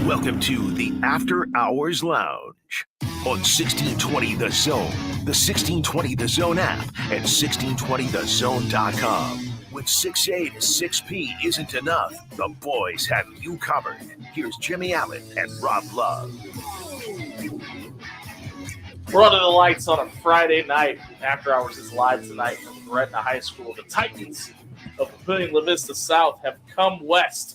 Welcome to the After Hours Lounge on 1620 The Zone, the 1620 The Zone app, and 1620thezone.com. When 6A to 6P isn't enough, the boys have you covered. Here's Jimmy Allen and Rob Love. We're under the lights on a Friday night. After Hours is live tonight from Gretna High School. The Titans of Papillion La Vista South have come west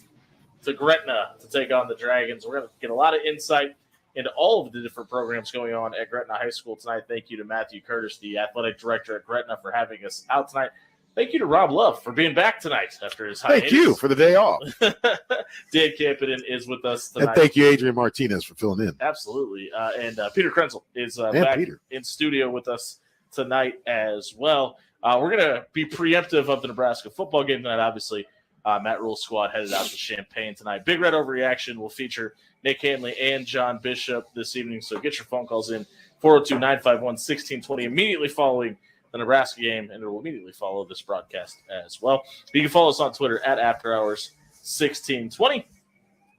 to Gretna to take on the Dragons. We're going to get a lot of insight into all of the different programs going on at Gretna High School tonight. Thank you to Matthew Curtis, the athletic director at Gretna, for having us out tonight. Thank you to Rob Love for being back tonight after his hiatus. Thank you for the day off. Dan Campion is with us tonight. And thank you, Adrian Martinez, for filling in. Absolutely. And Peter Krenzel is back in studio with us tonight as well. We're going to be preemptive of the Nebraska football game tonight, obviously. Matt Rule's squad headed out to Champaign tonight. Big Red Overreaction will feature Nick Hanley and John Bishop this evening, so get your phone calls in, 402-951-1620, immediately following the Nebraska game, and it will immediately follow this broadcast as well. You can follow us on Twitter at AfterHours1620.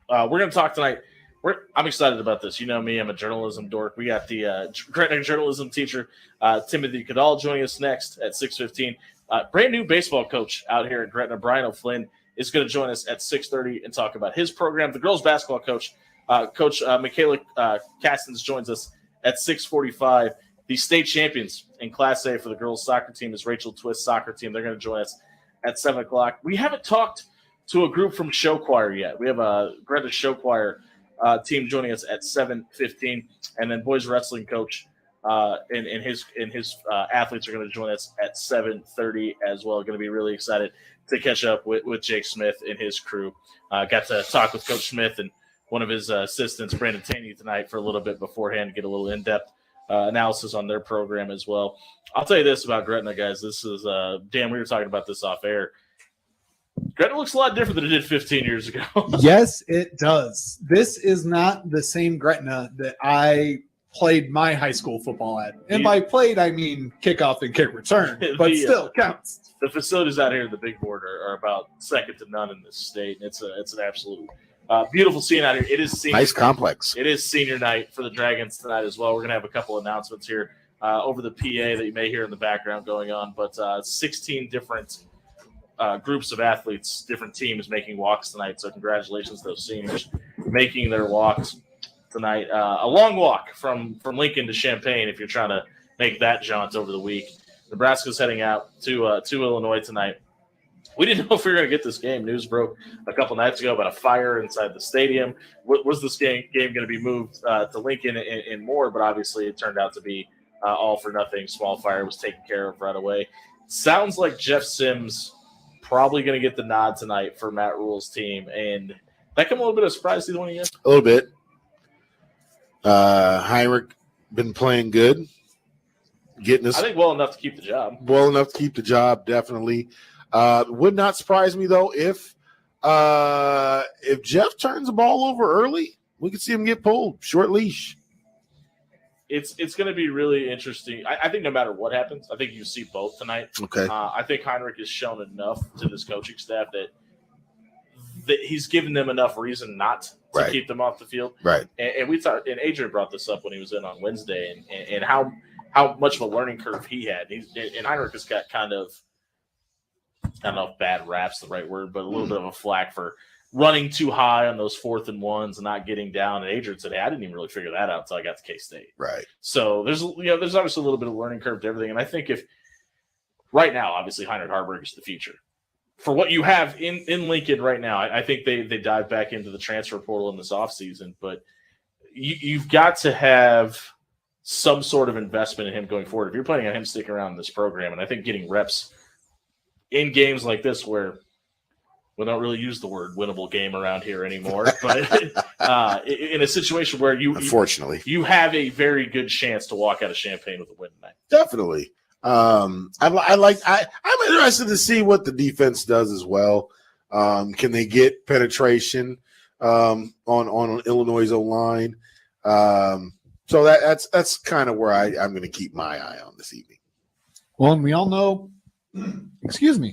We're going to talk tonight. I'm excited about this. You know me, I'm a journalism dork. We got the Gretna journalism teacher, Timothy Cadal, joining us next at 6:15. Brand new baseball coach out here at Gretna, Brian O'Flynn, is going to join us at 6:30 and talk about his program. The girls basketball coach, Coach Michaela Castens, joins us at 6:45. The state champions in Class A for the girls soccer team is Rachel Twist soccer team. They're going to join us at 7 o'clock. We haven't talked to a group from show choir yet. We have a Gretna show choir team joining us at 7:15, and then boys wrestling coach and his athletes are going to join us at 7:30 as well. Going to be really excited to catch up with Jake Smith and his crew. Got to talk with Coach Smith and one of his assistants, Brandon Taney, tonight for a little bit beforehand to get a little in-depth analysis on their program as well. I'll tell you this about Gretna, guys. This is Dan, we were talking about this off air. Gretna looks a lot different than it did 15 years ago. Yes, it does. This is not the same Gretna that I played my high school football at. And by played, I mean kickoff and kick return, but still counts. The facilities out here in the Big Board are about second to none in this state. It's an absolute beautiful scene out here. It is senior nice complex. It is senior night for the Dragons tonight as well. We're going to have a couple announcements here over the PA that you may hear in the background going on, but 16 different groups of athletes, different teams making walks tonight. So congratulations to those seniors making their walks tonight. A long walk from Lincoln to Champaign if you're trying to make that jaunt over the week. Nebraska's heading out to Illinois tonight. We didn't know if we were going to get this game. News broke a couple nights ago about a fire inside the stadium. Was this game going to be moved to Lincoln and more? But obviously it turned out to be all for nothing. Small fire was taken care of right away. Sounds like Jeff Sims probably going to get the nod tonight for Matt Rule's team. And that come a little bit of a surprise to either one of you? A little bit. Heinrich been playing good, getting us. I think well enough to keep the job. Well enough to keep the job, definitely. Would not surprise me though if Jeff turns the ball over early, we could see him get pulled, short leash. It's going to be really interesting. I think no matter what happens, I think you see both tonight. Okay. I think Heinrich has shown enough to this coaching staff that he's given them enough reason not to keep them off the field. Right. And we thought, and Adrian brought this up when he was in on Wednesday, and how much of a learning curve he had. And Heinrich has got kind of, I don't know if bad rap's the right word, but a little bit of a flack for running too high on those 4th and 1s and not getting down. And Adrian said, hey, I didn't even really figure that out until I got to K-State. Right. So there's obviously a little bit of learning curve to everything. And I think if right now, obviously Heinrich Harburg is the future. For what you have in Lincoln right now, I think they dive back into the transfer portal in this offseason. But you've got to have some sort of investment in him going forward. If you're planning on him sticking around in this program, and I think getting reps in games like this where we don't really use the word winnable game around here anymore, but in a situation where unfortunately you have a very good chance to walk out of Champaign with a win tonight. Definitely. I'm interested to see what the defense does as well. Can they get penetration on Illinois' O-line? So that's kind of where I'm going to keep my eye on this evening. Well, and we all know,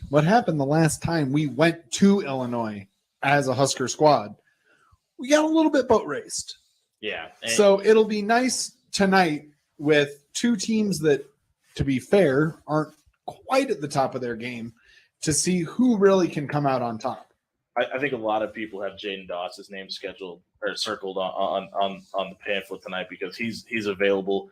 what happened the last time we went to Illinois as a Husker squad. we got a little bit boat raced. Yeah. So it'll be nice tonight with two teams that, to be fair, aren't quite at the top of their game to see who really can come out on top. I think a lot of people have Jaden Doss's name scheduled or circled on the pamphlet tonight because he's available.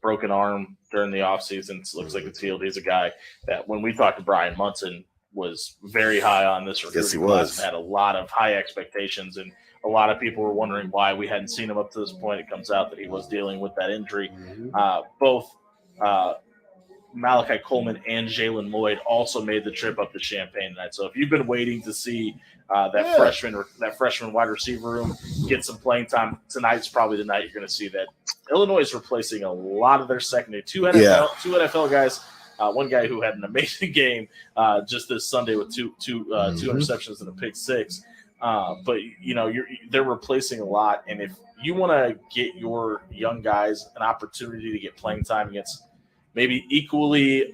Broken arm during the offseason. Looks like it's healed. He's a guy that when we talked to Brian Munson was very high on this recruiting class and had a lot of high expectations, and a lot of people were wondering why we hadn't seen him up to this point. It comes out that he was dealing with that injury. Both Malachi Coleman and Jalen Lloyd also made the trip up to Champaign tonight. So if you've been waiting to see that freshman wide receiver room get some playing time, tonight's probably the night you're going to see that. Illinois is replacing a lot of their secondary. Two NFL guys. One guy who had an amazing game just this Sunday with two interceptions and a pick six. But they're replacing a lot, and if you want to get your young guys an opportunity to get playing time against maybe equally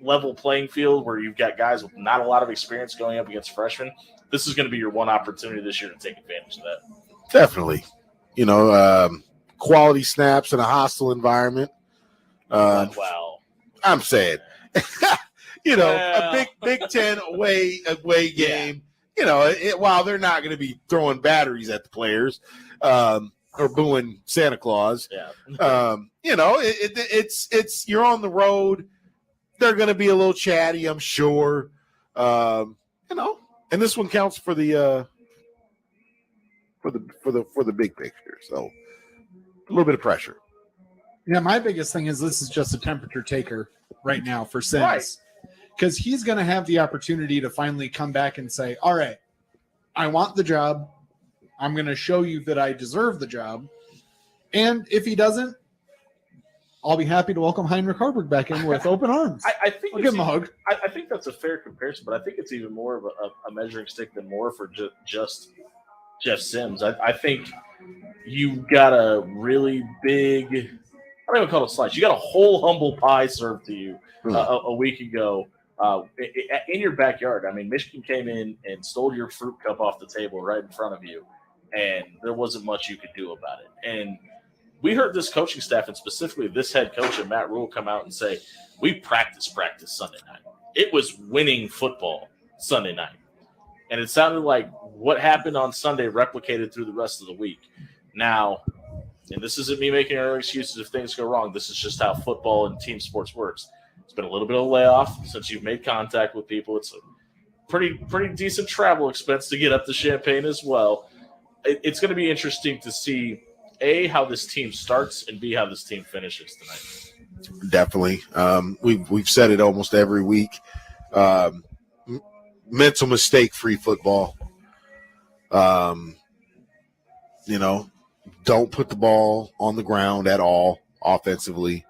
level playing field where you've got guys with not a lot of experience going up against freshmen, this is going to be your one opportunity this year to take advantage of that. Definitely. Quality snaps in a hostile environment. Wow. I'm saying, a Big Ten away game. While they're not going to be throwing batteries at the players or booing Santa Claus, it's you're on the road. They're going to be a little chatty, I'm sure. And this one counts for the big picture. So a little bit of pressure. Yeah, my biggest thing is this is just a temperature taker right now for Sims. Because he's going to have the opportunity to finally come back and say, all right, I want the job. I'm going to show you that I deserve the job. And if he doesn't, I'll be happy to welcome Heinrich Harburg back in with open arms. I think I'll give him a hug. I think that's a fair comparison, but I think it's even more of a measuring stick than more for just Jeff Sims. I think you got a really big – I don't even call it a slice. You got a whole humble pie served to you a week ago in your backyard. I mean, Michigan came in and stole your fruit cup off the table right in front of you, and there wasn't much you could do about it. And we heard this coaching staff, and specifically this head coach and Matt Rule, come out and say, we practice Sunday night. It was winning football Sunday night. And it sounded like what happened on Sunday replicated through the rest of the week. Now, and this isn't me making any excuses if things go wrong. This is just how football and team sports works. It's been a little bit of a layoff since you've made contact with people. It's a pretty decent travel expense to get up to Champaign as well. It's going to be interesting to see, A, how this team starts, and B, how this team finishes tonight. Definitely. We've said it almost every week. Mental mistake-free football. Don't put the ball on the ground at all offensively.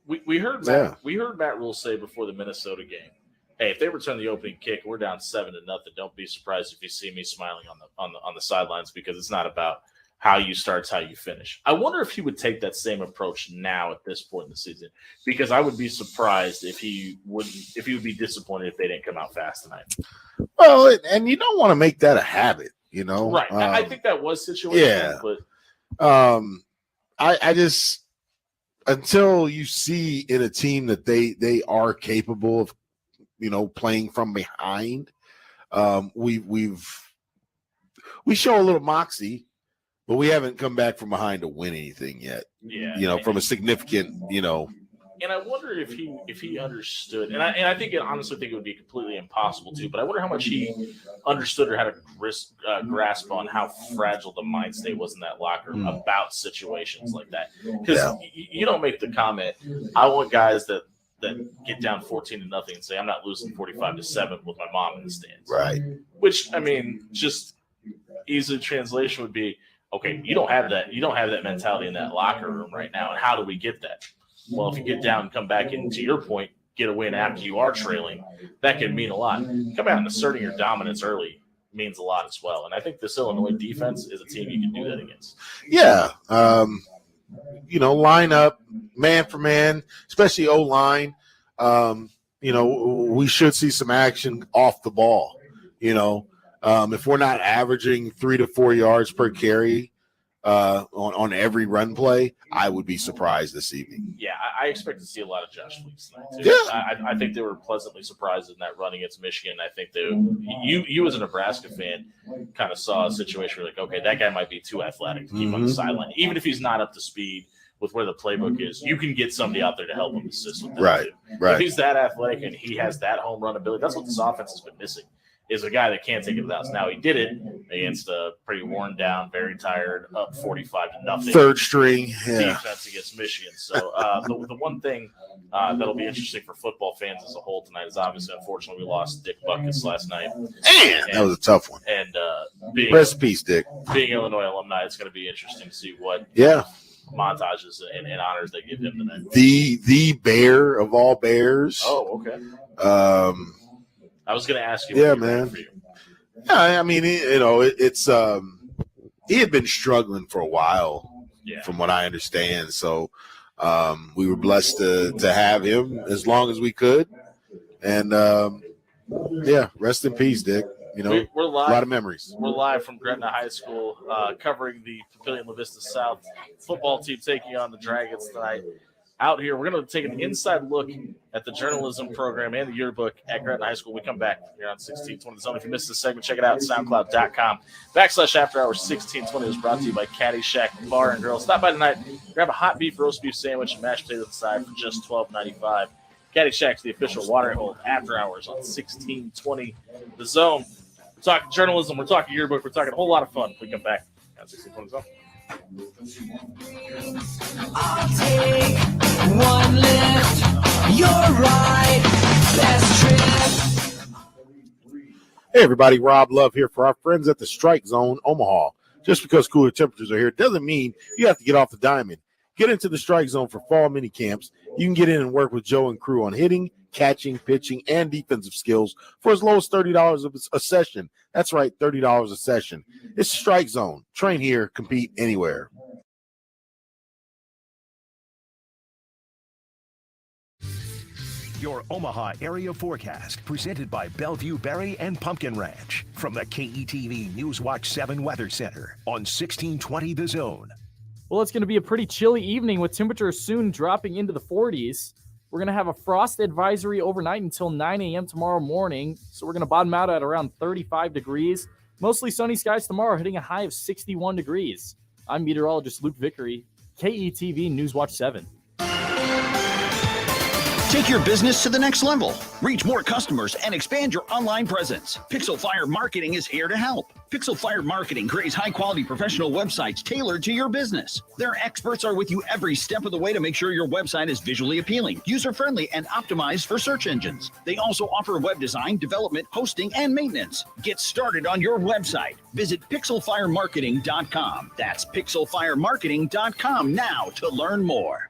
We heard Matt Rule say before the Minnesota game, hey, if they return the opening kick, we're down 7-0. Don't be surprised if you see me smiling on the sidelines, because it's not about how you start, it's how you finish. I wonder if he would take that same approach now at this point in the season, because I would be surprised if he would be disappointed if they didn't come out fast tonight. Well, and you don't want to make that a habit. Right. I think that was situational. But I just, until you see in a team that they are capable of, playing from behind, we show a little moxie, but we haven't come back from behind to win anything yet. Yeah. From a significant, And I wonder if he understood, and I think honestly think it would be completely impossible to, but I wonder how much he understood or had a grasp on how fragile the mind state was in that locker room about situations like that. Because you don't make the comment, I want guys that get down 14-0 and say, I'm not losing 45-7 with my mom in the stands. Right. Which, I mean, just easy translation would be, okay, you don't have that mentality in that locker room right now, and how do we get that? Well, if you get down and come back in, to your point, get a win after you are trailing, that can mean a lot. Coming out and asserting your dominance early means a lot as well. And I think this Illinois defense is a team you can do that against. Yeah. Line up, man for man, especially O-line. We should see some action off the ball. If we're not averaging 3 to 4 yards per carry on every run play, I would be surprised this evening. Yeah, I expect to see a lot of Josh Fleets tonight too. Yeah. I think they were pleasantly surprised in that run against Michigan. I think you as a Nebraska fan kind of saw a situation where like, okay, that guy might be too athletic to keep on the sideline, even if he's not up to speed with where the playbook is. You can get somebody out there to help him assist with that. Right, too. right. If he's that athletic and he has that home run ability, that's what this offense has been missing. Is a guy that can't take it without. Now he did it against a pretty worn down, very tired, up 45-0 third string defense against Michigan. So the one thing that'll be interesting for football fans as a whole tonight is obviously, unfortunately, we lost Dick Buckets last night. Man, that was a tough one. And being Rest in peace, Dick. Being Illinois alumni, it's going to be interesting to see what montages and honors they give him tonight. The bear of all bears. Oh, okay. I was going to ask you. Yeah, man. For you. Yeah, I mean, it's he had been struggling for a while, from what I understand. So we were blessed to have him as long as we could, and rest in peace, Dick. We're live, a lot of memories. We're live from Gretna High School, covering the Papillion La Vista South football team taking on the Dragons tonight. Out here, we're going to take an inside look at the journalism program and the yearbook at Gretna High School. We come back here on 1620 The Zone. If you missed this segment, check it out at SoundCloud.com/After Hours 1620 is brought to you by Caddyshack Bar and Grill. Stop by tonight, grab a hot beef roast beef sandwich and mashed potatoes on the side for just $12.95. Caddyshack's the official watering hole After Hours on 1620 The Zone. We're talking journalism, we're talking yearbook, we're talking a whole lot of fun. We come back on 1620 The Zone. I'll take one lift. You're right. Best trip. Hey, everybody. Rob Love here for our friends at the Strike Zone Omaha. Just because cooler temperatures are here doesn't mean you have to get off the diamond. Get into the Strike Zone for fall mini camps. You can get in and work with Joe and crew on hitting, catching, pitching, and defensive skills for as low as $30 a session. That's right, $30 a session. It's Strike Zone. Train here, compete anywhere. Your Omaha area forecast, presented by Bellevue Berry and Pumpkin Ranch, from the KETV Newswatch 7 Weather Center on 1620 The Zone. Well, it's going to be a pretty chilly evening with temperatures soon dropping into the 40s. We're going to have a frost advisory overnight until 9 a.m. tomorrow morning, so we're going to bottom out at around 35 degrees. Mostly sunny skies tomorrow, hitting a high of 61 degrees. I'm meteorologist Luke Vickery, KETV Newswatch 7. Take your business to the next level. Reach more customers and expand your online presence. Pixel Fire Marketing is here to help. Pixel Fire Marketing creates high-quality professional websites tailored to your business. Their experts are with you every step of the way to make sure your website is visually appealing, user-friendly, and optimized for search engines. They also offer web design, development, hosting, and maintenance. Get started on your website. Visit pixelfiremarketing.com. That's pixelfiremarketing.com now to learn more.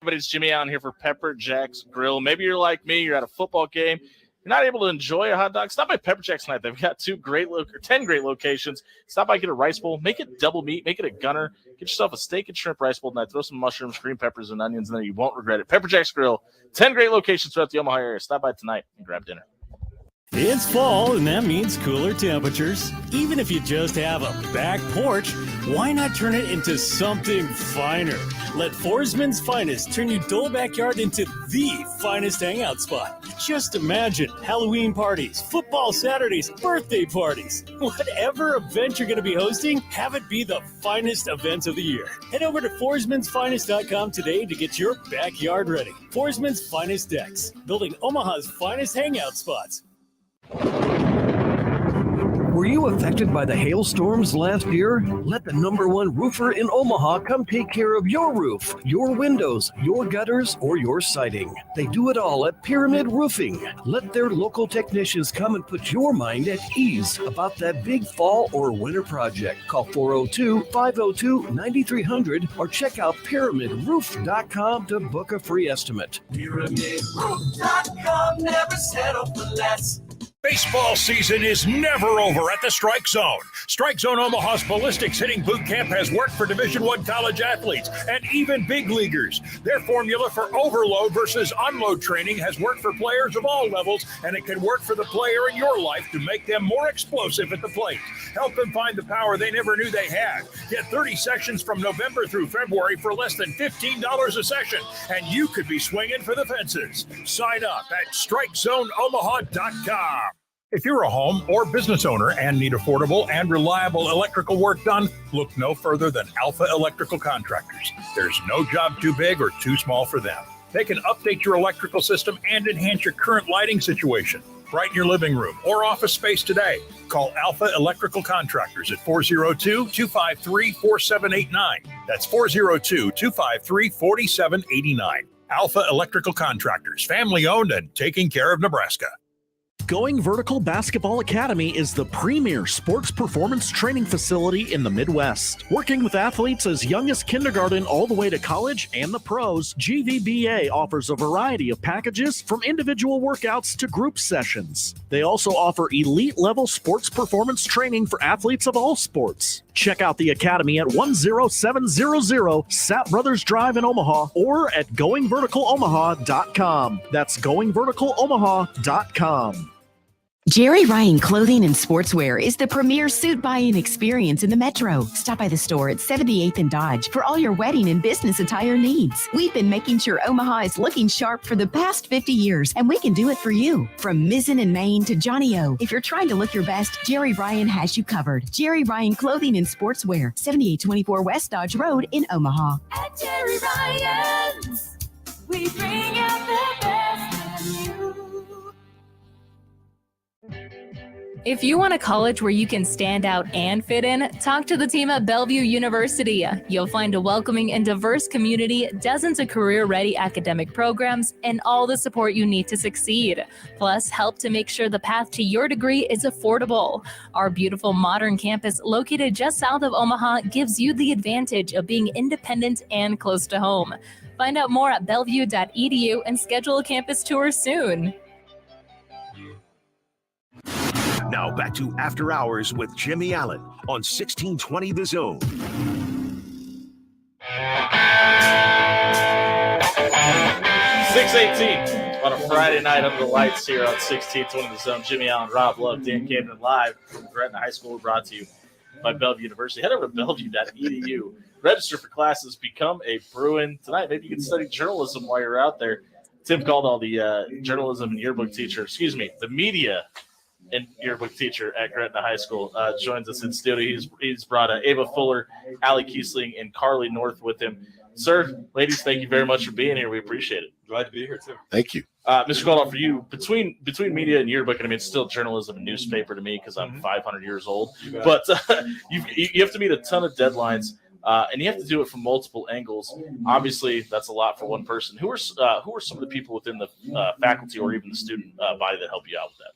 It's Jimmy Allen here for Pepper Jack's Grill. Maybe you're like me, you're at a football game, you're not able to enjoy a hot dog. Stop by Pepper Jack's tonight. They've got 10 great locations. Stop by, get a rice bowl, make it double meat, make it a gunner. Get yourself a steak and shrimp rice bowl tonight. Throw some mushrooms, green peppers, and onions in there. You won't regret it. Pepper Jack's Grill, 10 great locations throughout the Omaha area. Stop by tonight and grab dinner. It's fall, and that means cooler temperatures. Even if you just have a back porch, why not turn it into something finer? Let Forsman's Finest turn your dull backyard into the finest hangout spot. Just imagine Halloween parties, football Saturdays, birthday parties. Whatever event you're going to be hosting, have it be the finest event of the year. Head over to forsmansfinest.com today to get your backyard ready. Forsman's Finest Decks, building Omaha's finest hangout spots. Were you affected by the hailstorms last year? Let the #1 roofer in Omaha come take care of your roof, your windows, your gutters, or your siding. They do it all at Pyramid Roofing. Let their local technicians come and put your mind at ease about that big fall or winter project. Call 402-502-9300 or check out pyramidroof.com to book a free estimate. PyramidRoof.com, never settle for less. Baseball season is never over at the Strike Zone. Strike Zone Omaha's ballistics hitting boot camp has worked for Division I college athletes and even big leaguers. Their formula for overload versus unload training has worked for players of all levels, and it can work for the player in your life to make them more explosive at the plate. Help them find the power they never knew they had. Get 30 sessions from November through February for less than $15 a session, and you could be swinging for the fences. Sign up at StrikeZoneOmaha.com. If you're a home or business owner and need affordable and reliable electrical work done, look no further than Alpha Electrical Contractors. There's no job too big or too small for them. They can update your electrical system and enhance your current lighting situation. Brighten your living room or office space today. Call Alpha Electrical Contractors at 402-253-4789. That's 402-253-4789. Alpha Electrical Contractors, family owned and taking care of Nebraska. Going Vertical Basketball Academy is the premier sports performance training facility in the Midwest. Working with athletes as young as kindergarten all the way to college and the pros, GVBA offers a variety of packages from individual workouts to group sessions. They also offer elite-level sports performance training for athletes of all sports. Check out the Academy at 10700 Sap Brothers Drive in Omaha or at GoingVerticalOmaha.com. That's GoingVerticalOmaha.com. Jerry Ryan Clothing and Sportswear is the premier suit buying experience in the Metro. Stop by the store at 78th and Dodge for all your wedding and business attire needs. We've been making sure Omaha is looking sharp for the past 50 years, and we can do it for you. From Mizzen and Maine to Johnny O, if you're trying to look your best, Jerry Ryan has you covered. Jerry Ryan Clothing and Sportswear, 7824 West Dodge Road in Omaha. At Jerry Ryan's, we bring out the best in you. If you want a college where you can stand out and fit in, talk to the team at Bellevue University. You'll find a welcoming and diverse community, dozens of career-ready academic programs, and all the support you need to succeed. Plus, help to make sure the path to your degree is affordable. Our beautiful modern campus located just south of Omaha gives you the advantage of being independent and close to home. Find out more at bellevue.edu and schedule a campus tour soon. Now back to After Hours with Jimmy Allen on 1620 The Zone. 6:18 on a Friday night under the lights here on 1620 The Zone. Jimmy Allen, Rob Love, Dan Caden live from Gretna High School, brought to you by Bellevue University. Head over to bellevue.edu. Register for classes, become a Bruin tonight. Maybe you can study journalism while you're out there. Tim Caldwell, the journalism and yearbook teacher, the media and yearbook teacher at Gretna High School, joins us in studio. He's brought Ava Fuller, Allie Kiesling, and Carly North with him. Sir, ladies, thank you very much for being here. We appreciate it. Glad to be here, too. Thank you. Mr. Caldwell, for you, between media and yearbook, and I mean, it's still journalism and newspaper to me because I'm 500 years old, but you have to meet a ton of deadlines. And you have to do it from multiple angles. Obviously, that's a lot for one person. Who are some of the people within the faculty or even the student body that help you out with that?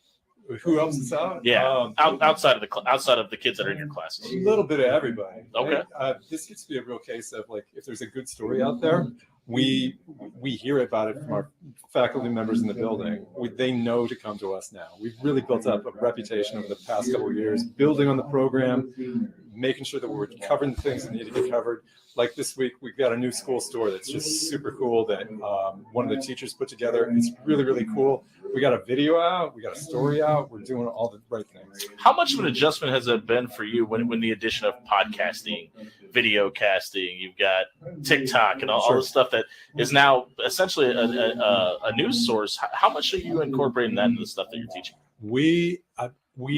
Who helps us out? Yeah, outside of the kids that are in your classes. A little bit of everybody. Okay. Right? This gets to be a real case of, like, if there's a good story out there, we hear about it from our faculty members in the building. They know to come to us now. We've really built up a reputation over the past couple of years, building on the program, making sure that we're covering the things that need to be covered. Like this week, we've got a new school store that's just super cool that one of the teachers put together. It's really, really cool. We got a video out. We got a story out. We're doing all the right things. How much of an adjustment has it been for you when the addition of podcasting, video casting, you've got TikTok and all the stuff that is now essentially a news source? How much are you incorporating that into the stuff that you're teaching? We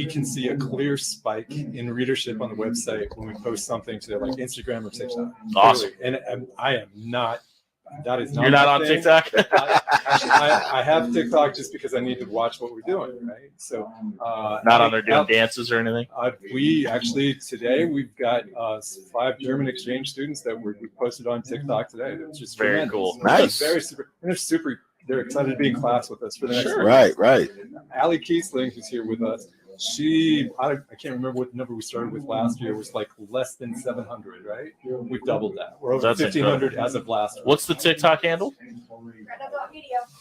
can see a clear spike in readership on the website when we post something to like Instagram or TikTok. Awesome. And I am not. That is not. You're not on thing. TikTok? I have TikTok just because I need to watch what we're doing, right? So not on there doing dances or anything. We actually today we've got 5 German exchange students that we posted on TikTok today. That's just very tremendous. cool. Nice. Very super. And they're excited to be in class with us for the next week. Right. Allie Kiesling, who's here with us. I can't remember what number we started with last year. It was like less than 700, right? We've doubled that. We're over 1,500 as of last week. What's the TikTok handle?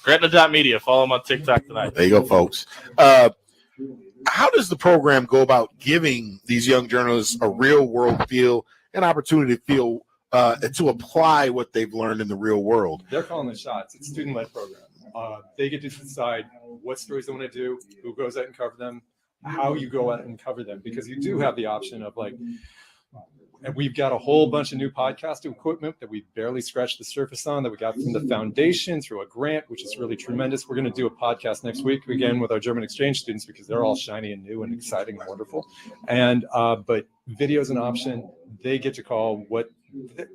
Gretna.media. Follow them on TikTok tonight. There you go, folks. how does the program go about giving these young journalists a real world feel, an opportunity to feel to apply what they've learned in the real world? They're calling the shots. It's a student-led program. They get to decide what stories they want to do, who goes out and cover them, how you go out and cover them, because you do have the option of like, and we've got a whole bunch of new podcast equipment that we barely scratched the surface on, that we got from the foundation through a grant, which is really tremendous. We're going to do a podcast next week again with our German exchange students, because they're all shiny and new and exciting and wonderful. And but video is an option. They get to call what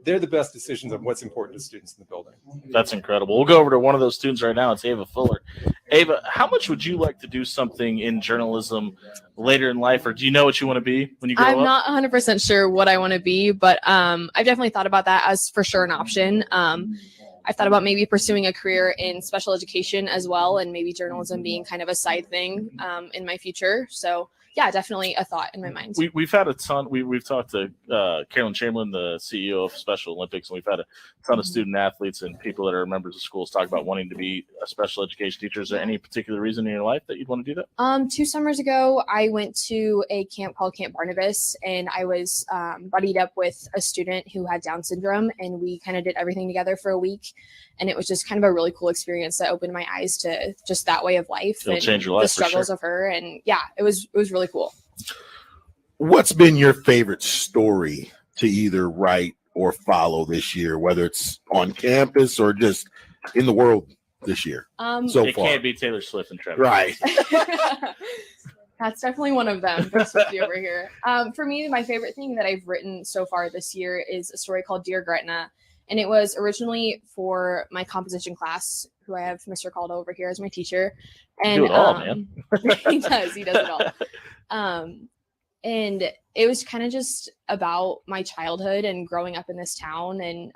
they're the best decisions of what's important to students in the building. That's incredible. We'll go over to one of those students right now. It's Ava Fuller. Ava, how much would you like to do something in journalism later in life, or do you know what you want to be when you grow up? I'm not 100% sure what I want to be, but I've definitely thought about that as for sure an option. I've thought about maybe pursuing a career in special education as well, and maybe journalism being kind of a side thing in my future. So yeah, definitely a thought in my mind. We've had a ton. We've talked to Carolyn Chamberlain, the CEO of Special Olympics, and we've had a ton of student athletes and people that are members of schools talk about wanting to be a special education teacher. Is there any particular reason in your life that you'd want to do that? 2 summers ago, I went to a camp called Camp Barnabas, and I was buddied up with a student who had Down syndrome, and we kind of did everything together for a week. And it was just kind of a really cool experience that opened my eyes to just that way of life. It'll and change your life the for sure. struggles of her. And yeah, it was really cool. What's been your favorite story to either write or follow this year, whether it's on campus or just in the world this year? So it far, can't be Taylor Swift and Trevor. right? That's definitely one of them. Thanks for you over here. For me, my favorite thing that I've written so far this year is a story called Dear Gretna. And it was originally for my composition class, who I have Mr. Caldo over here as my teacher. And do it all, man. he does it all. And it was kind of just about my childhood and growing up in this town, and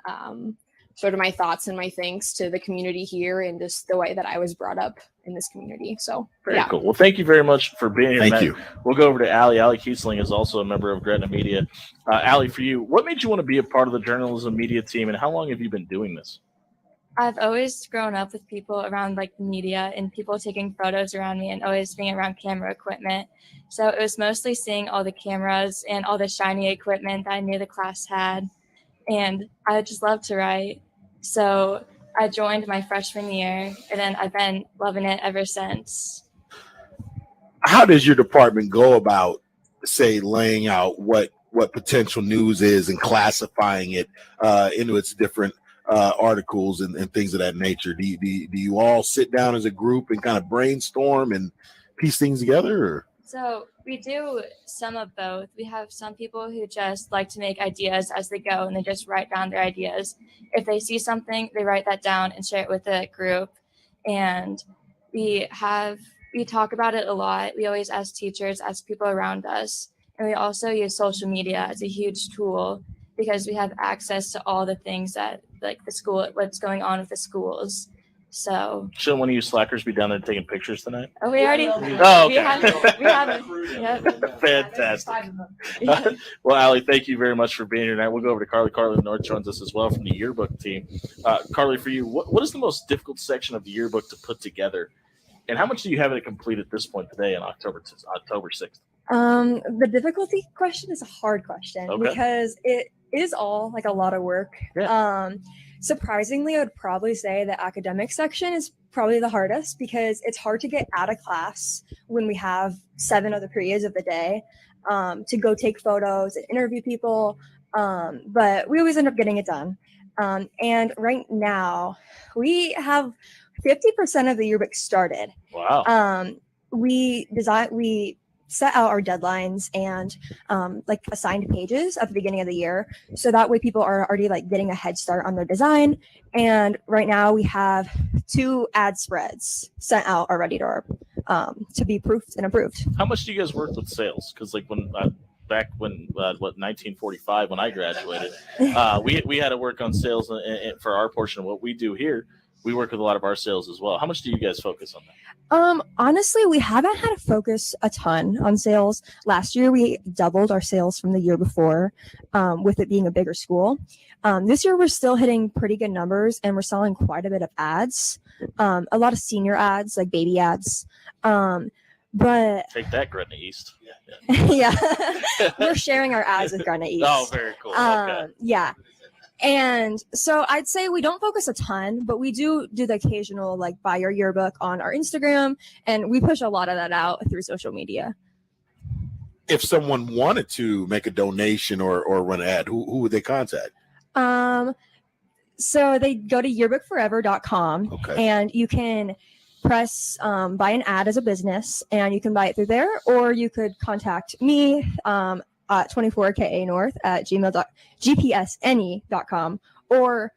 sort of my thoughts and my thanks to the community here and just the way that I was brought up in this community. So Very cool. Well, thank you very much for being here. Thank Matt. you. We'll go over to Allie. Allie Kiesling is also a member of Gretna Media. Allie, for you, what made you want to be a part of the journalism media team, and how long have you been doing this? I've always grown up with people around like the media and people taking photos around me and always being around camera equipment. So it was mostly seeing all the cameras and all the shiny equipment that I knew the class had. And I just love to write. So I joined my freshman year, and then I've been loving it ever since. How does your department go about, say, laying out what potential news is and classifying it into its different articles and things of that nature? Do you all sit down as a group and kind of brainstorm and piece things together? Or? So we do some of both. We have some people who just like to make ideas as they go, and they just write down their ideas. If they see something, they write that down and share it with the group. And we talk about it a lot. We always ask teachers, ask people around us. And we also use social media as a huge tool because we have access to all the things that like the school, what's going on with the schools. So Shouldn't one of you slackers be down there taking pictures tonight? we already Oh, okay. we have yep. Fantastic. Well, Allie, thank you very much for being here tonight. We'll go over to Carly. Carly North joins us as well from the yearbook team. Carly, for you, what is the most difficult section of the yearbook to put together? And how much do you have it complete at this point today on October 6th? The difficulty question is a hard question because it is all like a lot of work. Yeah. Surprisingly, I would probably say the academic section is probably the hardest because it's hard to get out of class when we have 7 other periods of the day to go take photos and interview people. But we always end up getting it done. And right now we have 50% of the yearbook started. Wow. We set out our deadlines and like assigned pages at the beginning of the year. So that way people are already like getting a head start on their design. And right now we have 2 ad spreads sent out already to our to be proofed and approved. How much do you guys work with sales? Because like when back when 1945 when I graduated, we had to work on sales and for our portion of what we do here. We work with a lot of our sales as well. How much do you guys focus on that? Honestly, we haven't had to focus a ton on sales. Last year, we doubled our sales from the year before, with it being a bigger school. This year, we're still hitting pretty good numbers, and we're selling quite a bit of ads, a lot of senior ads, like baby ads. But Take that, Gretna East. yeah, we're sharing our ads with Gretna East. Oh, very cool. Okay. Yeah. And so I'd say we don't focus a ton, but we do the occasional like buy your yearbook on our Instagram, and we push a lot of that out through social media. If someone wanted to make a donation or run an ad, who would they contact? So they go to yearbookforever.com, Okay. and you can press buy an ad as a business, and you can buy it through there, or you could contact me at 24ka north at gpsne.com, or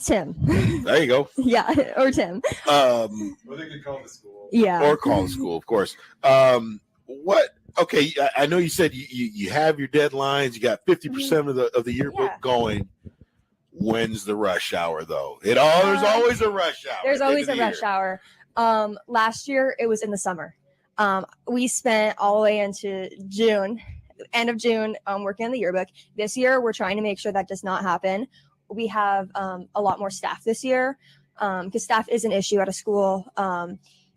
Tim. There you go. Yeah, or Tim. Or they could call the school. Yeah. Or call the school, of course. What? Okay, I know you said you have your deadlines. You got 50% of the yearbook going. When's the rush hour, though? There's always a rush hour. There's always a rush hour. Last year it was in the summer. We spent all the way into June, end of June, working on the yearbook. This year we're trying to make sure that does not happen. We have a lot more staff this year, because staff is an issue at a school,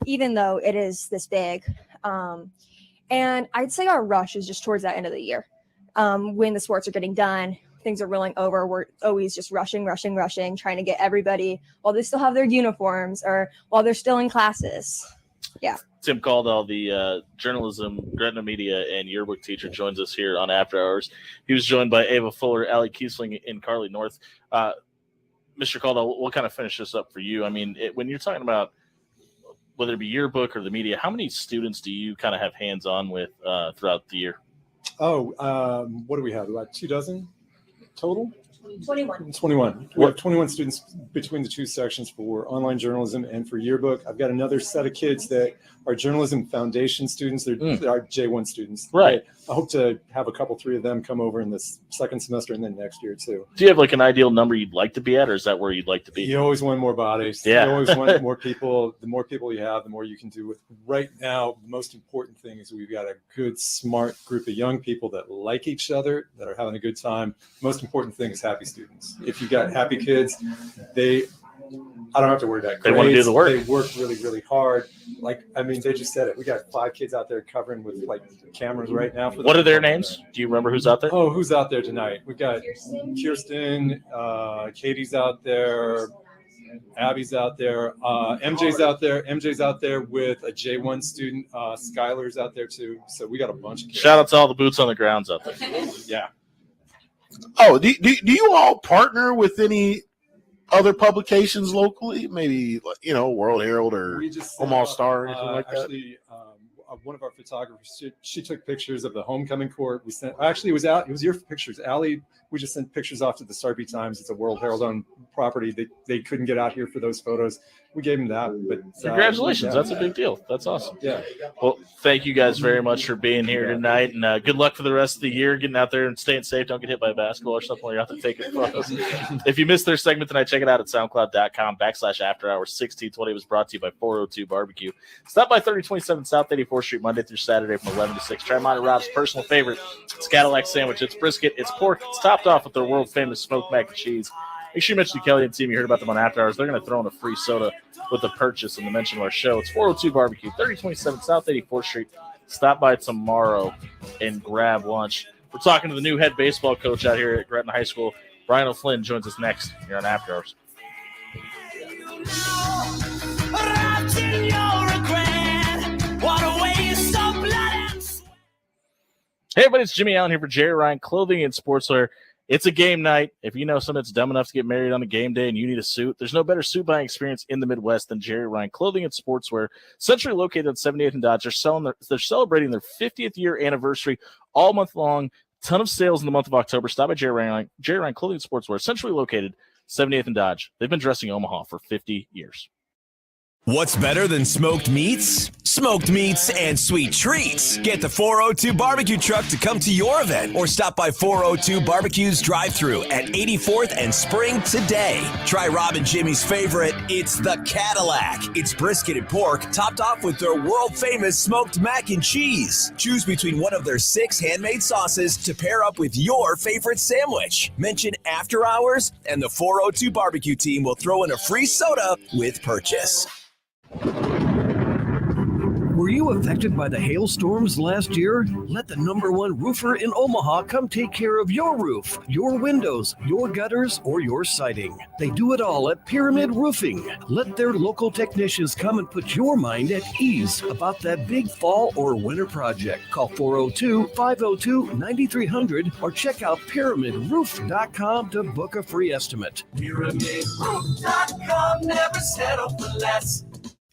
even though it is this big. And I'd say our rush is just towards that end of the year, when the sports are getting done. Things are rolling over. We're always just rushing, trying to get everybody while they still have their uniforms or while they're still in classes. Yeah. Tim Caldwell, the journalism, Gretna Media, and yearbook teacher, joins us here on After Hours. He was joined by Ava Fuller, Allie Kiesling, and Carly North. Mr. Caldwell, we'll kind of finish this up for you. I mean, when you're talking about whether it be yearbook or the media, how many students do you kind of have hands-on with throughout the year? What do we have? About 24 total? 21. 21. We have 21 students between the two sections for online journalism and for yearbook. I've got another set of kids that are journalism foundation students. They're J1 students. Right. I hope to have three of them come over in this second semester and then next year too. Do you have like an ideal number you'd like to be at, or is that where you'd like to be? You always want more bodies. Yeah. You always want more people. The more people you have, the more you can do with. Right now, the most important thing is we've got a good, smart group of young people that like each other, that are having a good time. Most important thing is happy students. If you've got happy kids, I don't have to worry about grades. They want to do the work. They work really, really hard. They just said it. We got 5 kids out there covering with cameras right now. What are their names? Do you remember who's out there? Oh, who's out there tonight? We got Kirsten, Katie's out there, Abby's out there, MJ's out there. MJ's out there with a J1 student. Skylar's out there too. So we got a bunch of kids. Shout out to all the boots on the grounds out there. Yeah. Oh, do you all partner with any other publications locally? Maybe World Herald or Omaha Star or anything like that? Actually, one of our photographers, she took pictures of the homecoming court. We sent. Actually, it was your pictures, Allie. We just sent pictures off to the Sarpy Times. It's a World Herald owned property. They couldn't get out here for those photos. We gave them that. But Congratulations, that's a big deal. That's awesome. Yeah. Well, thank you guys very much for being here tonight, and good luck for the rest of the year. Getting out there and staying safe. Don't get hit by a basketball or something while you're out there taking photos. If you missed their segment tonight, check it out at SoundCloud.com/AfterHours1620. Was brought to you by 402 Barbecue. Stop by 3027 South 84th Street Monday through Saturday from 11 to 6. Try Monty Rob's personal favorite. It's Cadillac sandwich. It's brisket. It's pork. It's topped off with their world famous smoked mac and cheese. Make sure you mention to Kelly and team you heard about them on After Hours. They're going to throw in a free soda with the purchase and the mention of our show. It's 402 Barbecue, 3027 South 84th Street. Stop by tomorrow and grab lunch. We're talking to the new head baseball coach out here at Gretna High School. Brian O'Flynn joins us next here on After Hours. Hey, everybody, it's Jimmy Allen here for Jerry Ryan Clothing and Sportswear. It's a game night. If you know someone that's dumb enough to get married on a game day and you need a suit, there's no better suit buying experience in the Midwest than Jerry Ryan Clothing and Sportswear. Centrally located on 78th and Dodge. They're celebrating their 50th year anniversary all month long. Ton of sales in the month of October. Stop by Jerry Ryan Clothing and Sportswear. Centrally located 78th and Dodge. They've been dressing Omaha for 50 years. What's better than smoked meats? Smoked meats and sweet treats. Get the 402 barbecue truck to come to your event or stop by 402 Barbecue's drive-thru at 84th and Spring today. Try Rob and Jimmy's favorite. It's the Cadillac. It's brisket and pork topped off with their world-famous smoked mac and cheese. Choose between one of their 6 handmade sauces to pair up with your favorite sandwich. Mention After Hours and the 402 Barbecue team will throw in a free soda with purchase. Were you affected by the hailstorms last year? Let the #1 roofer in Omaha come take care of your roof, your windows, your gutters, or your siding. They do it all at Pyramid Roofing. Let their local technicians come and put your mind at ease about that big fall or winter project. Call 402-502-9300 or check out pyramidroof.com to book a free estimate. PyramidRoof.com, never settle for less.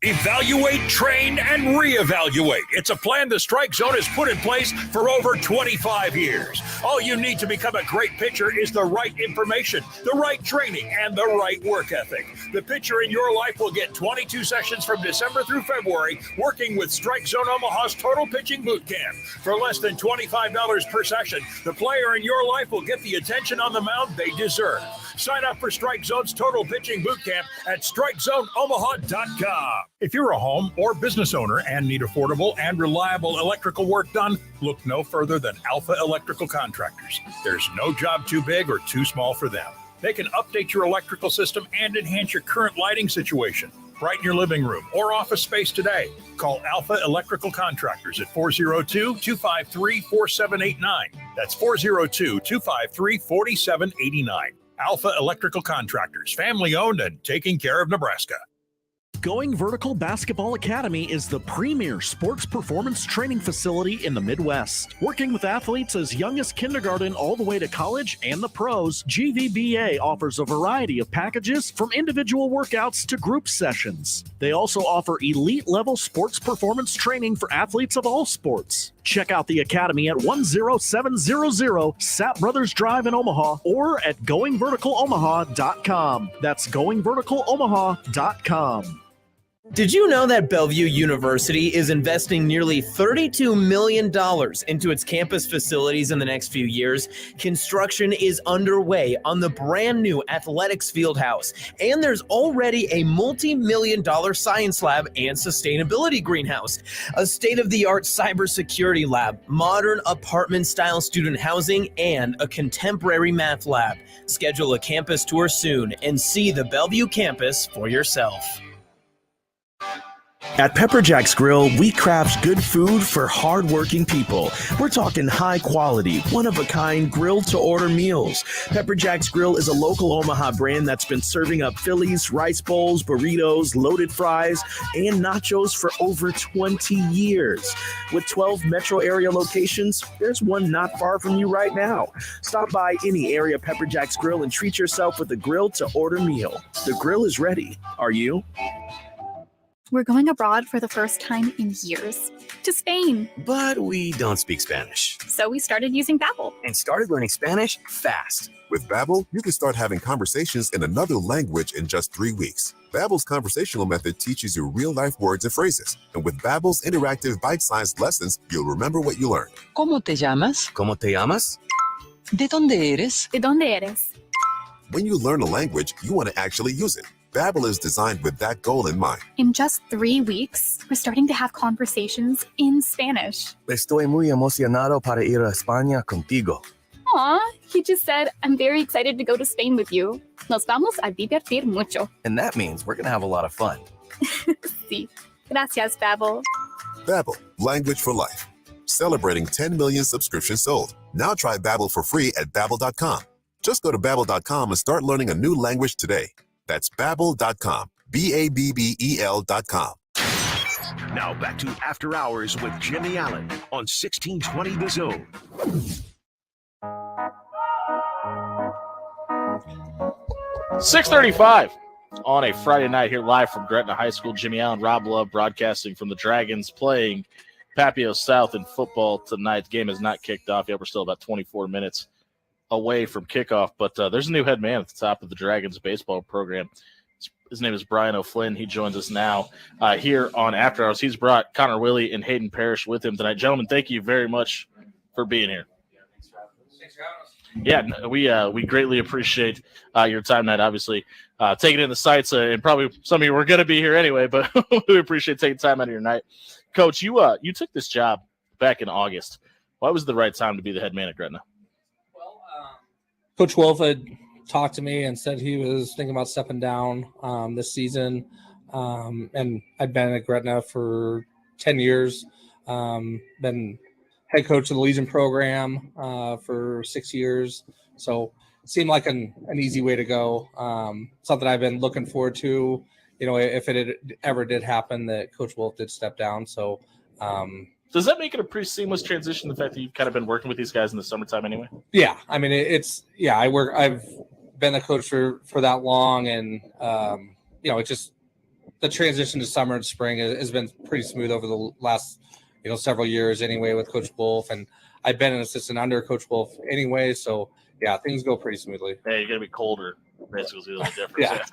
Evaluate, train, and reevaluate. It's a plan the Strike Zone has put in place for over 25 years. All you need to become a great pitcher is the right information, the right training, and the right work ethic. The pitcher in your life will get 22 sessions from December through February working with Strike Zone Omaha's Total Pitching Boot Camp. For less than $25 per session, the player in your life will get the attention on the mound they deserve. Sign up for Strike Zone's Total Pitching Boot Camp at StrikeZoneOmaha.com. If you're a home or business owner and need affordable and reliable electrical work done, look no further than Alpha Electrical Contractors. There's no job too big or too small for them. They can update your electrical system and enhance your current lighting situation. Brighten your living room or office space today. Call Alpha Electrical Contractors at 402-253-4789. That's 402-253-4789. Alpha Electrical Contractors, family owned and taking care of Nebraska. Going Vertical Basketball Academy is the premier sports performance training facility in the Midwest. Working with athletes as young as kindergarten all the way to college and the pros, GVBA offers a variety of packages from individual workouts to group sessions. They also offer elite-level sports performance training for athletes of all sports. Check out the academy at 10700 Sapp Brothers Drive in Omaha or at goingverticalomaha.com. That's goingverticalomaha.com. Did you know that Bellevue University is investing nearly $32 million into its campus facilities in the next few years? Construction is underway on the brand new athletics field house, and there's already a multi-million-dollar science lab and sustainability greenhouse, a state-of-the-art cybersecurity lab, modern apartment-style student housing, and a contemporary math lab. Schedule a campus tour soon and see the Bellevue campus for yourself. At Pepper Jack's Grill, we craft good food for hardworking people. We're talking high quality, one-of-a-kind grilled-to-order meals. Pepper Jack's Grill is a local Omaha brand that's been serving up Phillies, rice bowls, burritos, loaded fries, and nachos for over 20 years. With 12 metro area locations, there's one not far from you right now. Stop by any area Pepper Jack's Grill and treat yourself with a grilled-to-order meal. The grill is ready. Are you? We're going abroad for the first time in years, to Spain. But we don't speak Spanish. So we started using Babbel. And started learning Spanish fast. With Babbel, you can start having conversations in another language in just 3 weeks. Babbel's conversational method teaches you real-life words and phrases. And with Babbel's interactive bite-sized lessons, you'll remember what you learned. ¿Cómo te llamas? ¿Cómo te llamas? ¿De dónde eres? ¿De dónde eres? When you learn a language, you want to actually use it. Babbel is designed with that goal in mind. In just 3 weeks, we're starting to have conversations in Spanish. Estoy muy emocionado para ir a España contigo. Aw, he just said, I'm very excited to go to Spain with you. Nos vamos a divertir mucho. And that means we're going to have a lot of fun. Sí. Gracias, Babbel. Babbel, language for life. Celebrating 10 million subscriptions sold. Now try Babbel for free at Babbel.com. Just go to Babbel.com and start learning a new language today. That's Babbel.com. Babbel.com. Now back to After Hours with Jimmy Allen on 1620 The Zone. .635 on a Friday night here live from Gretna High School. Jimmy Allen, Rob Love broadcasting from the Dragons playing Papio South in football tonight. The game has not kicked off yet. We're still about 24 minutes away from kickoff, but there's a new head man at the top of the Dragons baseball program. His name is Brian O'Flynn. He joins us now here on After Hours. He's brought Connor Willie and Hayden Parrish with him tonight. Gentlemen, thank you very much for being here. Yeah, we greatly appreciate your time tonight. Obviously, taking in the sights, and probably some of you were going to be here anyway, but we appreciate taking time out of your night. Coach, you took this job back in August. Why was the right time to be the head man at Gretna? Coach Wolf had talked to me and said he was thinking about stepping down this season. And I'd been at Gretna for 10 years. Been head coach of the Legion program for 6 years. So it seemed like an easy way to go. Something I've been looking forward to, if it ever did happen that Coach Wolf did step down. So does that make it a pretty seamless transition, the fact that you've kind of been working with these guys in the summertime anyway? Yeah. I mean, I've been a coach for that long, and it just, the transition to summer and spring has been pretty smooth over the last, several years anyway with Coach Wolf, and I've been an assistant under Coach Wolf anyway. So yeah, things go pretty smoothly. Hey, you're gonna be colder. Basically, the only difference.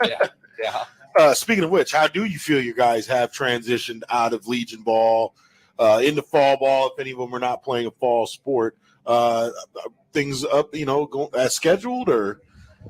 Yeah. Speaking of which, how do you feel you guys have transitioned out of Legion ball into fall ball? If any of them are not playing a fall sport, things up, going as scheduled, or?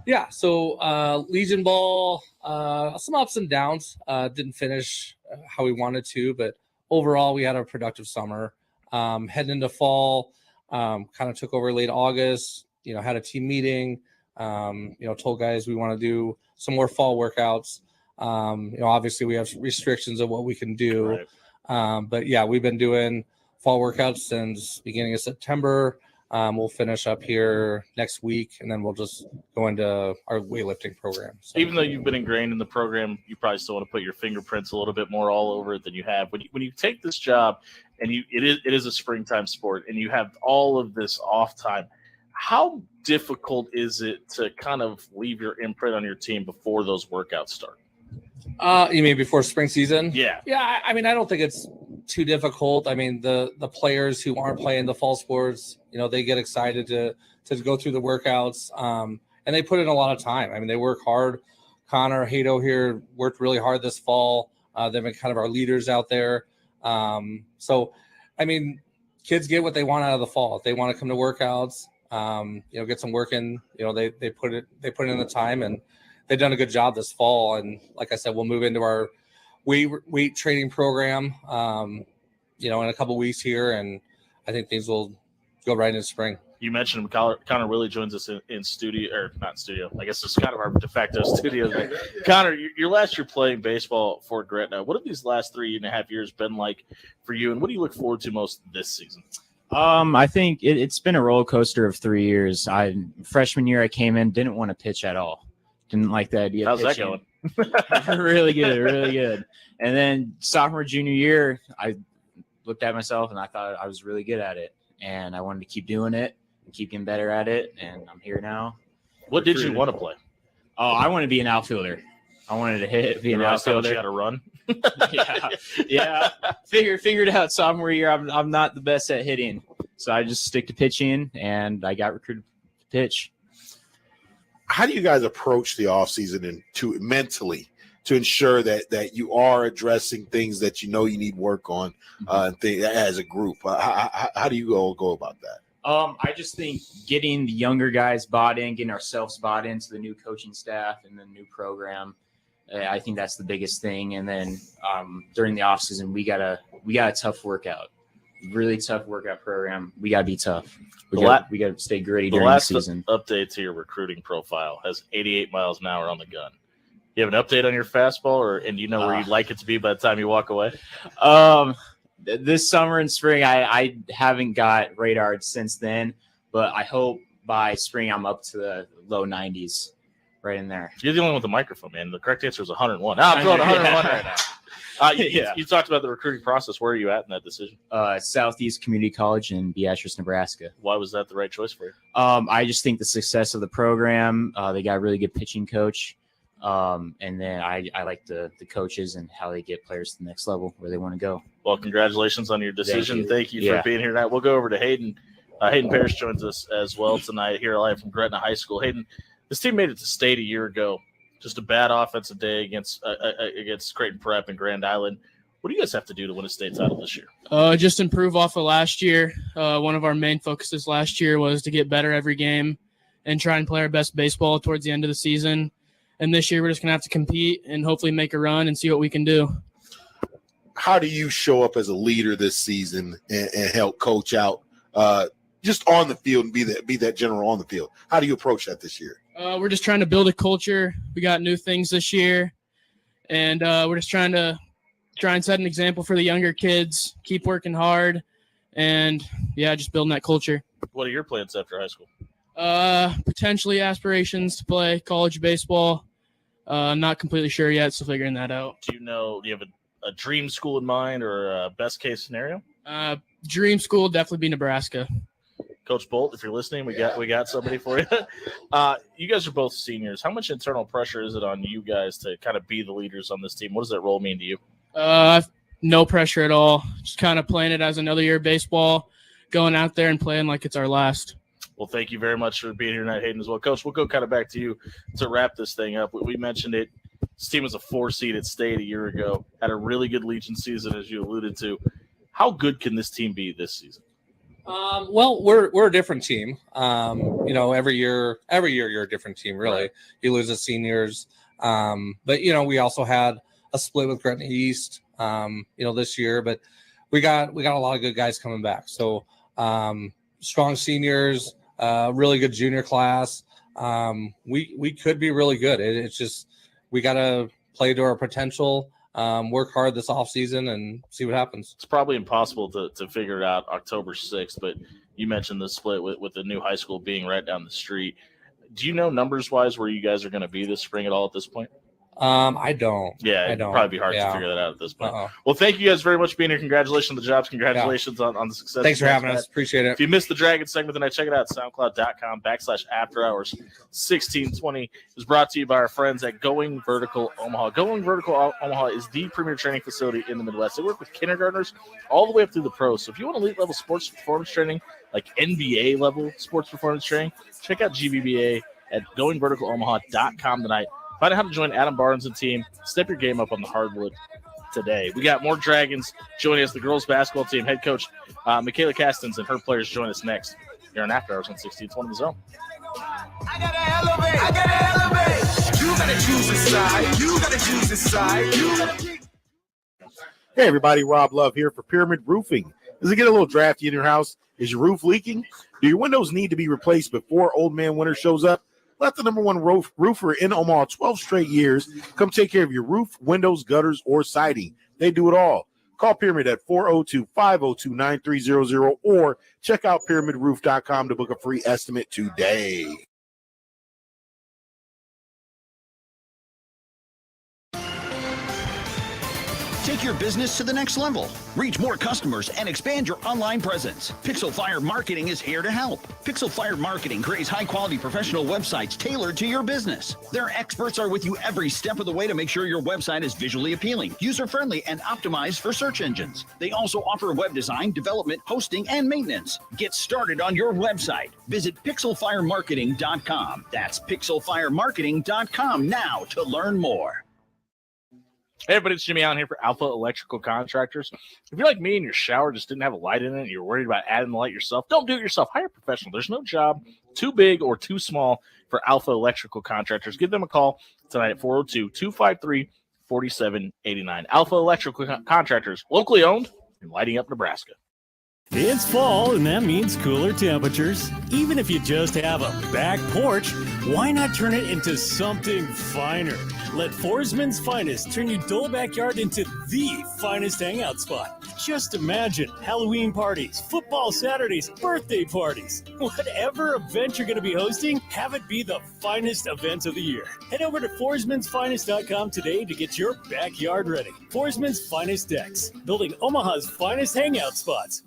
Yeah. So Legion ball, some ups and downs. Didn't finish how we wanted to, but overall we had a productive summer. Heading into fall, kind of took over late August. Had a team meeting. Told guys we want to do some more fall workouts. Obviously we have restrictions of what we can do. Right. But yeah, we've been doing fall workouts since beginning of September. We'll finish up here next week, and then we'll just go into our weightlifting program. So, even though you've been ingrained in the program, you probably still want to put your fingerprints a little bit more all over it than you have. When you take this job, and it is a springtime sport, and you have all of this off time, how difficult is it to kind of leave your imprint on your team before those workouts start? You mean before spring season? Yeah. Yeah. I mean, I don't think it's too difficult. I mean, the players who aren't playing the fall sports, they get excited to go through the workouts, and they put in a lot of time. I mean, they work hard. Connor Hato here worked really hard this fall. They've been kind of our leaders out there. So, I mean, kids get what they want out of the fall. If they want to come to workouts, get some work in, they put in the time, and they've done a good job this fall. And like I said, we'll move into our weight training program, in a couple weeks here, and I think things will go right into spring. You mentioned him. Connor Willie joins us in studio, or not studio. I guess it's kind of our de facto studio. Connor, your last year playing baseball for Gretna, what have these last 3.5 years been like for you, and what do you look forward to most this season? I think it's been a roller coaster of 3 years. Freshman year I came in, didn't want to pitch at all. Didn't like the idea of How's pitching. that going? Really good. And then sophomore, junior year, I looked at myself and I thought I was really good at it. And I wanted to keep doing it and keep getting better at it. And I'm here now. What did you want to play? Oh, I want to be an outfielder. I wanted to be an outfielder. You had to run. Yeah. Figured out sophomore year I'm not the best at hitting, so I just stick to pitching, and I got recruited to pitch. How do you guys approach the offseason and to mentally to ensure that you are addressing things that you need work on as a group? How do you go about that? I just think getting the younger guys bought in, getting ourselves bought into the new coaching staff and the new program. I think that's the biggest thing. And then during the off season, we got a tough workout, really tough workout program. We got to be tough. We got to stay gritty during the season. The last update to your recruiting profile has 88 miles an hour on the gun. You have an update on your fastball, and you know where you'd like it to be by the time you walk away? This summer and spring, I haven't got radar since then, but I hope by spring I'm up to the low 90s. Right in there. You're the only one with the microphone, man. The correct answer is 101. I'm throwing 101 right now. You talked about the recruiting process. Where are you at in that decision? Southeast Community College in Beatrice, Nebraska. Why was that the right choice for you? I just think the success of the program. They got a really good pitching coach. And then I like the coaches and how they get players to the next level where they want to go. Well, congratulations on your decision. Thank you for being here tonight. We'll go over to Hayden. Hayden Parrish joins us as well tonight here live from Gretna High School. Hayden, this team made it to state a year ago. Just a bad offensive day against Creighton Prep and Grand Island. What do you guys have to do to win a state title this year? Just improve off of last year. One of our main focuses last year was to get better every game and try and play our best baseball towards the end of the season. And this year we're just going to have to compete and hopefully make a run and see what we can do. How do you show up as a leader this season and help coach out just on the field and be that general on the field? How do you approach that this year? We're just trying to build a culture. We got new things this year, and we're just trying to try and set an example for the younger kids, keep working hard, and just building that culture. What are your plans after high school? Potentially aspirations to play college baseball. Not completely sure yet, still figuring that out. Do you have a dream school in mind or a best case scenario? Dream school definitely be Nebraska. Coach Bolt, if you're listening, we got somebody for you. You guys are both seniors. How much internal pressure is it on you guys to kind of be the leaders on this team? What does that role mean to you? No pressure at all. Just kind of playing it as another year of baseball, going out there and playing like it's our last. Well, thank you very much for being here tonight, Hayden, as well. Coach, we'll go kind of back to you to wrap this thing up. We mentioned it. This team was a 4 seed at state a year ago, had a really good Legion season, as you alluded to. How good can this team be this season? Well, we're a different team. Every year you're a different team, really. Right. You lose the seniors. But we also had a split with Gretna East, this year, but we got a lot of good guys coming back. So strong seniors, really good junior class. We could be really good. It's just we got to play to our potential, work hard this offseason and see what happens. It's probably impossible to figure it out October 6th, but you mentioned the split with the new high school being right down the street. Do you know numbers-wise where you guys are going to be this spring at all at this point? I don't. Yeah, I don't. Probably be hard to figure that out at this point. Well, thank you guys very much for being here. Congratulations on the jobs. Congratulations on the success. Thanks for having us. Appreciate it. If you missed the Dragon segment tonight, check it out. SoundCloud.com/afterhours 1620 is brought to you by our friends at Going Vertical Omaha. Going Vertical Omaha is the premier training facility in the Midwest. They work with kindergartners all the way up through the pros. So if you want elite level sports performance training, like NBA level sports performance training, check out GVBA at goingverticalomaha.com tonight. Find out how to join Adam Barnes and team. Step your game up on the hardwood today. We got more Dragons joining us. The girls basketball team head coach Michaela Castens and her players join us next here on After Hours on 1620 The Zone. I gotta elevate. You gotta choose a side. You gotta choose a side. Hey everybody, Rob Love here for Pyramid Roofing. Does it get a little drafty in your house? Is your roof leaking? Do your windows need to be replaced before Old Man Winter shows up? Let the number one roofer in Omaha 12 straight years come take care of your roof, windows, gutters, or siding. They do it all. Call Pyramid at 402-502-9300 or check out pyramidroof.com to book a free estimate today. Take your business to the next level. Reach more customers and expand your online presence. Pixel Fire Marketing is here to help. Pixel Fire Marketing creates high-quality professional websites tailored to your business. Their experts are with you every step of the way to make sure your website is visually appealing, user-friendly, and optimized for search engines. They also offer web design, development, hosting, and maintenance. Get started on your website. Visit pixelfiremarketing.com. That's pixelfiremarketing.com now to learn more. Hey everybody, it's Jimmy Allen here for Alpha Electrical Contractors. If you're like me and your shower just didn't have a light in it and you're worried about adding the light yourself, don't do it yourself. Hire a professional. There's no job too big or too small for Alpha Electrical Contractors. Give them a call tonight at 402-253-4789. Alpha Electrical Contractors, locally owned and lighting up Nebraska. It's fall, and that means cooler temperatures. Even if you just have a back porch, why not turn it into something finer? Let Forsman's Finest turn your dull backyard into the finest hangout spot. Just imagine Halloween parties, football Saturdays, birthday parties. Whatever event you're going to be hosting, have it be the finest event of the year. Head over to forsmansfinest.com today to get your backyard ready. Forsman's Finest Decks, building Omaha's finest hangout spots.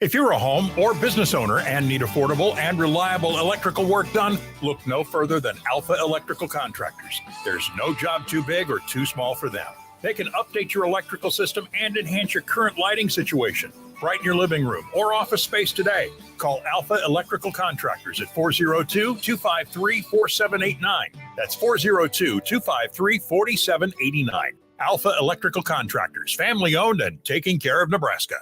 If you're a home or business owner and need affordable and reliable electrical work done, look no further than Alpha Electrical Contractors. There's no job too big or too small for them. They can update your electrical system and enhance your current lighting situation. Brighten your living room or office space today. Call Alpha Electrical Contractors at 402-253-4789. That's 402-253-4789. Alpha Electrical Contractors, family owned and taking care of Nebraska.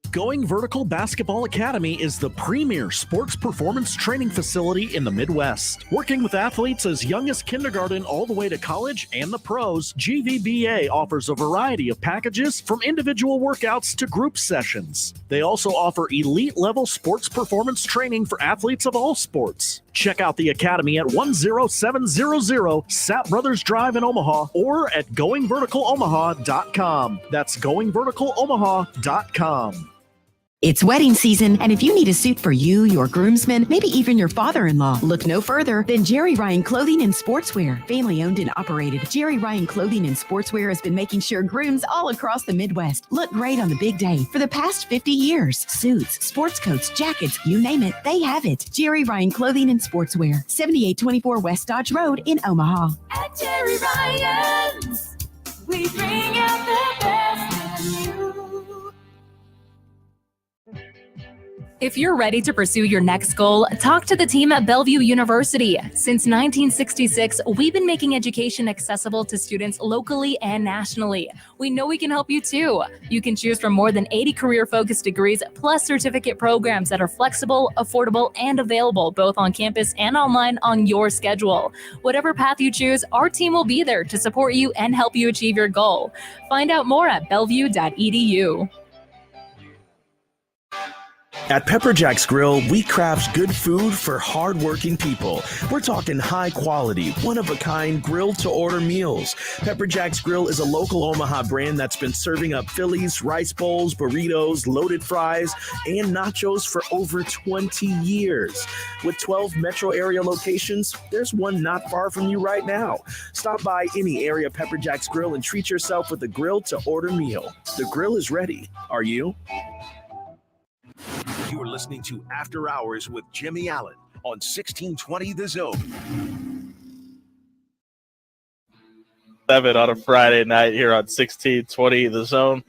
Going Vertical Basketball Academy is the premier sports performance training facility in the Midwest. Working with athletes as young as kindergarten all the way to college and the pros, GVBA offers a variety of packages from individual workouts to group sessions. They also offer elite level sports performance training for athletes of all sports. Check out the Academy at 10700 Sap Brothers Drive in Omaha or at goingverticalomaha.com. That's goingverticalomaha.com. It's wedding season, and if you need a suit for you, your groomsmen, maybe even your father-in-law, look no further than Jerry Ryan Clothing and Sportswear. Family owned and operated, Jerry Ryan Clothing and Sportswear has been making sure grooms all across the Midwest look great on the big day for the past 50 years. Suits, sports coats, jackets, you name it, they have it. Jerry Ryan Clothing and Sportswear, 7824 West Dodge Road in Omaha. At Jerry Ryan's, we bring out the best in you. If you're ready to pursue your next goal, talk to the team at Bellevue University. Since 1966, we've been making education accessible to students locally and nationally. We know we can help you too. You can choose from more than 80 career-focused degrees plus certificate programs that are flexible, affordable, and available both on campus and online on your schedule. Whatever path you choose, our team will be there to support you and help you achieve your goal. Find out more at bellevue.edu. At Pepper Jack's Grill, we craft good food for hardworking people. We're talking high quality, one-of-a-kind grilled-to-order meals. Pepper Jack's Grill is a local Omaha brand that's been serving up Phillies, rice bowls, burritos, loaded fries, and nachos for over 20 years. With 12 metro area locations, there's one not far from you right now. Stop by any area Pepper Jack's Grill and treat yourself with a grilled-to-order meal. The grill is ready. Are you? You are listening to After Hours with Jimmy Allen on 1620 The Zone. 7 on a Friday night here on 1620 The Zone.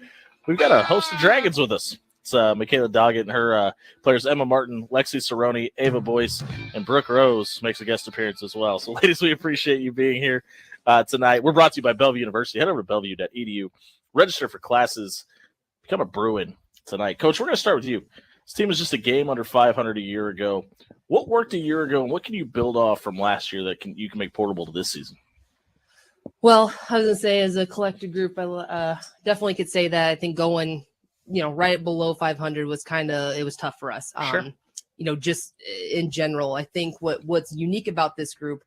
We've got a host of Dragons with us. It's Michaela Doggett and her players Emma Martin, Lexi Cerrone, Ava Boyce, and Brooke Rose makes a guest appearance as well. So, ladies, we appreciate you being here tonight. We're brought to you by Bellevue University. Head over to bellevue.edu. Register for classes. Become a Bruin tonight. Coach, we're going to start with you. This team was just a game under 500 a year ago. What worked a year ago, and what can you build off from last year that you can make portable to this season? Well, I was going to say, as a collective group, I definitely could say that I think going, right below 500 was it was tough for us. Sure. Just in general, I think what's unique about this group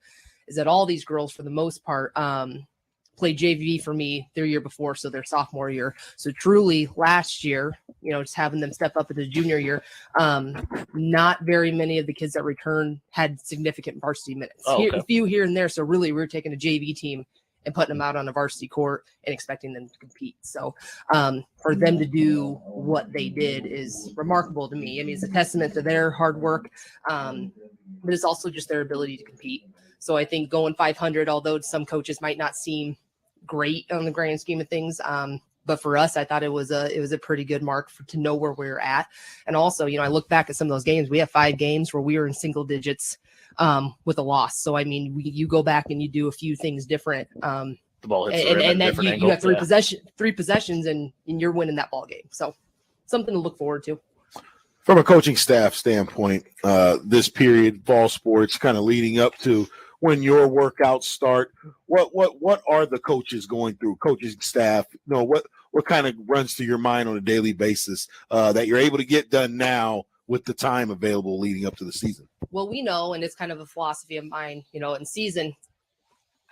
is that all these girls, for the most part, played JV for me their year before, so their sophomore year. So truly last year, just having them step up into junior year, not very many of the kids that returned had significant varsity minutes. A few here and there. So really we're taking a JV team and putting them out on a varsity court and expecting them to compete. So for them to do what they did is remarkable to me. I mean, it's a testament to their hard work, but it's also just their ability to compete. So I think going 500, although some coaches might not seem great on the grand scheme of things, but for us, I thought it was a pretty good mark to know where we're at. And also, I look back at some of those games. We have 5 games where we were in single digits with a loss. So I mean, you go back and you do a few things different. The ball hits and that you have three possessions, and you're winning that ball game. So something to look forward to. From a coaching staff standpoint, this period, fall sports, kind of leading up to when your workouts start, what are the coaches going through, coaching staff? What kind of runs through your mind on a daily basis that you're able to get done now with the time available leading up to the season? Well, we know, and it's kind of a philosophy of mine, in season,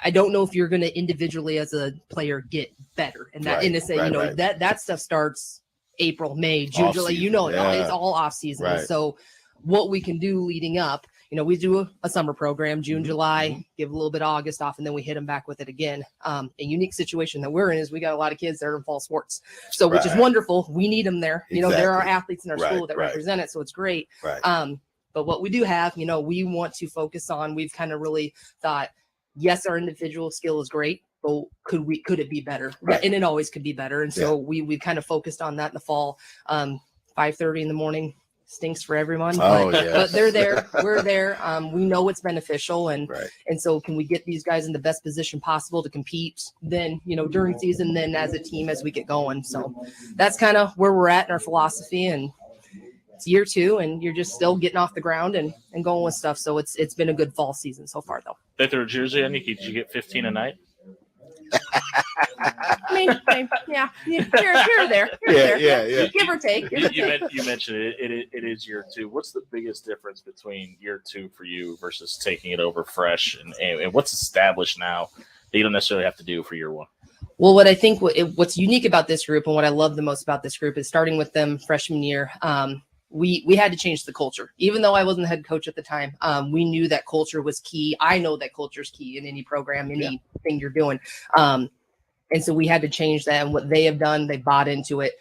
I don't know if you're going to individually as a player get better. And that, that stuff starts April, May, June, July, it's all off season. Right. So what we can do leading up, we do a summer program, June, July, give a little bit of August off, and then we hit them back with it again. A unique situation that we're in is we got a lot of kids that are in fall sports. So, which is wonderful. We need them there. There are athletes in our school that represent it. So it's great. Right. But what we do have, we want to focus on, we've kind of really thought, yes, our individual skill is great, but could it be better? Right. And it always could be better. And so we kind of focused on that in the fall. 5:30 in the morning stinks for everyone, but they're there. We're there. We know it's beneficial, and so can we get these guys in the best position possible to compete then, during season, then as a team as we get going. So that's kind of where we're at in our philosophy, and it's year 2, and you're just still getting off the ground and going with stuff. So it's been a good fall season so far, though. They threw a jersey on you. Did you get 15 a night? Yeah, here or there. Yeah. Give or take. You mentioned it is year 2. What's the biggest difference between year 2 for you versus taking it over fresh, and what's established now that you don't necessarily have to do for year 1? Well, what I think what's unique about this group and what I love the most about this group is starting with them freshman year. We had to change the culture. Even though I wasn't the head coach at the time, we knew that culture was key. I know that culture is key in any program, anything you're doing. And so we had to change that. And what they have done, they bought into it.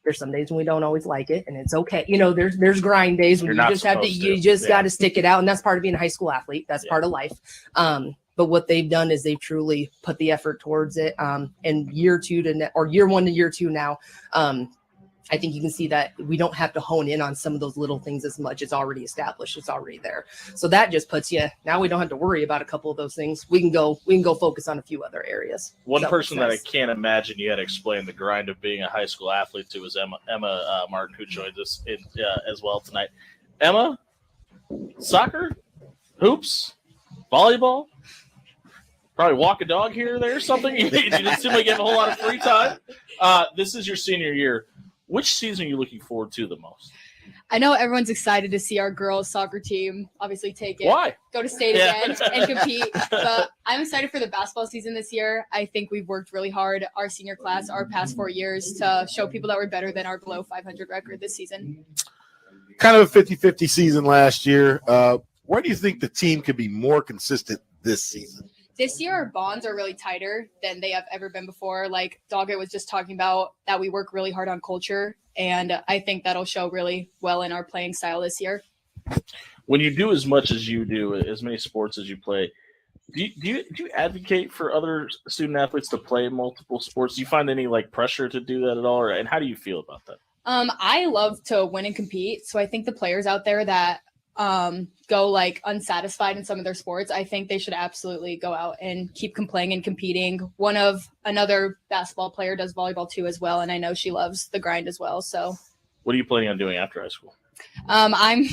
There's some days when we don't always like it, and it's okay. There's grind days when you just have to, you just got to stick it out. And that's part of being a high school athlete. That's part of life. But what they've done is they've truly put the effort towards it. And year 1 to year 2 now, I think you can see that we don't have to hone in on some of those little things as much. It's already established. It's already there. So that just puts you, now we don't have to worry about a couple of those things. We can go focus on a few other areas. One So, person that I nice. can't imagine you had to explain the grind of being a high school athlete to is Emma Martin, who joins us as well tonight. Emma, soccer, hoops, volleyball, probably walk a dog here or there, something. You didn't seem like you have a whole lot of free time. This is your senior year. Which season are you looking forward to the most? I know everyone's excited to see our girls soccer team obviously take it. Why? Go to state again and compete. But I'm excited for the basketball season this year. I think we've worked really hard, our senior class, our past 4 years, to show people that we're better than our below 500 record this season. Kind of a 50-50 season last year. Where do you think the team could be more consistent this season? This year, our bonds are really tighter than they have ever been before. Like Doggett was just talking about, that we work really hard on culture. And I think that'll show really well in our playing style this year. When you do as much as you do, as many sports as you play, do you advocate for other student athletes to play multiple sports? Do you find any pressure to do that at all? And how do you feel about that? I love to win and compete. So I think the players out there that go unsatisfied in some of their sports, I think they should absolutely go out and keep playing and competing. Another basketball player does volleyball too as well, and I know she loves the grind as well. So what are you planning on doing after high school? I'm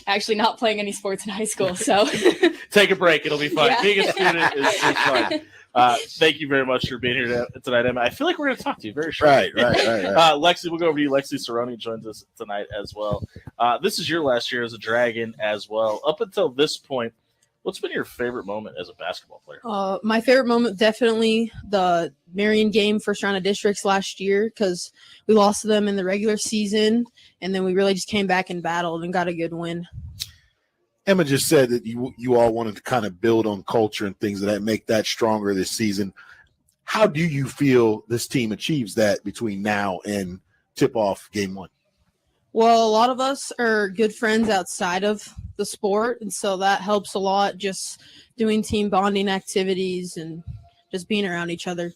actually not playing any sports in high school, so take a break. It'll be fun. Yeah. Being a student is fun. Thank you very much for being here tonight, Emma. I feel like we're going to talk to you very shortly. Right. Lexi, we'll go over to you. Lexi Cerrone joins us tonight as well. This is your last year as a Dragon as well. Up until this point, what's been your favorite moment as a basketball player? My favorite moment, definitely the Marion game, first round of districts last year, because we lost to them in the regular season, and then we really just came back and battled and got a good win. Emma just said that you all wanted to kind of build on culture and things that make that stronger this season. How do you feel this team achieves that between now and tip-off game 1? Well, a lot of us are good friends outside of the sport, and so that helps a lot, just doing team bonding activities and just being around each other.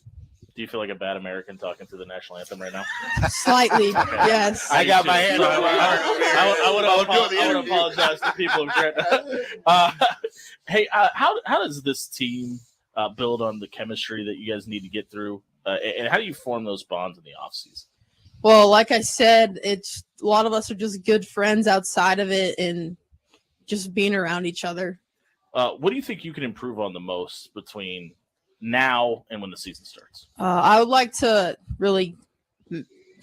Do you feel like a bad American talking through the national anthem right now? Slightly, yes. I got my hand on my heart. I would apologize to people of Grant. Hey, how does this team build on the chemistry that you guys need to get through? And how do you form those bonds in the offseason? Well, like I said, it's a lot of us are just good friends outside of it and just being around each other. What do you think you can improve on the most between now and when the season starts? I would like to really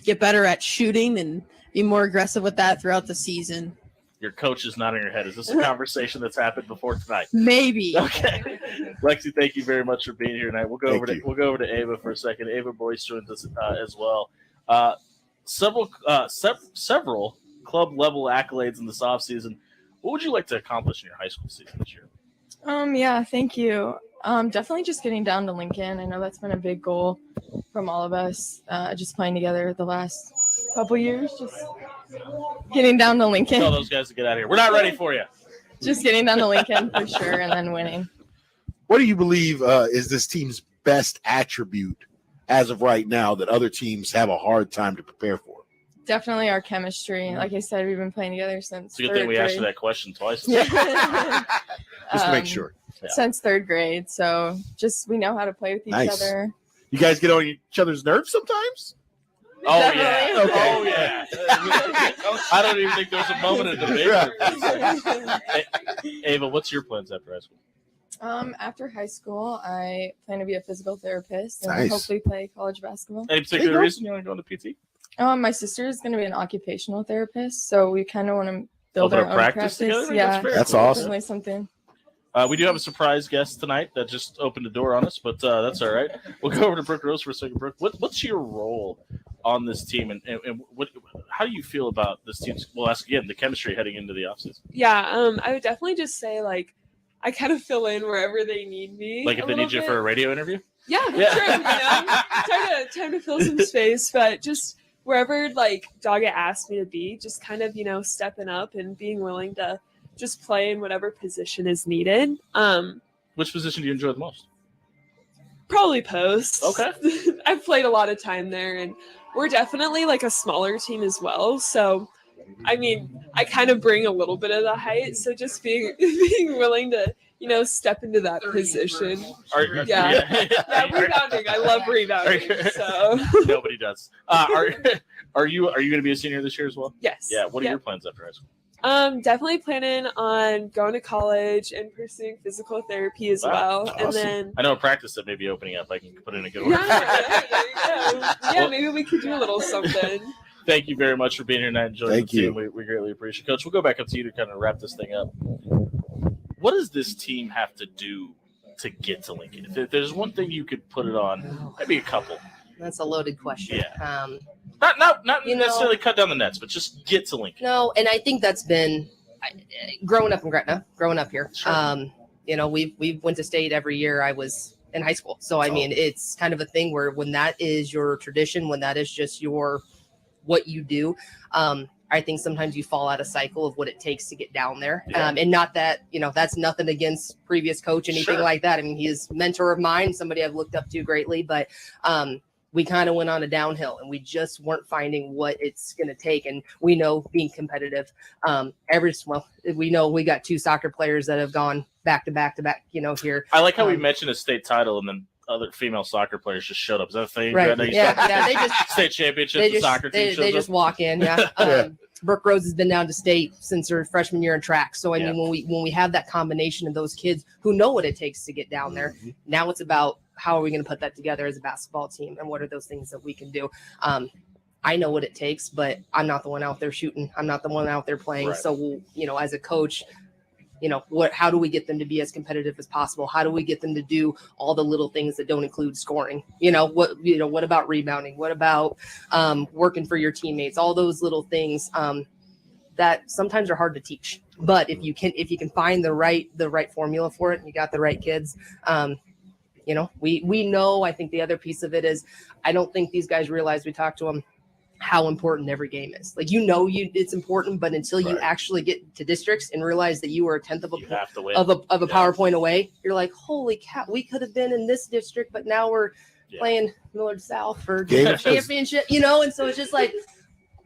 get better at shooting and be more aggressive with that throughout the season. Your coach is nodding her head. Is this a conversation that's happened before tonight? Maybe. Okay. Lexi, thank you very much for being here tonight. We'll go over to Ava for a second. Ava Boyce joins us as well. Several club level accolades in this offseason. What would you like to accomplish in your high school season this year? Yeah, thank you. Definitely just getting down to Lincoln. I know that's been a big goal from all of us, just playing together the last couple years, just getting down to Lincoln. Tell those guys to get out of here. We're not ready for you. Just getting down to Lincoln for sure, and then winning. What do you believe is this team's best attribute as of right now that other teams have a hard time to prepare for? Definitely our chemistry. Like I said, we've been playing together since It's a good thing we asked you that question twice. Just to make sure. Yeah. Since third grade. So just we know how to play with each Nice. other. You guys get on each other's nerves sometimes? Oh, yeah. Okay. Oh, yeah. I don't even think there's a moment of debate. Hey, Ava, what's your plans after high school? After high school, I plan to be a physical therapist and Nice. hopefully play college basketball. Any particular reason you want to go into PT? My sister is going to be an occupational therapist, so we kind of want to build Open our a own practice practice. together? Yeah, That's awesome. Definitely something. We do have a surprise guest tonight that just opened the door on us, but that's all right. We'll go over to Brooke Rose for a second. Brooke, what's your role on this team, and how do you feel about this team's? We'll ask again the chemistry heading into the offseason. Yeah, I would definitely just say like I kind of fill in wherever they need me. Like if they need you for a radio interview. Yeah, true. Time to fill some space, but just wherever like Doggett asked me to be, just kind of stepping up and being willing to just play in whatever position is needed. Which position do you enjoy the most? Probably post. Okay. I've played a lot of time there, and we're definitely like a smaller team as well. So, I mean, I kind of bring a little bit of the height. So just being willing to, step into that position. Yeah, rebounding. I love rebounding. So nobody does. Are you going to be a senior this year as well? Yes. Yeah. What are your plans after high school? Definitely planning on going to college and pursuing physical therapy as well. Awesome. And then I know a practice that may be opening up. I can put in a good one. yeah, maybe we could do a little something. Thank you very much for being here tonight and joining Thank the you. team. We greatly appreciate it. Coach, we'll go back up to you to kind of wrap this thing up. What does this team have to do to get to Lincoln? If there's one thing you could put it on, maybe a couple. That's a loaded question. Yeah. Not necessarily cut down the nets, but just get to Lincoln. No, and I think that's been growing up in Gretna, growing up here. Sure. We went to state every year I was in high school. So I mean, it's kind of a thing where when that is your tradition, when that is just what you do, I think sometimes you fall out of cycle of what it takes to get down there. Yeah. And not that, that's nothing against previous coach, anything Sure. like that. I mean, he is a mentor of mine, somebody I've looked up to greatly, but we kind of went on a downhill and we just weren't finding what it's going to take. And we know being competitive, we know we got 2 soccer players that have gone back to back, here. I like how we mentioned a state title and then other female soccer players just showed up. Is that a thing? Right. Yeah. They just state championship. The soccer team shows they just up. walk in. Yeah. Brooke Rose has been down to state since her freshman year in track. So I mean, when we have that combination of those kids who know what it takes to get down there, now it's about how are we going to put that together as a basketball team, and what are those things that we can do. I know what it takes, but I'm not the one out there shooting. I'm not the one out there playing. Right. So as a coach, how do we get them to be as competitive as possible? How do we get them to do all the little things that don't include scoring? What about rebounding? What about working for your teammates? All those little things that sometimes are hard to teach. But if you can find the right formula for it, and you got the right kids, we know. I think the other piece of it is I don't think these guys realize, we talk to them, how important every game is. Like, it's important, but until you actually get to districts and realize that you are a tenth of a PowerPoint away, you're like, holy cow, we could have been in this district, but now we're playing Millard South for championship, and so it's just like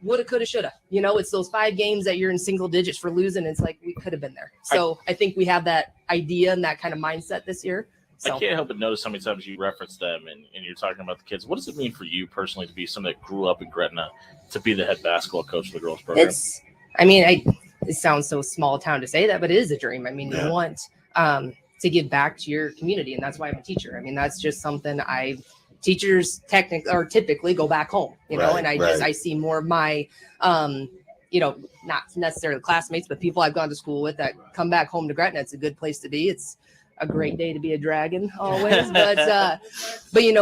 woulda, coulda, shoulda. It's those 5 games that you're in single digits for losing. It's like we could have been there. So I think we have that idea and that kind of mindset this year. So. I can't help but notice how many times you reference them and you're talking about the kids. What does it mean for you personally to be someone that grew up in Gretna, to be the head basketball coach of the girls program? It sounds so small town to say that, but it is a dream. I mean, you want to give back to your community, and that's why I'm a teacher. I mean, that's just something teachers typically go back home, and I see more of my, not necessarily classmates, but people I've gone to school with that come back home to Gretna. It's a good place to be. It's a great day to be a dragon always, but when you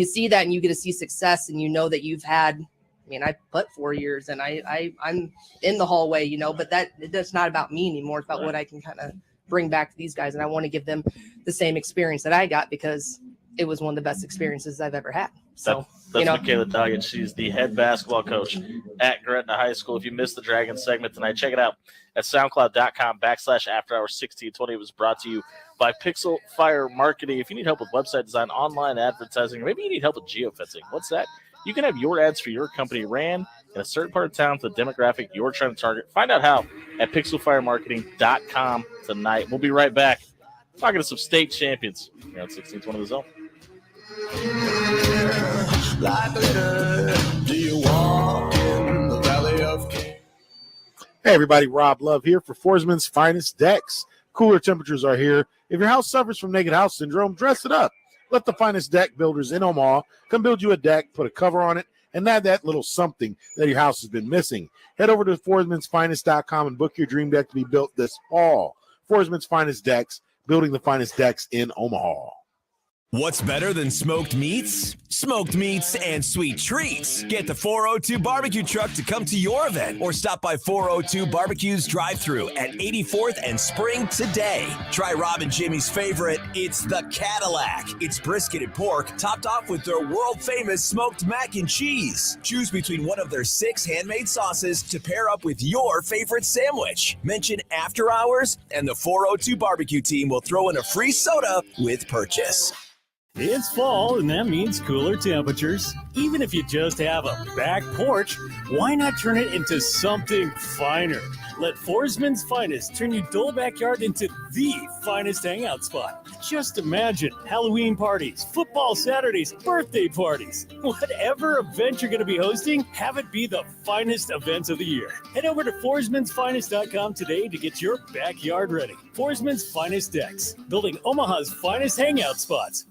see that and you get to see success, and that you've had, I put 4 years and I'm in the hallway, but that's not about me anymore. It's about what I can kind of bring back to these guys. And I want to give them the same experience that I got, because it was one of the best experiences I've ever had. So that's Michaela Doggett. She's the head basketball coach at Gretna High School. If you missed the Dragon segment tonight, check it out at soundcloud.com/afterhours1620. It was brought to you by Pixel Fire Marketing. If you need help with website design, online advertising, or maybe you need help with geofencing, what's that? You can have your ads for your company ran in a certain part of town for the demographic you're trying to target. Find out how at pixelfiremarketing.com tonight. We'll be right back talking to some state champions here on 1620 The Zone. Like glitter, do you walk in the valley of King? Hey, everybody. Rob Love here for Forsman's Finest Decks. Cooler temperatures are here. If your house suffers from naked house syndrome, dress it up. Let the finest deck builders in Omaha come build you a deck, put a cover on it, and add that little something that your house has been missing. Head over to Foresman'sFinest.com and book your dream deck to be built this fall. Forsman's Finest Decks, building the finest decks in Omaha. What's better than smoked meats? Smoked meats and sweet treats. Get the 402 barbecue truck to come to your event or stop by 402 Barbecue's drive-thru at 84th and Spring today. Try Rob and Jimmy's favorite, it's the Cadillac. It's brisket and pork topped off with their world-famous smoked mac and cheese. Choose between one of their 6 handmade sauces to pair up with your favorite sandwich. Mention After Hours and the 402 Barbecue team will throw in a free soda with purchase. It's fall, and that means cooler temperatures. Even if you just have a back porch, why not turn it into something finer? Let Forsman's Finest turn your dull backyard into the finest hangout spot. Just imagine Halloween parties, football Saturdays, birthday parties. Whatever event you're going to be hosting, have it be the finest events of the year. Head over to Foresman'sFinest.com today to get your backyard ready. Forsman's Finest Decks, building Omaha's finest hangout spots.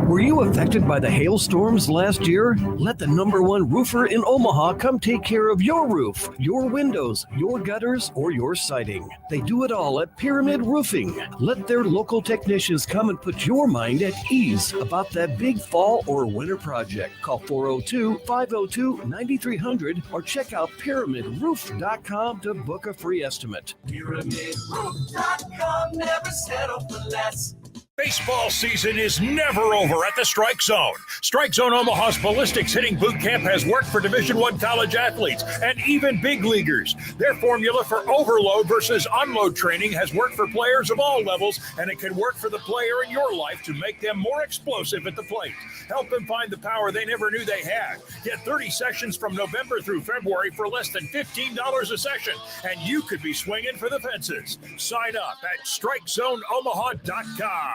Were you affected by the hailstorms last year? Let the #1 roofer in Omaha come take care of your roof, your windows, your gutters, or your siding. They do it all at Pyramid Roofing. Let their local technicians come and put your mind at ease about that big fall or winter project. Call 402-502-9300 or check out pyramidroof.com to book a free estimate. PyramidRoof.com, never settle for less. Baseball season is never over at the Strike Zone. Strike Zone Omaha's Ballistics Hitting Boot Camp has worked for Division I college athletes and even big leaguers. Their formula for overload versus unload training has worked for players of all levels, and it can work for the player in your life to make them more explosive at the plate. Help them find the power they never knew they had. Get 30 sessions from November through February for less than $15 a session, and you could be swinging for the fences. Sign up at StrikeZoneOmaha.com.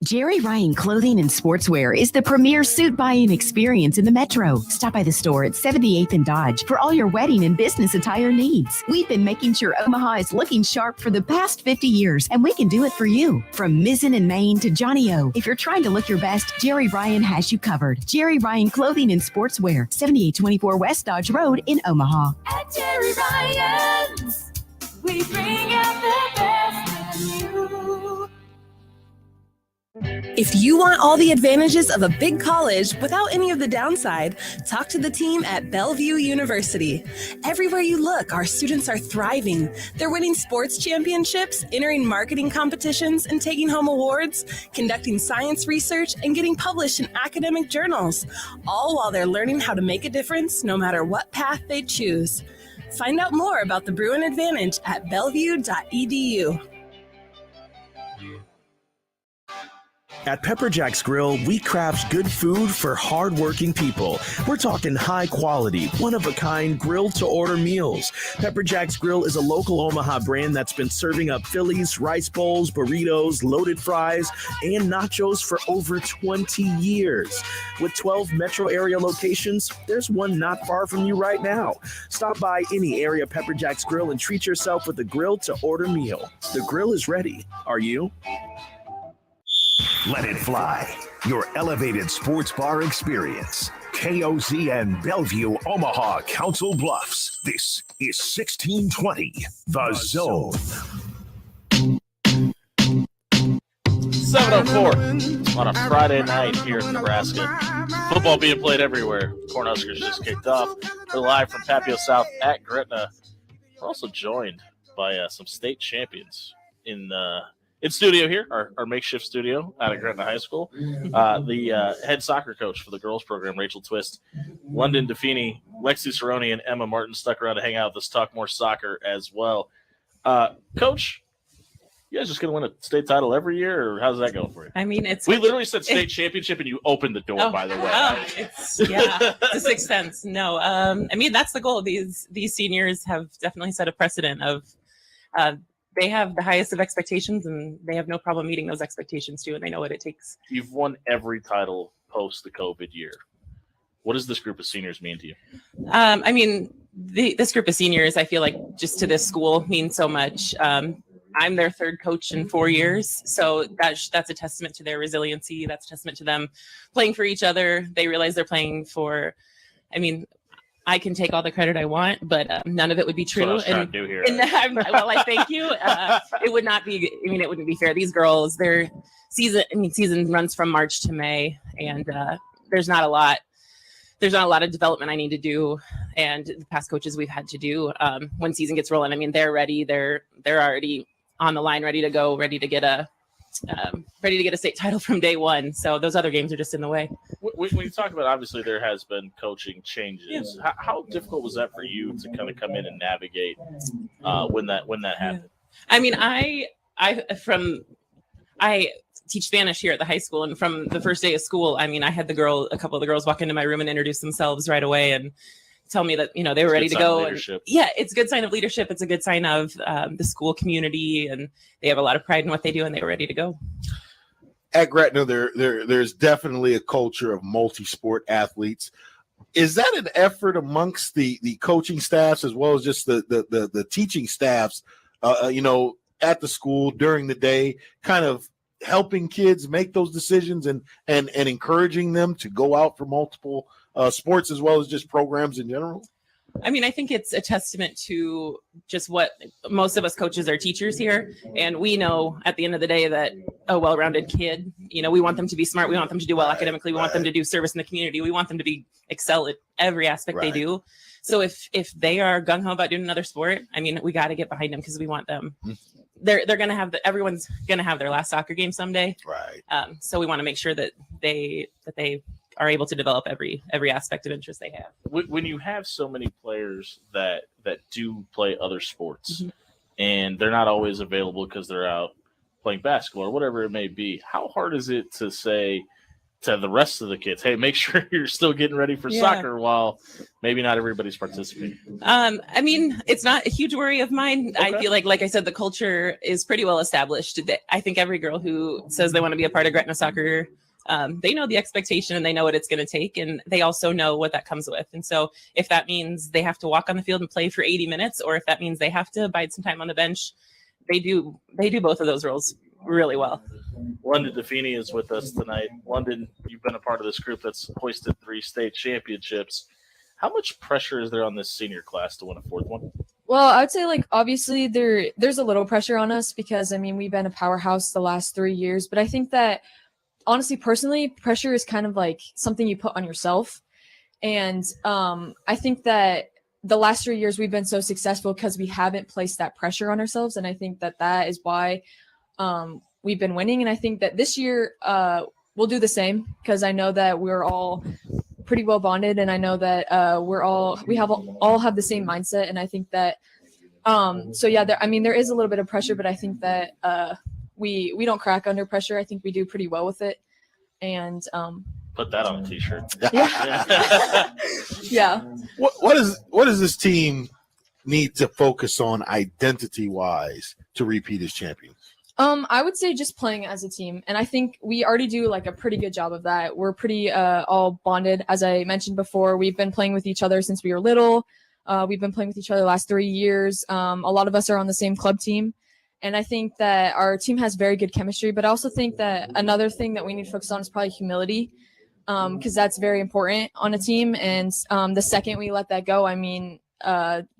Jerry Ryan Clothing and Sportswear is the premier suit buying experience in the Metro. Stop by the store at 78th and Dodge for all your wedding and business attire needs. We've been making sure Omaha is looking sharp for the past 50 years, and we can do it for you. From Mizzen and Maine to Johnny O, if you're trying to look your best, Jerry Ryan has you covered. Jerry Ryan Clothing and Sportswear, 7824 West Dodge Road in Omaha. At Jerry Ryan's, we bring out the best in you. If you want all the advantages of a big college without any of the downside, talk to the team at Bellevue University. Everywhere you look, our students are thriving. They're winning sports championships, entering marketing competitions, and taking home awards, conducting science research, and getting published in academic journals, all while they're learning how to make a difference no matter what path they choose. Find out more about the Bruin Advantage at bellevue.edu. At Pepper Jack's Grill, we craft good food for hardworking people. We're talking high quality, one-of-a-kind grilled-to-order meals. Pepper Jack's Grill is a local Omaha brand that's been serving up Phillies, rice bowls, burritos, loaded fries, and nachos for over 20 years. With 12 metro area locations, there's one not far from you right now. Stop by any area Pepper Jack's Grill and treat yourself with a grilled-to-order meal. The grill is ready. Are you? Let it fly. Your elevated sports bar experience. KOZ and Bellevue, Omaha, Council Bluffs. This is 1620, The Zone. 7:04 on a Friday night here in Nebraska. Football being played everywhere. Cornhuskers just kicked off. We're live from Papio South at Gretna. We're also joined by some state champions in studio here, our makeshift studio out of Gretna High School. The head soccer coach for the girls program, Rachel Twist, London Defini, Lexi Cerrone, and Emma Martin stuck around to hang out with us, talk more soccer as well. Coach, you guys just going to win a state title every year, or how's that going for you? I mean, we literally said state championship, and you opened the door, by the way. It's the sixth sense. No, I mean, that's the goal. These seniors have definitely set a precedent of they have the highest of expectations, and they have no problem meeting those expectations too, and they know what it takes. You've won every title post the COVID year. What does this group of seniors mean to you? I mean, this group of seniors, I feel like just to this school means so much. I'm their third coach in 4 years. So that's a testament to their resiliency. That's a testament to them playing for each other. They realize they're playing for, I mean, I can take all the credit I want, but none of it would be true. That's what I was trying to do here. Well, I thank you. It would not be, I mean, it wouldn't be fair. These girls, their season runs from March to May, and there's not a lot of development I need to do, and the past coaches we've had to do when season gets rolling. I mean, they're ready. They're already on the line, ready to go, ready to get a state title from day one. So those other games are just in the way. When you talk about, obviously there has been coaching changes. Yeah. How difficult was that for you to kind of come in and navigate when that happened? I mean, I teach Spanish here at the high school, and from the first day of school, I mean, I had a couple of the girls walk into my room and introduce themselves right away and tell me that, they were ready to go. Yeah, it's a good sign of leadership. It's a good sign of the school community, and they have a lot of pride in what they do, and they were ready to go. At Gretna, there's definitely a culture of multi-sport athletes. Is that an effort amongst the coaching staffs as well as just the teaching staffs, at the school during the day, kind of helping kids make those decisions and encouraging them to go out for multiple sports as well as just programs in general? I mean, I think it's a testament to just what most of us coaches are teachers here. And we know at the end of the day that a well-rounded kid, we want them to be smart. We want them to do well academically. We want them to do service in the community. We want them to excel at every aspect they do. So if they are gung-ho about doing another sport, I mean, we got to get behind them because we want them. They're going to have everyone's going to have their last soccer game someday. Right. So we want to make sure that they are able to develop every aspect of interest they have. When you have so many players that do play other sports, and they're not always available because they're out playing basketball or whatever it may be, how hard is it to say to the rest of the kids, hey, make sure you're still getting ready for soccer while maybe not everybody's participating? I mean, it's not a huge worry of mine. Okay. I feel like I said, the culture is pretty well established. I think every girl who says they want to be a part of Gretna soccer, they know the expectation and they know what it's going to take, and they also know what that comes with. And so if that means they have to walk on the field and play for 80 minutes, or if that means they have to bide some time on the bench, they do both of those roles really well. London Defini is with us tonight. London, you've been a part of this group that's hoisted 3 state championships. How much pressure is there on this senior class to win a 4th one? Well, I would say obviously there's a little pressure on us because we've been a powerhouse the last 3 years, but I think that honestly, personally, pressure is kind of like something you put on yourself. And I think that the last 3 years we've been so successful because we haven't placed that pressure on ourselves. And I think that is why we've been winning. And I think that this year we'll do the same because I know that we're all pretty well bonded. And I know that we all have the same mindset. And I think that, there is a little bit of pressure, but I think that we don't crack under pressure. I think we do pretty well with it. And put that on a t-shirt. Yeah. Yeah. What does this team need to focus on identity wise to repeat as champions? I would say just playing as a team. And I think we already do a pretty good job of that. We're pretty all bonded. As I mentioned before, we've been playing with each other since we were little. We've been playing with each other the last 3 years. A lot of us are on the same club team. And I think that our team has very good chemistry, but I also think that another thing that we need to focus on is probably humility, because that's very important on a team. And the second we let that go,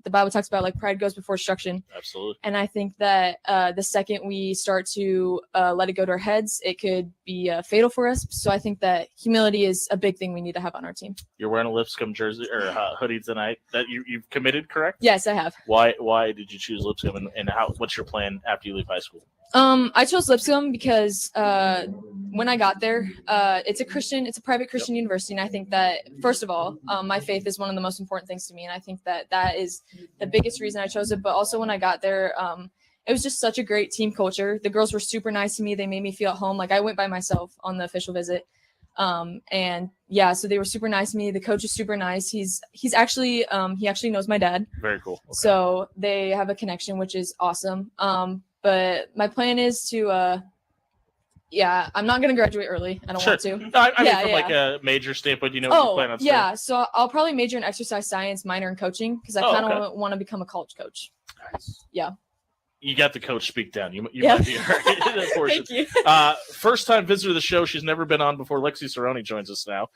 the Bible talks about pride goes before destruction. Absolutely. And I think that the second we start to let it go to our heads, it could be fatal for us. So I think that humility is a big thing we need to have on our team. You're wearing a Lipscomb jersey or hoodie tonight. That you've committed, correct? Yes, I have. Why did you choose Lipscomb, and what's your plan after you leave high school? I chose Lipscomb because when I got there, it's a private Christian university. And I think that, first of all, my faith is one of the most important things to me. And I think that is the biggest reason I chose it. But also when I got there, it was just such a great team culture. The girls were super nice to me. They made me feel at home. I went by myself on the official visit. So they were super nice to me. The coach is super nice. He's actually, he actually knows my dad. Very cool. Okay. So they have a connection, which is awesome. But my plan is to Yeah, I'm not gonna graduate early. I don't Sure. want to. No, I mean, from like a major standpoint, you know what you plan on studying? yeah. So I'll probably major in exercise science, minor in coaching, because I kind of want to become a college coach. Nice. Yeah. You got the coach speak down. You Yeah. might be right in that portion. Thank you. First time visitor to the show. She's never been on before. Lexi Cerrone joins us now.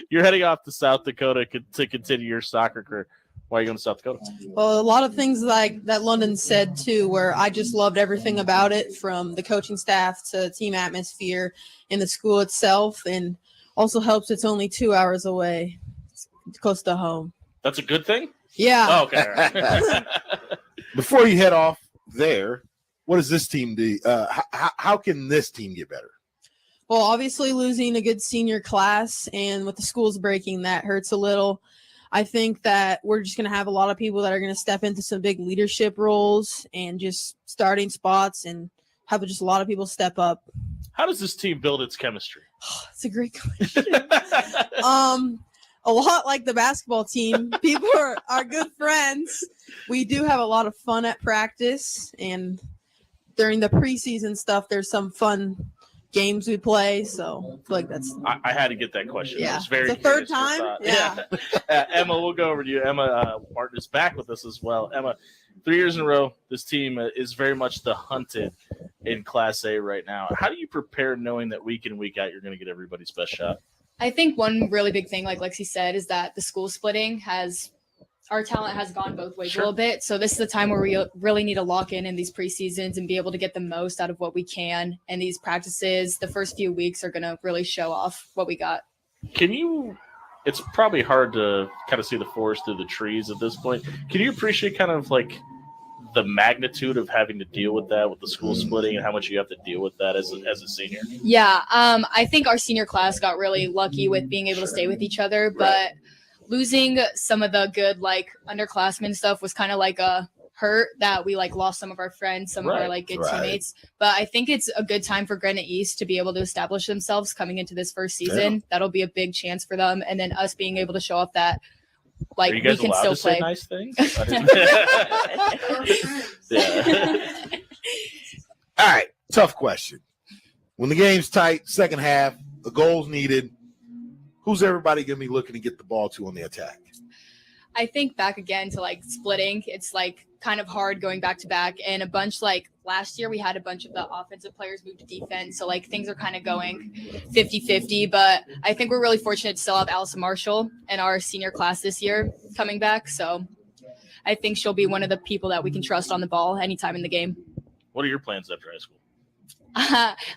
You're heading off to South Dakota to continue your soccer career. Why are you going to South Dakota? Well, a lot of things like that London said too, where I just loved everything about it, from the coaching staff to team atmosphere in the school itself, and also helps it's only 2 hours away. It's close to home. That's a good thing? Yeah. Oh, okay. All right. Before you head off there, what does this team do? How can this team get better? Well, obviously losing a good senior class and with the schools breaking, that hurts a little. I think that we're just going to have a lot of people that are going to step into some big leadership roles and just starting spots, and have just a lot of people step up. How does this team build its chemistry? It's a great question. A lot like the basketball team. People are good friends. We do have a lot of fun at practice, and during the preseason stuff, there's some fun games we play. So I feel like that's. I had to get that question. Yeah. I was very It's the third curious your time? thought. Yeah. Emma, we'll go over to you. Emma Martin is back with us as well. Emma, 3 years in a row, this team is very much the hunted in Class A right now. How do you prepare knowing that week in, week out, you're going to get everybody's best shot? I think one really big thing, like Lexi said, is that the school splitting our talent has gone both ways a little bit. So this is the time where we really need to lock in these preseasons and be able to get the most out of what we can. And these practices, the first few weeks are going to really show off what we got. It's probably hard to kind of see the forest through the trees at this point. Can you appreciate kind of like the magnitude of having to deal with that, with the school splitting, and how much you have to deal with that as a senior? Yeah, I think our senior class got really lucky with being able to stay with each other, but losing some of the good like underclassmen stuff was kind of like a hurt that we like lost some of our friends, some of our like good teammates. But I think it's a good time for Granite East to be able to establish themselves coming into this first season. Yeah. That'll be a big chance for them, and then us being able to show off that like Are you guys we can allowed still to play say nice things? All right, tough question. When the game's tight, second half, the goal's needed, who's everybody going to be looking to get the ball to on the attack? I think back again to like splitting, it's like kind of hard going back to back, and a bunch like last year we had a bunch of the offensive players move to defense. So like things are kind of going 50-50, but I think we're really fortunate to still have Allison Marshall in our senior class this year coming back. So I think she'll be one of the people that we can trust on the ball anytime in the game. What are your plans after high school?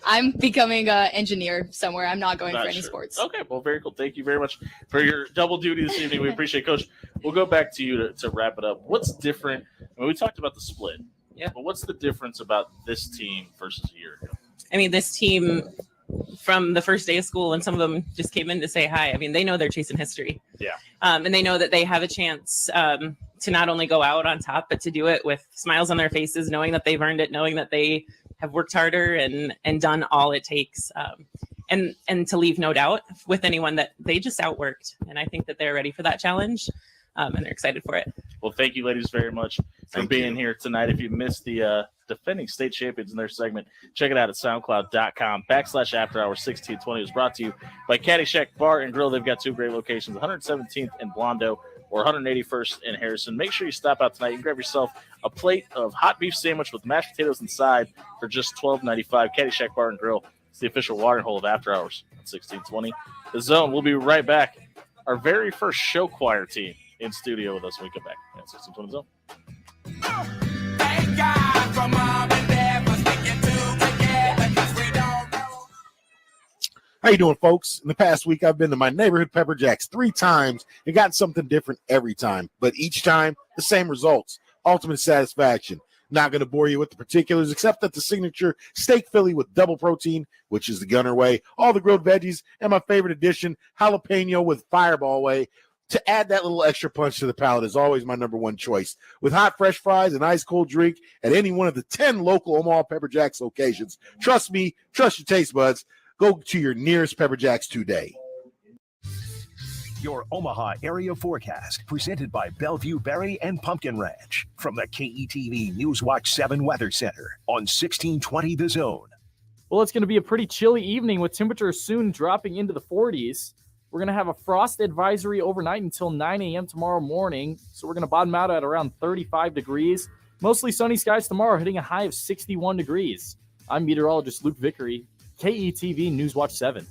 I'm becoming an engineer somewhere. I'm not going Not for any sure. sports. Okay, well, very cool. Thank you very much for your double duty this evening. We appreciate it. Coach. We'll go back to you to wrap it up. What's different? I mean, we talked about the split. Yeah. But what's the difference about this team versus a year ago? I mean, this team from the first day of school, and some of them just came in to say hi. I mean, they know they're chasing history. Yeah. And they know that they have a chance to not only go out on top, but to do it with smiles on their faces, knowing that they've earned it, knowing that they have worked harder and done all it takes. And to leave no doubt with anyone that they just outworked. And I think that they're ready for that challenge. And they're excited for it. Well, thank you, ladies, very much for being here tonight. If you missed the defending state champions in their segment, check it out at soundcloud.com/afterhours1620. It was brought to you by Caddyshack Bar and Grill. They've got two great locations, 117th in Blondo or 181st in Harrison. Make sure you stop out tonight. You can grab yourself a plate of hot beef sandwich with mashed potatoes inside for just $12.95. Caddyshack Bar and Grill. It's the official watering hole of After Hours at 1620. The Zone. We'll be right back. Our very first show choir team in studio with us when we come back at 1620 Zone. Thank God for mom and dad for sticking together, 'cause we don't know. How you doing, folks? In the past week, I've been to my neighborhood Pepper Jacks 3 times and got something different every time. But each time, the same results. Ultimate satisfaction. Not going to bore you with the particulars, except that the signature steak Philly with double protein, which is the Gunner way, all the grilled veggies, and my favorite addition, jalapeno with Fireball way. To add that little extra punch to the palate is always my number one choice. With hot, fresh fries and ice cold drink at any one of the 10 local Omaha Pepper Jacks locations. Trust me, trust your taste buds. Go to your nearest Pepper Jacks today. Your Omaha area forecast presented by Bellevue Berry and Pumpkin Ranch from the KETV Newswatch 7 Weather Center on 1620 The Zone. Well, it's going to be a pretty chilly evening with temperatures soon dropping into the 40s. We're going to have a frost advisory overnight until 9 a.m. tomorrow morning. So we're going to bottom out at around 35 degrees. Mostly sunny skies tomorrow, hitting a high of 61 degrees. I'm meteorologist Luke Vickery, KETV Newswatch 7.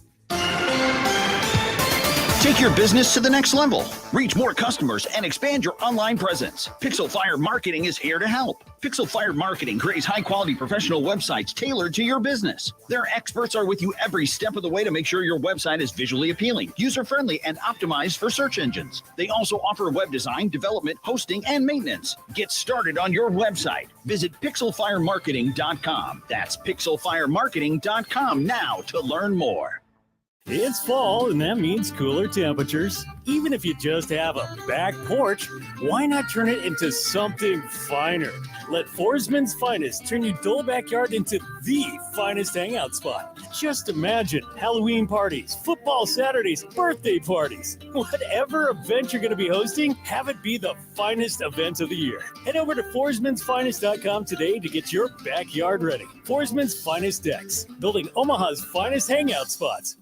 Take your business to the next level. Reach more customers and expand your online presence. Pixel Fire Marketing is here to help. Pixel Fire Marketing creates high-quality professional websites tailored to your business. Their experts are with you every step of the way to make sure your website is visually appealing, user-friendly, and optimized for search engines. They also offer web design, development, hosting, and maintenance. Get started on your website. Visit pixelfiremarketing.com. That's pixelfiremarketing.com now to learn more. It's fall, and that means cooler temperatures. Even if you just have a back porch, why not turn it into something finer? Let Forsman's Finest turn your dull backyard into the finest hangout spot. Just imagine Halloween parties, football Saturdays, birthday parties. Whatever event you're going to be hosting, have it be the finest event of the year. Head over to forsmansfinest.com today to get your backyard ready. Forsman's Finest Decks, building Omaha's finest hangout spots.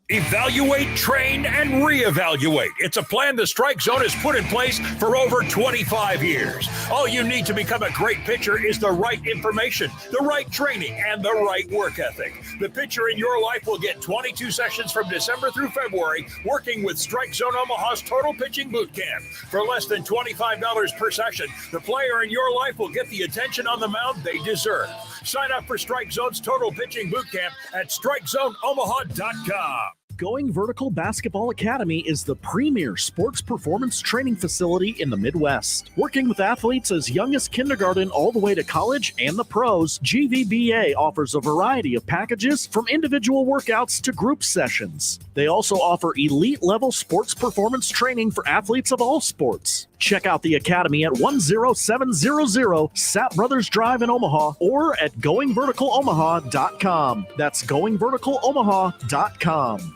Evaluate, train, and reevaluate. It's a plan the Strike Zone has put in place for over 25 years. All you need to become a great pitcher is the right information, the right training, and the right work ethic. The pitcher in your life will get 22 sessions from December through February working with Strike Zone Omaha's Total Pitching Boot Camp. For less than $25 per session, the player in your life will get the attention on the mound they deserve. Sign up for Strike Zone's Total Pitching Boot Camp at StrikeZoneOmaha.com. Going Vertical Basketball Academy is the premier sports performance training facility in the Midwest. Working with athletes as young as kindergarten all the way to college and the pros, GVBA offers a variety of packages from individual workouts to group sessions. They also offer elite-level sports performance training for athletes of all sports. Check out the Academy at 10700 Sapp Brothers Drive in Omaha or at GoingVerticalOmaha.com. That's GoingVerticalOmaha.com.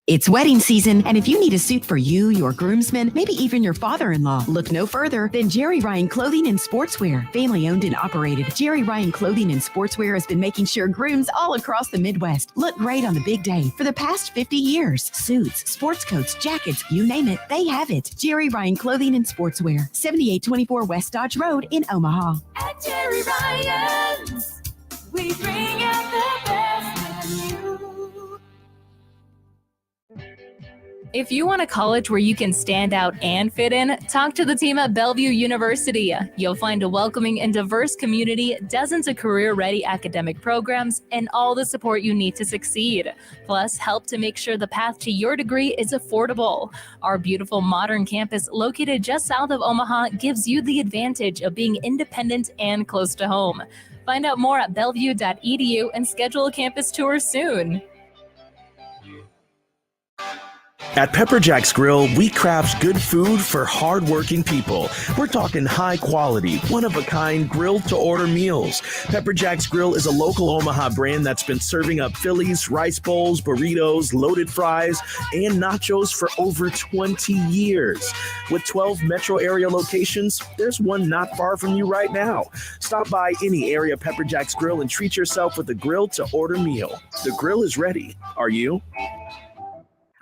It's wedding season, and if you need a suit for you, your groomsmen, maybe even your father-in-law, look no further than Jerry Ryan Clothing and Sportswear. Family owned and operated, Jerry Ryan Clothing and Sportswear has been making sure grooms all across the Midwest look great on the big day for the past 50 years. Suits, sports coats, jackets, you name it, they have it. Jerry Ryan Clothing and Sportswear, 7824 West Dodge Road in Omaha. At Jerry Ryan's, we bring out the best in you. If you want a college where you can stand out and fit in, talk to the team at Bellevue University. You'll find a welcoming and diverse community, dozens of career-ready academic programs, and all the support you need to succeed. Plus, help to make sure the path to your degree is affordable. Our beautiful modern campus located just south of Omaha gives you the advantage of being independent and close to home. Find out more at bellevue.edu and schedule a campus tour soon. At Pepper Jack's Grill, we craft good food for hardworking people. We're talking high quality, one-of-a-kind grilled-to-order meals. Pepper Jack's Grill is a local Omaha brand that's been serving up Phillies, rice bowls, burritos, loaded fries, and nachos for over 20 years. With 12 metro area locations, there's one not far from you right now. Stop by any area Pepper Jack's Grill and treat yourself with a grilled-to-order meal. The grill is ready. Are you?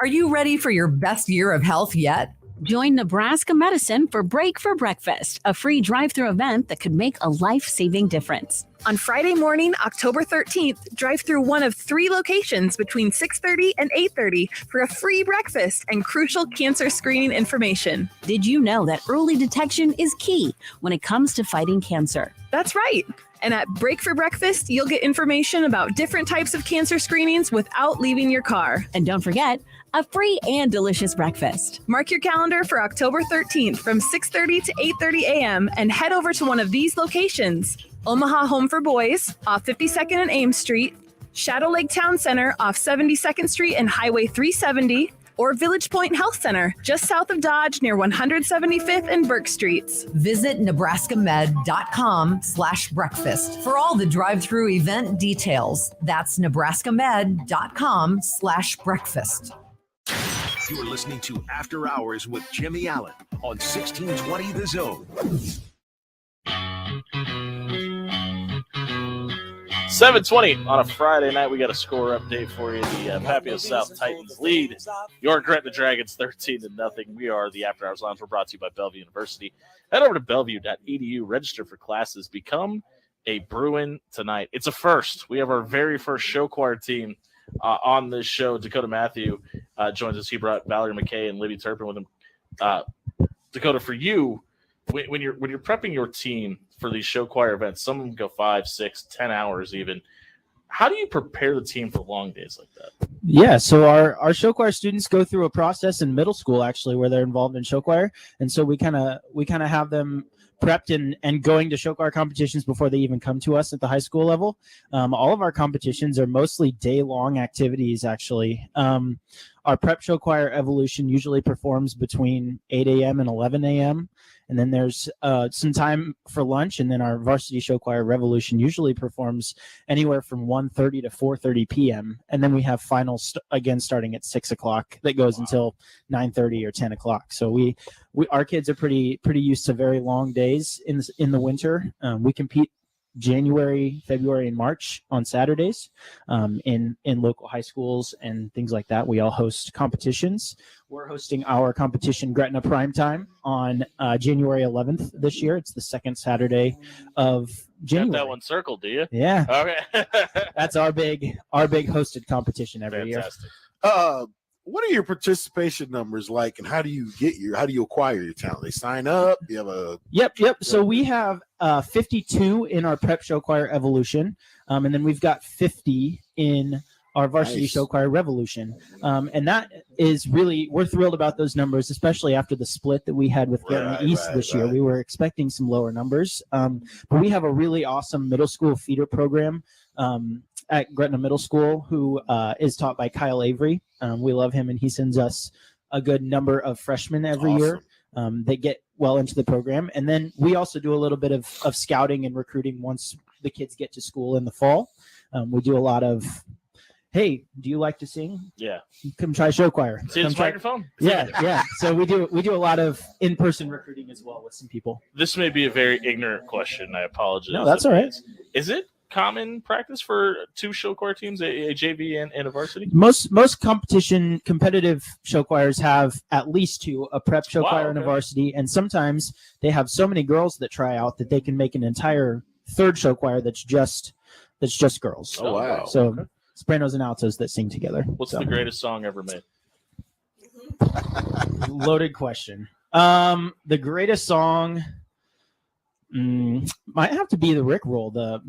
Are you ready for your best year of health yet? Join Nebraska Medicine for Break for Breakfast, a free drive-through event that could make a life-saving difference. On Friday morning, October 13th, drive through one of 3 locations between 6:30 and 8:30 for a free breakfast and crucial cancer screening information. Did you know that early detection is key when it comes to fighting cancer? That's right. And at Break for Breakfast, you'll get information about different types of cancer screenings without leaving your car. And don't forget, a free and delicious breakfast. Mark your calendar for October 13th from 6:30 to 8:30 a.m. and head over to one of these locations. Omaha Home for Boys off 52nd and Ames Street, Shadow Lake Town Center off 72nd Street and Highway 370, or Village Point Health Center just south of Dodge near 175th and Burke Streets. Visit nebraskamed.com/breakfast for all the drive-through event details. That's nebraskamed.com/breakfast. You're listening to After Hours with Jimmy Allen on 1620 The Zone. 7:20 on a Friday night. We got a score update for you. The Papio South Titans lead your Gretna Dragons 13-0. We are the After Hours Lounge. We're brought to you by Bellevue University. Head over to bellevue.edu, register for classes, become a Bruin tonight. It's a first. We have our very first show choir team on this show. Dakota Matthew joins us. He brought Valerie McKay and Libby Turpin with him. Dakota, for you, when you're prepping your team for these show choir events, some of them go 5, 6, 10 hours even. How do you prepare the team for long days like that? Yeah, so our show choir students go through a process in middle school actually where they're involved in show choir, and so we kind of have them prepped and going to show choir competitions before they even come to us at the high school level. All of our competitions are mostly day-long activities actually. Our prep show choir Evolution usually performs between 8 a.m. and 11 a.m. And then there's some time for lunch, and then our varsity show choir Revolution usually performs anywhere from 1:30 to 4:30 p.m. And then we have finals again starting at 6 o'clock that goes until 9:30 or 10 o'clock. So our kids are pretty used to very long days in the winter. We compete January, February, and March on Saturdays in local high schools and things like that. We all host competitions. We're hosting our competition Gretna Primetime on January 11th this year. It's the second Saturday of January. Got that one circled, do you? Yeah. Okay. That's our big hosted competition every Fantastic. year. What are your participation numbers like, and how do you acquire your talent? They sign up. You have a Yep. So we have 52 in our prep show choir Evolution, and then we've got 50 in our varsity show choir Revolution, and that is really, we're thrilled about those numbers, especially after the split that we had with Gretna East this year. We were expecting some lower numbers, but we have a really awesome middle school feeder program at Gretna Middle School who is taught by Kyle Avery. We love him, and he sends us a good number of freshmen every year. They get well into the program. And then we also do a little bit of scouting and recruiting once the kids get to school in the fall. We do a lot of, hey, do you like to sing? Yeah. Come try show choir. See this microphone? Yeah. So we do a lot of in-person recruiting as well with some people. This may be a very ignorant question. I apologize. No, that's all right. Is it common practice for two show choir teams, a JV and a varsity? Most competitive show choirs have at least two, a prep show choir and a varsity, and sometimes they have so many girls that try out that they can make an entire third show choir that's just girls. Oh, wow. So sopranos and altos that sing together. What's the greatest song ever made? Loaded question. The greatest song might have to be the Rick Roll. The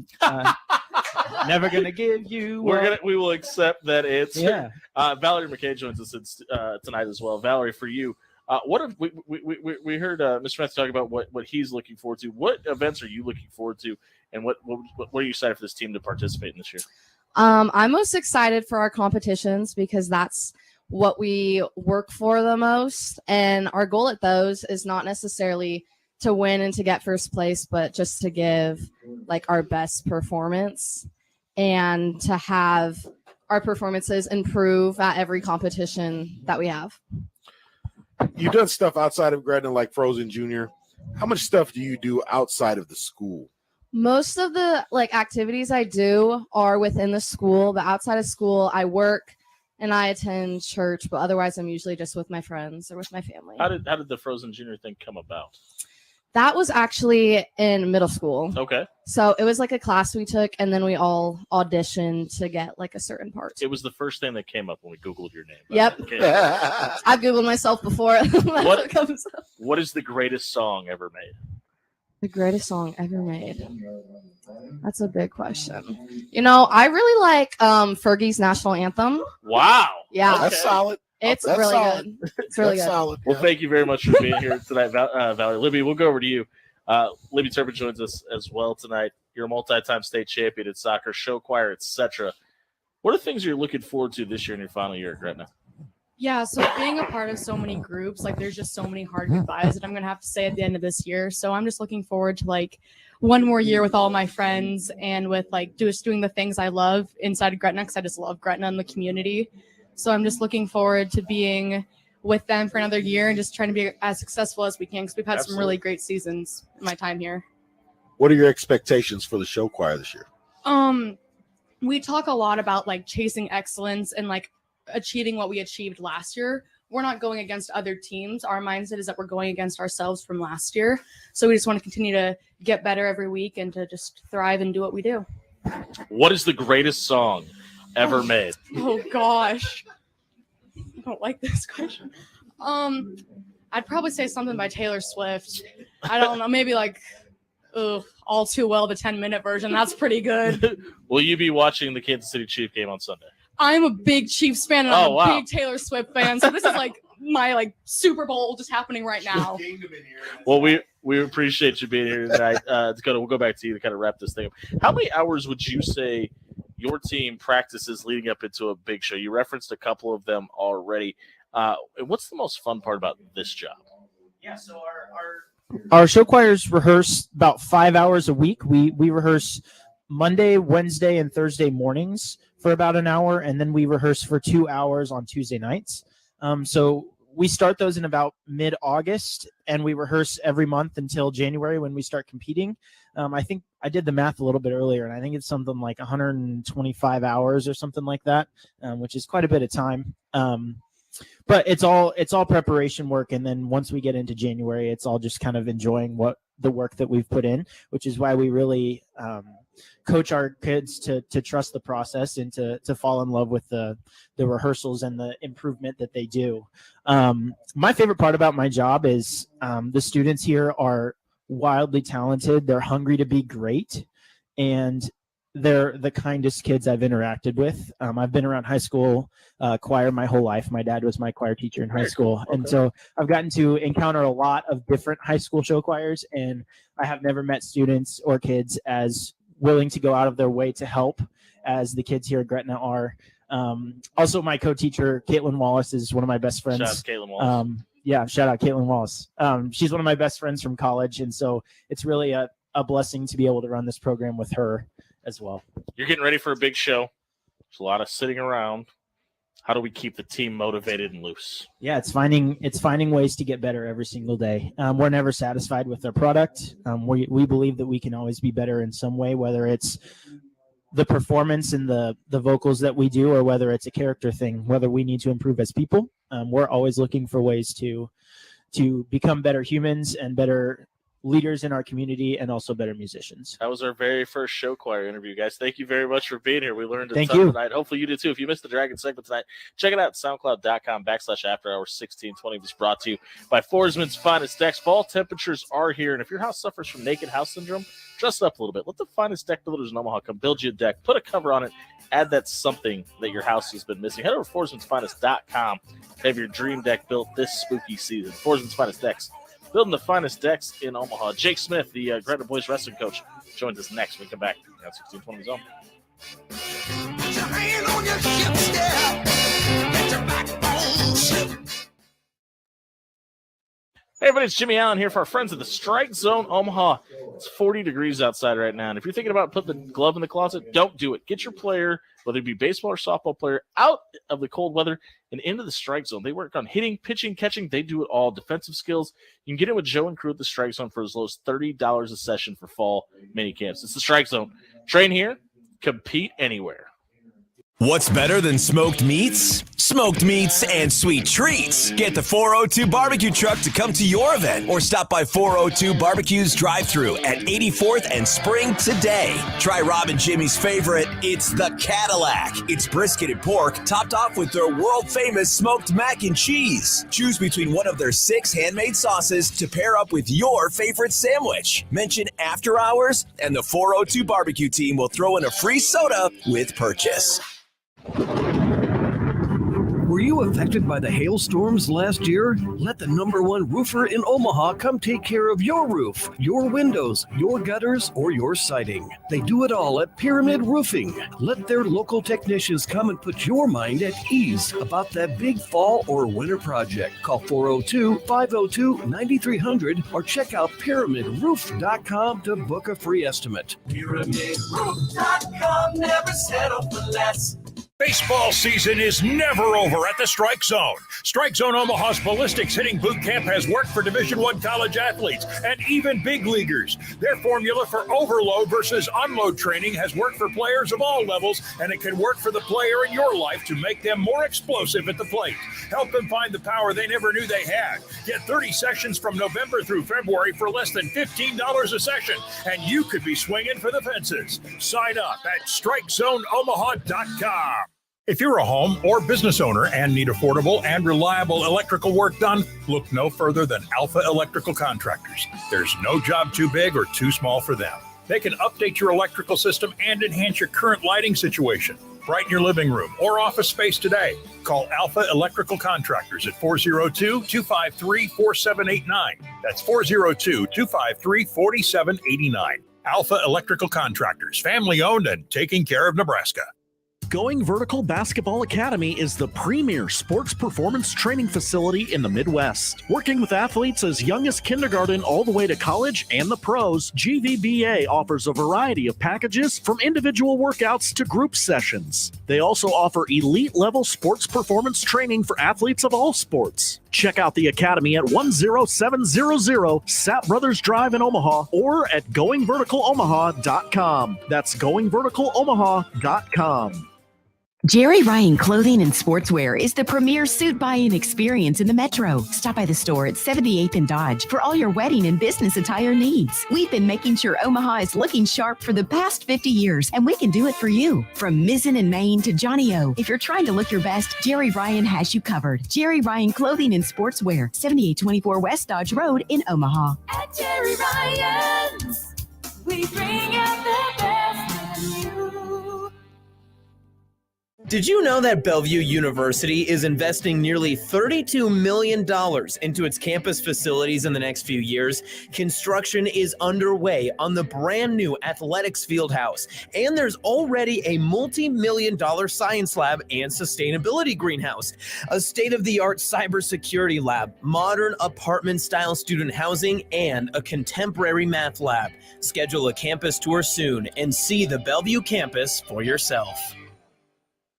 Never Gonna Give You. We will accept that answer. Yeah. Valerie McKay joins us tonight as well. Valerie, for you, what if we heard Mr. Matthew talk about what he's looking forward to? What events are you looking forward to, and what are you excited for this team to participate in this year? I'm most excited for our competitions because that's what we work for the most, and our goal at those is not necessarily to win and to get first place, but just to give like our best performance and to have our performances improve at every competition that we have. You've done stuff outside of Gretna like Frozen Junior. How much stuff do you do outside of the school? Most of the activities I do are within the school, but outside of school, I work and I attend church, but otherwise I'm usually just with my friends or with my family. How did the Frozen Junior thing come about? That was actually in middle school. Okay. So it was like a class we took, and then we all auditioned to get like a certain part. It was the first thing that came up when we Googled your name. Yep. Okay. I've Googled myself before. What comes up. What is the greatest song ever made? The greatest song ever made. That's a big question. I really like Fergie's National Anthem. Wow. Yeah. That's solid. It's That's really solid. good. It's really That's good. solid. Well, thank you very much for being here tonight, Valerie. Libby, we'll go over to you. Libby Turpin joins us as well tonight. You're a multi-time state champion in soccer, show choir, etc. What are things you're looking forward to this year in your final year at Gretna? Yeah, so being a part of so many groups, there's just so many hard goodbyes that I'm going to have to say at the end of this year. So I'm just looking forward to one more year with all my friends and with just doing the things I love inside of Gretna, because I just love Gretna and the community. So I'm just looking forward to being with them for another year and just trying to be as successful as we can, because we've had some really great seasons in my time here. What are your expectations for the show choir this year? we talk a lot about like chasing excellence and like achieving what we achieved last year. We're not going against other teams. Our mindset is that we're going against ourselves from last year. So we just want to continue to get better every week and to just thrive and do what we do. What is the greatest song ever made? Oh gosh. I don't like this question. I'd probably say something by Taylor Swift. I don't know, maybe like All Too Well, the 10-minute version. That's pretty good. Will you be watching the Kansas City Chiefs game on Sunday? I'm a big Chiefs fan and I'm a wow. big Taylor Swift fan. So this is like my like Super Bowl just happening right now. Well, we appreciate you being here tonight. Dakota, we'll go back to you to kind of wrap this thing up. How many hours would you say your team practices leading up into a big show? You referenced a couple of them already. And what's the most fun part about this job? Yeah, so our show choirs rehearse about 5 hours a week. We rehearse Monday, Wednesday, and Thursday mornings for about an hour, and then we rehearse for 2 hours on Tuesday nights. So we start those in about mid-August, and we rehearse every month until January when we start competing. I think I did the math a little bit earlier, and I think it's something like 125 hours or something like that, which is quite a bit of time. But it's all preparation work, and then once we get into January, it's all just kind of enjoying the work that we've put in, which is why we really coach our kids to trust the process and to fall in love with the rehearsals and the improvement that they do. My favorite part about my job is the students here are wildly talented. They're hungry to be great, and they're the kindest kids I've interacted with. I've been around high school choir my whole life. My dad was my choir teacher in high school. And so I've gotten to encounter a lot of different high school show choirs, and I have never met students or kids as willing to go out of their way to help as the kids here at Gretna are. Also, my co-teacher, Caitlin Wallace, is one of my best friends. Shout out Caitlin Wallace. Yeah, shout out Caitlin Wallace. She's one of my best friends from college, and so it's really a blessing to be able to run this program with her as well. You're getting ready for a big show. There's a lot of sitting around. How do we keep the team motivated and loose? Yeah, it's finding ways to get better every single day. We're never satisfied with our product. We believe that we can always be better in some way, whether it's the performance and the vocals that we do, or whether it's a character thing, whether we need to improve as people. We're always looking for ways to become better humans and better leaders in our community, and also better musicians. That was our very first show choir interview, guys. Thank you very much for being here. We learned a Thank ton you. tonight. Hopefully you did too. If you missed the Dragon segment tonight, check it out. SoundCloud.com/afterhours1620 was brought to you by Forsman's Finest Decks. Fall temperatures are here, and if your house suffers from naked house syndrome, dress it up a little bit. Let the finest deck builders in Omaha come build you a deck. Put a cover on it. Add that something that your house has been missing. Head over to Forsman'sFinest.com to have your dream deck built this spooky season. Forsman's Finest Decks, building the finest decks in Omaha. Jake Smith, the Gretna Boys wrestling coach, joins us next when we come back on 1620 Zone. Put your hand on your hips, yeah. Let your backbone slip. Hey everybody, it's Jimmy Allen here for our friends at the Strike Zone Omaha. It's 40 degrees outside right now, and if you're thinking about putting the glove in the closet, don't do it. Get your player, whether it be baseball or softball player, out of the cold weather and into the Strike Zone. They work on hitting, pitching, catching. They do it all. Defensive skills. You can get in with Joe and crew at the Strike Zone for as low as $30 a session for fall mini camps. It's the Strike Zone. Train here, compete anywhere. What's better than smoked meats? Smoked meats and sweet treats. Get the 402 barbecue truck to come to your event, or stop by 402 Barbecue's drive-thru at 84th and Spring today. Try Rob and Jimmy's favorite, it's the Cadillac. It's brisket and pork topped off with their world-famous smoked mac and cheese. Choose between one of their 6 handmade sauces to pair up with your favorite sandwich. Mention After Hours, and the 402 Barbecue team will throw in a free soda with purchase. Were you affected by the hailstorms last year? Let the #1 roofer in Omaha come take care of your roof, your windows, your gutters, or your siding. They do it all at Pyramid Roofing. Let their local technicians come and put your mind at ease about that big fall or winter project. Call 402-502-9300 or check out PyramidRoof.com to book a free estimate. PyramidRoof.com, never settle for less. Baseball season is never over at the Strike Zone. Strike Zone Omaha's Ballistics Hitting Boot Camp has worked for Division I college athletes and even big leaguers. Their formula for overload versus unload training has worked for players of all levels, and it can work for the player in your life to make them more explosive at the plate. Help them find the power they never knew they had. Get 30 sessions from November through February for less than $15 a session, and you could be swinging for the fences. Sign up at StrikeZoneOmaha.com. If you're a home or business owner and need affordable and reliable electrical work done, look no further than Alpha Electrical Contractors. There's no job too big or too small for them. They can update your electrical system and enhance your current lighting situation. Brighten your living room or office space today. Call Alpha Electrical Contractors at 402-253-4789. That's 402-253-4789. Alpha Electrical Contractors, family owned and taking care of Nebraska. Going Vertical Basketball Academy is the premier sports performance training facility in the Midwest. Working with athletes as young as kindergarten all the way to college and the pros, GVBA offers a variety of packages from individual workouts to group sessions. They also offer elite-level sports performance training for athletes of all sports. Check out the academy at 10700 Sapp Brothers Drive in Omaha or at GoingVerticalOmaha.com. That's GoingVerticalOmaha.com. Jerry Ryan Clothing and Sportswear is the premier suit buying experience in the Metro. Stop by the store at 78th and Dodge for all your wedding and business attire needs. We've been making sure Omaha is looking sharp for the past 50 years, and we can do it for you. From Mizzen and Maine to Johnny O, if you're trying to look your best, Jerry Ryan has you covered. Jerry Ryan Clothing and Sportswear, 7824 West Dodge Road in Omaha. At Jerry Ryan's, we bring out the best in you. Did you know that Bellevue University is investing nearly $32 million into its campus facilities in the next few years? Construction is underway on the brand new athletics field house, and there's already a multi-million-dollar science lab and sustainability greenhouse, a state-of-the-art cybersecurity lab, modern apartment-style student housing, and a contemporary math lab. Schedule a campus tour soon and see the Bellevue campus for yourself.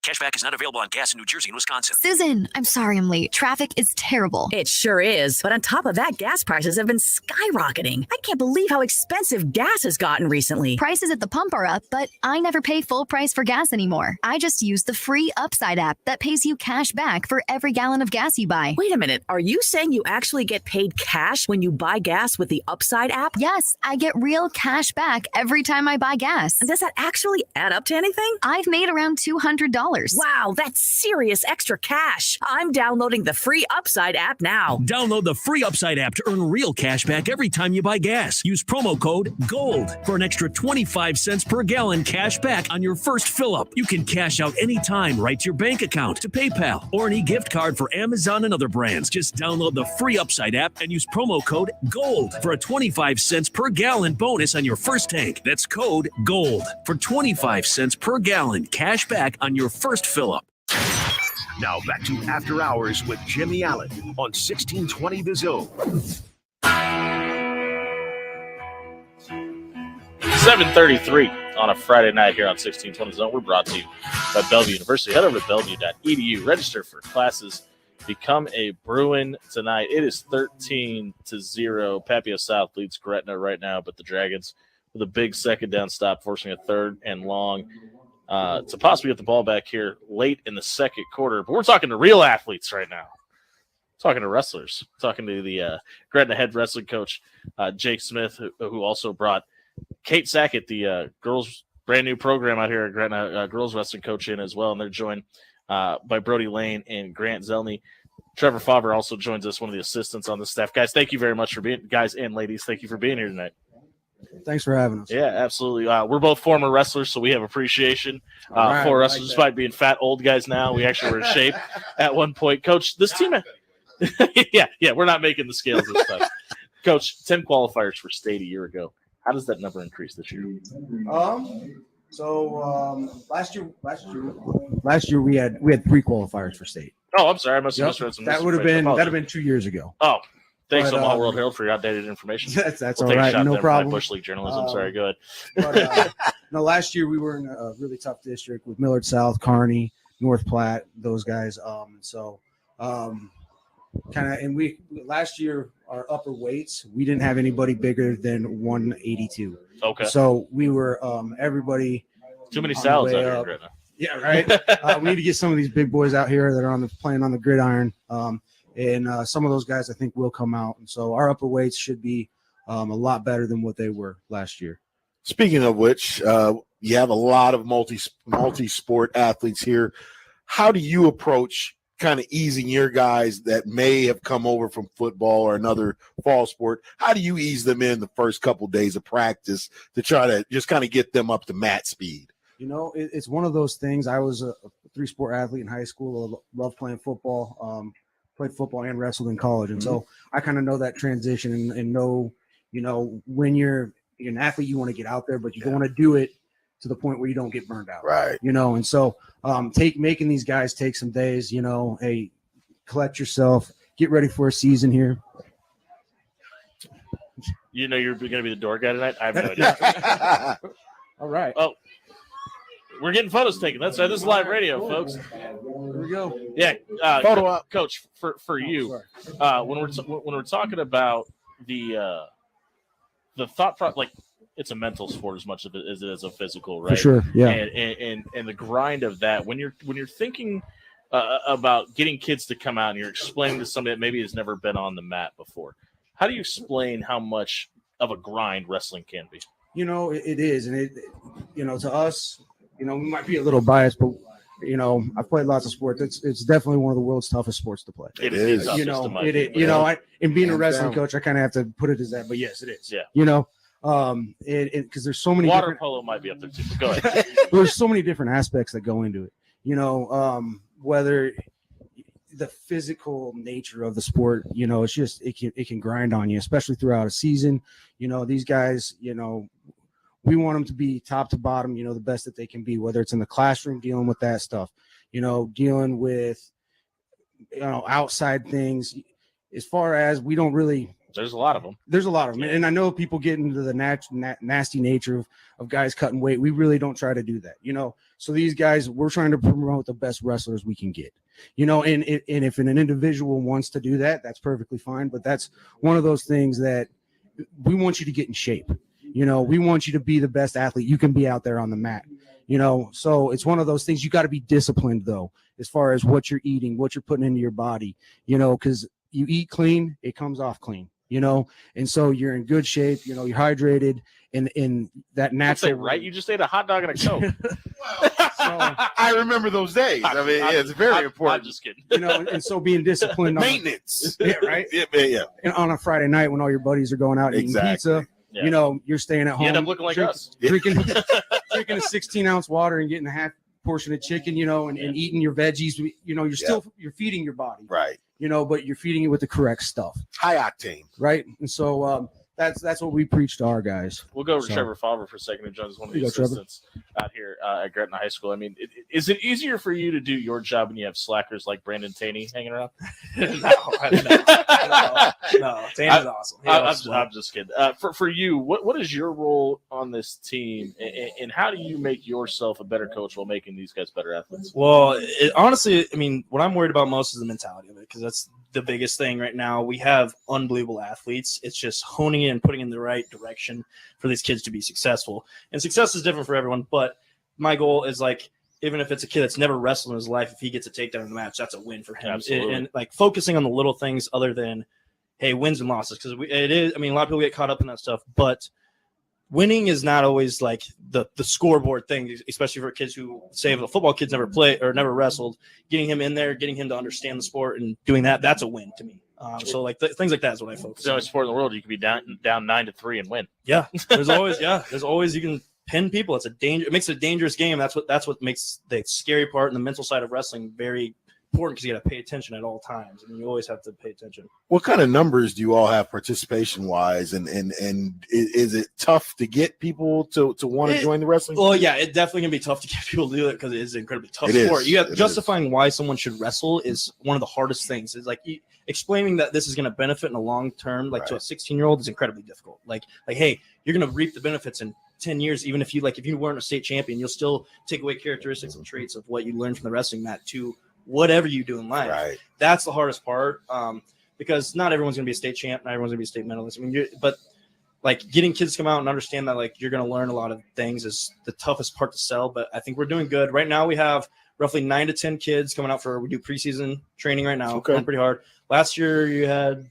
Cashback is not available on gas in New Jersey and Wisconsin. Susan, I'm sorry I'm late. Traffic is terrible. It sure is. But on top of that, gas prices have been skyrocketing. I can't believe how expensive gas has gotten recently. Prices at the pump are up, but I never pay full price for gas anymore. I just use the free Upside app that pays you cash back for every gallon of gas you buy. Wait a minute. Are you saying you actually get paid cash when you buy gas with the Upside app? Yes, I get real cash back every time I buy gas. And does that actually add up to anything? I've made around $200. Wow, that's serious extra cash. I'm downloading the free Upside app now. Download the free Upside app to earn real cash back every time you buy gas. Use promo code GOLD for an extra 25 cents per gallon cash back on your first fill-up. You can cash out anytime right to your bank account, to PayPal, or any gift card for Amazon and other brands. Just download the free Upside app and use promo code GOLD for a 25 cents per gallon bonus on your first tank. That's code GOLD for 25 cents per gallon cash back on your first fill-up. Now back to After Hours with Jimmy Allen on 1620 The Zone. 7:33 on a Friday night here on 1620 The Zone. We're brought to you by Bellevue University. Head over to bellevue.edu. Register for classes. Become a Bruin tonight. It is 13-0. Papio South leads Gretna right now, but the Dragons with a big second down stop, forcing a third and long to possibly get the ball back here late in the second quarter. But we're talking to real athletes right now. Talking to wrestlers. Talking to the Gretna head wrestling coach, Jake Smith, who also brought Kate Sackett, the girls' brand new program out here at Gretna, girls wrestling coach in as well. And they're joined by Brody Lane and Grant Zelny. Trevor Favre also joins us, one of the assistants on the staff. Guys, thank you very much for being, guys and ladies, thank you for being here tonight. Thanks for having us. Yeah, absolutely. We're both former wrestlers, so we have appreciation right, for wrestlers. like Despite being fat old guys now, we actually were in shape at one point. Coach, this team – yeah, we're not making the scales this time. Coach, 10 qualifiers for state a year ago. How does that number increase this year? Last year we had 3 qualifiers for state. Oh, I'm sorry. I must have misread some. That would have been 2 years ago. Oh, thanks, Omaha World Herald, for your outdated information. That's we'll all right. No problem. Bush League journalism. Sorry, go ahead. But, no, last year we were in a really tough district with Millard South, Kearney, North Platte, those guys. And we last year our upper weights, we didn't have anybody bigger than 182. Okay. So we were everybody. Too many on the salads way out up. here right now. Yeah, right. We need to get some of these big boys out here that are playing on the gridiron. And some of those guys I think will come out. And so our upper weights should be a lot better than what they were last year. Speaking of which, you have a lot of multi-sport athletes here. How do you approach kind of easing your guys that may have come over from football or another fall sport? How do you ease them in the first couple days of practice to try to just kind of get them up to mat speed? You know, it's one of those things. I was a 3-sport athlete in high school. I loved playing football, played football and wrestled in college. And so I kind of know that transition and know, you know, when you're an athlete, you want to get out there, but you don't want to do it to the point where you don't get burned out. Right. You know, and so making these guys take some days, you know, hey, collect yourself, get ready for a season here. You know you're going to be the door guy tonight? I have no idea. All right. Oh, we're getting photos taken. This is live radio, folks. Here we go. Yeah. Photo up. Coach, for you, when we're talking about the thought process, like, it's a mental sport as much as it is a physical, right? For sure, yeah. And the grind of that, when you're thinking about getting kids to come out and you're explaining to somebody that maybe has never been on the mat before, how do you explain how much of a grind wrestling can be? You know, it is, and you know, to us, you know, we might be a little biased, but you know, I've played lots of sports. It's definitely one of the world's toughest sports to play. It is. You know, and being a wrestling coach, I kind of have to put it as that, but yes, it is. Yeah. You know, because there's so many water polo might be up there too. But go ahead. There's so many different aspects that go into it. You know, whether the physical nature of the sport, you know, it's just it can grind on you, especially throughout a season. You know, these guys, you know, we want them to be top to bottom, you know, the best that they can be, whether it's in the classroom dealing with that stuff, you know, dealing with, you know, outside things. As far as we don't really. There's a lot of them. There's a lot of them. And I know people get into the nasty nature of guys cutting weight. We really don't try to do that, you know. So these guys, we're trying to promote the best wrestlers we can get, you know, and if an individual wants to do that, that's perfectly fine. But that's one of those things that we want you to get in shape. You know, we want you to be the best athlete you can be out there on the mat, you know. So it's one of those things. You got to be disciplined, though, as far as what you're eating, what you're putting into your body, you know, because you eat clean, it comes off clean. You know, and so you're in good shape, you know, you're hydrated and in that natural. Right? You just ate a hot dog and a Coke. I remember those days. I mean, it's very important. I'm just kidding. You know, and so being disciplined. Maintenance. Yeah, right? Yeah. And on a Friday night when all your buddies are going out eating pizza, you know, you're staying at home. You end up looking like us. Drinking a 16-ounce water and getting a half portion of chicken, you know, and eating your veggies. You know, you're feeding your body. Right. You know, but you're feeding it with the correct stuff. High octane. Right. And so that's what we preach to our guys. We'll go over to Trevor Favre for a second, who joins one of the You go, Trevor. assistants out here at Gretna High School. I mean, is it easier for you to do your job when you have slackers like Brandon Taney hanging around? No, Taney's awesome. I'm just kidding. For you, what is your role on this team, and how do you make yourself a better coach while making these guys better athletes? Well, honestly, I mean, what I'm worried about most is the mentality of it, because that's the biggest thing right now. We have unbelievable athletes. It's just honing in and putting in the right direction for these kids to be successful. And success is different for everyone, but my goal is, like, even if it's a kid that's never wrestled in his life, if he gets a takedown in the match, that's a win for him. Absolutely. And like focusing on the little things other than, hey, wins and losses, because it is. I mean, a lot of people get caught up in that stuff, but winning is not always like the scoreboard thing, especially for kids who say if a football kid's never played or never wrestled. Getting him in there, getting him to understand the sport, and doing that's a win to me. So like things like that is what I focus on. No sport in the world you could be down 9-3 and win. Yeah, there's always you can pin people. It makes it a dangerous game. That's what makes the scary part and the mental side of wrestling very important, because you got to pay attention at all times. I mean, you always have to pay attention. What kind of numbers do you all have participation wise, and is it tough to get people to want to join the wrestling? Well, yeah, it definitely can be tough to get people to do it, because it is an incredibly tough It sport. is. You have It justifying why someone should wrestle is one of the hardest things. It's like explaining that this is going to benefit in the long term, like to a 16-year-old, is incredibly difficult. Like, hey, you're going to reap the benefits in 10 years, even if you weren't a state champion, you'll still take away characteristics and traits of what you learned from the wrestling mat to whatever you do in life. Right. That's the hardest part, because not everyone's going to be a state champ, not everyone's going to be a state medalist. I mean, but like getting kids to come out and understand that like you're going to learn a lot of things is the toughest part to sell. But I think we're doing good right now. We have roughly 9 to 10 kids coming out we do preseason training right now. Okay. Going pretty hard. Last year you had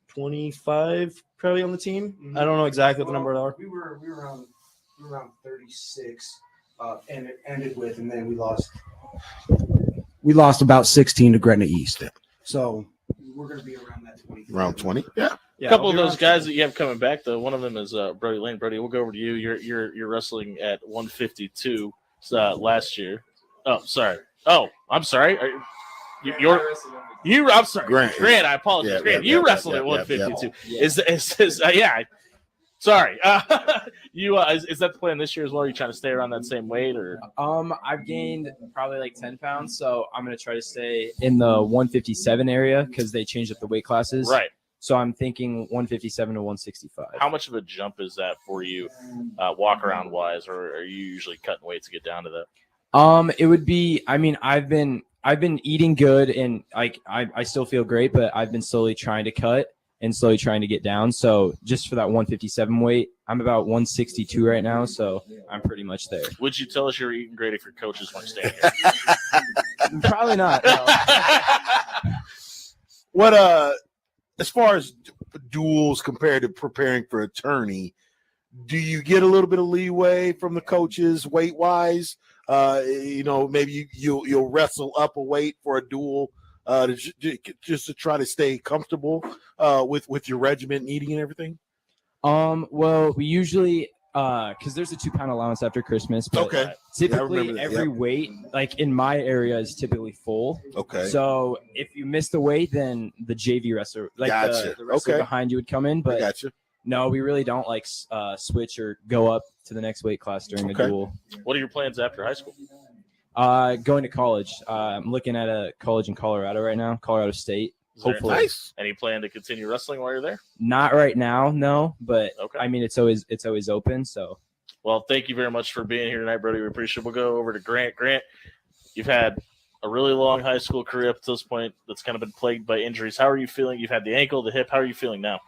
25 probably on the team. I don't know exactly what the number are. We were around 36, and it ended with, and then we lost about 16 to Gretna East. So we're going to be around that 20. Around 20. Yeah. A couple of those guys that you have coming back, though, one of them is Brody Lane. Brody, we'll go over to you. You're wrestling at 152 last year. Oh, sorry. Oh, I'm sorry. I'm sorry. Grant, I apologize. Yeah, Grant, yeah, you yeah, wrestled yeah, at 152. yeah. Sorry. Is that the plan this year as well? Are you trying to stay around that same weight, or? I've gained probably like 10 pounds, so I'm gonna try to stay in the 157 area because they changed up the weight classes. Right. So I'm thinking 157 to 165. How much of a jump is that for you, walk around wise, or are you usually cutting weight to get down to that? It would be. I mean, I've been eating good, and like I still feel great, but I've been slowly trying to cut and slowly trying to get down. So just for that 157 weight, I'm about 162 right now, so I'm pretty much there. Would you tell us you're eating great if your coaches weren't staying here? Probably not. No. What as far as duels compared to preparing for attorney, do you get a little bit of leeway from the coaches weight wise? Maybe you'll wrestle up a weight for a duel just to try to stay comfortable with your regimen and eating and everything. Well, we usually because there's a 2-pound allowance after Christmas, but typically every weight, like in my area, is typically full. Okay. So if you miss the weight, then the JV wrestler, like the wrestler behind you, would come in. But no, we really don't like switch or go up to the next weight class during the duel. What are your plans after high school? Going to college. I'm looking at a college in Colorado right now, Colorado State. Hopefully. Nice. Any plan to continue wrestling while you're there? Not right now, no. But I mean, it's always open. So, well, thank you very much for being here tonight, Brody. We appreciate it. We'll go over to Grant. Grant, you've had a really long high school career up to this point that's kind of been plagued by injuries. How are you feeling? You've had the ankle, the hip. How are you feeling now?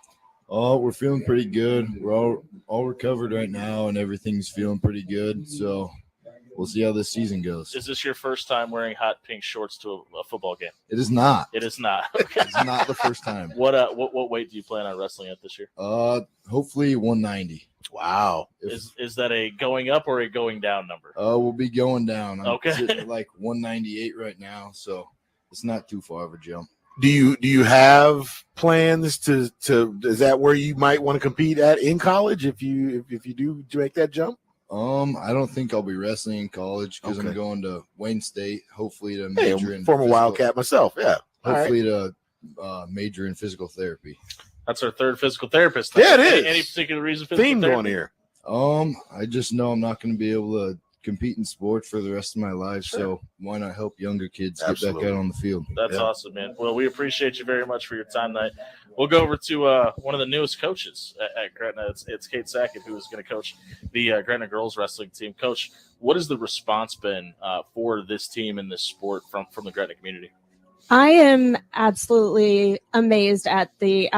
Oh, we're feeling pretty good. We're all recovered right now, and everything's feeling pretty good. So we'll see how this season goes. Is this your first time wearing hot pink shorts to a football game? It is not. It is not. It's not the first time. What weight do you plan on wrestling at this year? Hopefully 190. Wow. Is that a going up or a going down number? We'll be going down. I'm Okay. sitting at like 198 right now, so it's not too far of a jump. Do you have plans to is that where you might want to compete at in college if you do make that jump? I don't think I'll be wrestling in college because I'm going to Wayne State, hopefully to Hey, major I'm in former physical- Wildcat myself, yeah. All Hopefully to major in physical therapy. That's our third physical therapist. Yeah, it is. Any particular reason? Physical Theme therapy? going here. I just know I'm not going to be able to compete in sports for the rest of my life, so why not help younger kids get back out on the field? That's awesome, man. Well, we appreciate you very much for your time tonight. We'll go over to one of the newest coaches at Gretna. It's Kate Sackett, who is going to coach the Gretna girls wrestling team. Coach, what has the response been for this team and this sport from the Gretna community? I am absolutely amazed at the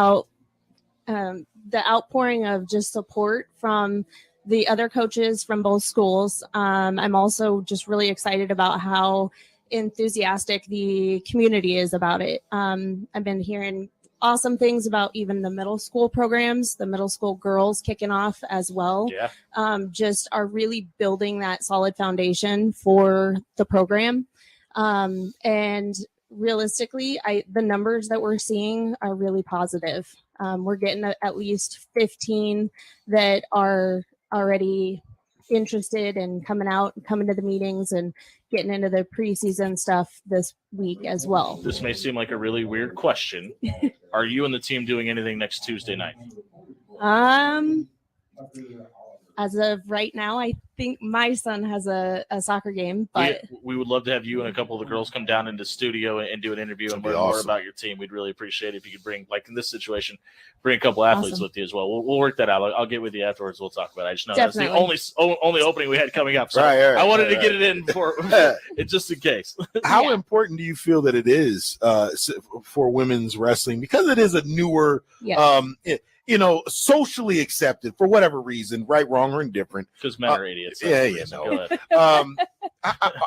outpouring of just support from the other coaches from both schools. I'm also just really excited about how enthusiastic the community is about it. I've been hearing awesome things about even the middle school programs, the middle school girls kicking off as well. Yeah. Just are really building that solid foundation for the program. And realistically, the numbers that we're seeing are really positive. We're getting at least 15 that are already interested in coming out and coming to the meetings and getting into the preseason stuff this week as well. This may seem like a really weird question. Are you and the team doing anything next Tuesday night? as of right now, I think my son has a soccer game, but we would love to have you and a couple of the girls come down into studio and do an interview and That'd learn be more awesome. about your team. We'd really appreciate it if you could bring, like in this situation, bring a couple athletes Awesome. with you as well. We'll work that out. I'll get with you afterwards. We'll talk about it. I just know that's the Definitely. only opening we had coming up. So Right, I wanted to right. get it in for just in case. How important do you feel that it is for women's wrestling, because it is a newer, Yes. socially accepted for whatever reason, right, wrong, or indifferent? Because men are idiots. That's Yeah, the yeah, reason. no. Go ahead.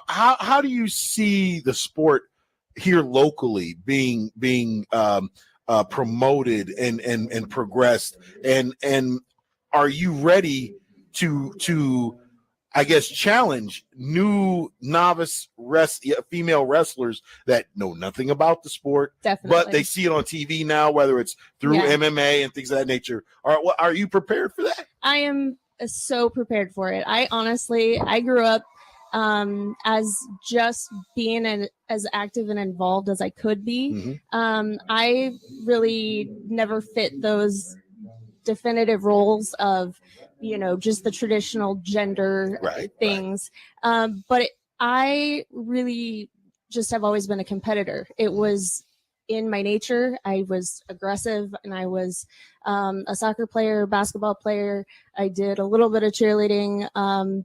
How do you see the sport here locally being promoted and progressed, and are you ready to I guess challenge new novice female wrestlers that know nothing about the sport, Definitely. but they see it on TV now, whether it's through Yeah. MMA and things of that nature? Are you prepared for that? I am so prepared for it. I grew up as just being as active and involved as I could be. I really never fit those definitive roles of, just the traditional gender things. But I really just have always been a competitor. It was in my nature. I was aggressive, and I was a soccer player, basketball player. I did a little bit of cheerleading,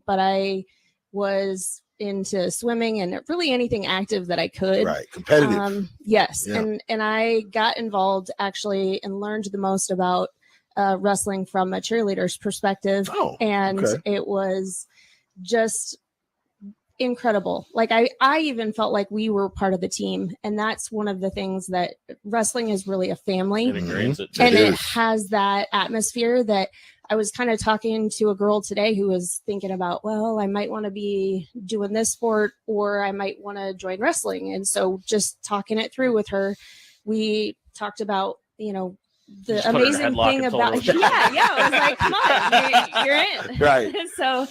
but I was into swimming and really anything active that I could. Right, competitive. Yes, Yeah. and I got involved actually and learned the most about wrestling from a cheerleader's perspective. And okay. it was just incredible. Like I even felt like we were part of the team, and that's one of the things that wrestling is really a family. It ingrains it. And It it is. has that atmosphere that I was kind of talking to a girl today who was thinking about, well, I might want to be doing this sport, or I might want to join wrestling. And so just talking it through with her, we talked about, the Just put her in a amazing headlock thing and told her about what to do. I was like, come on, you're in. Right. So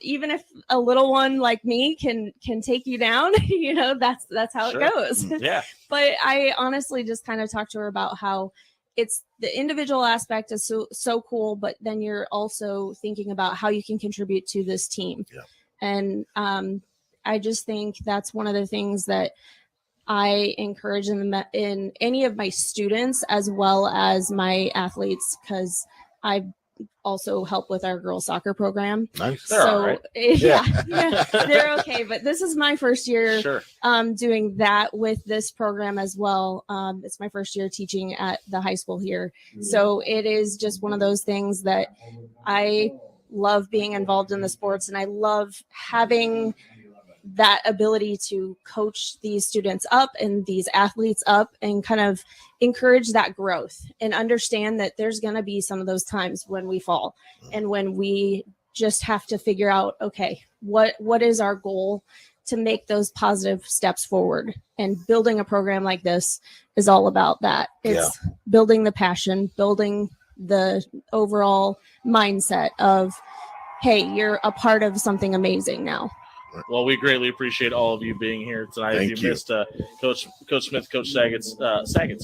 even if a little one like me can take you down, that's how Sure. it goes. Yeah. But I honestly just kind of talked to her about how it's the individual aspect is so cool, but then you're also thinking about how you can contribute to this team. Yeah. And I just think that's one of the things that I encourage in any of my students as well as my athletes, because I also help with our girls soccer program. Nice. They're all right. Yeah, they're okay. But this is my first year Sure. doing that with this program as well. It's my first year teaching at the high school here. So it is just one of those things that I love being involved in the sports, and I love having that ability to coach these students up and these athletes up and kind of encourage that growth and understand that there's going to be some of those times when we fall and when we just have to figure out, okay, what is our goal to make those positive steps forward. And building a program like this is all about that. It's building the passion, building the overall mindset of, hey, you're a part of something amazing now. Well, we greatly appreciate all of you being here tonight. Thank If you you. missed Coach Smith, Coach Saget's segment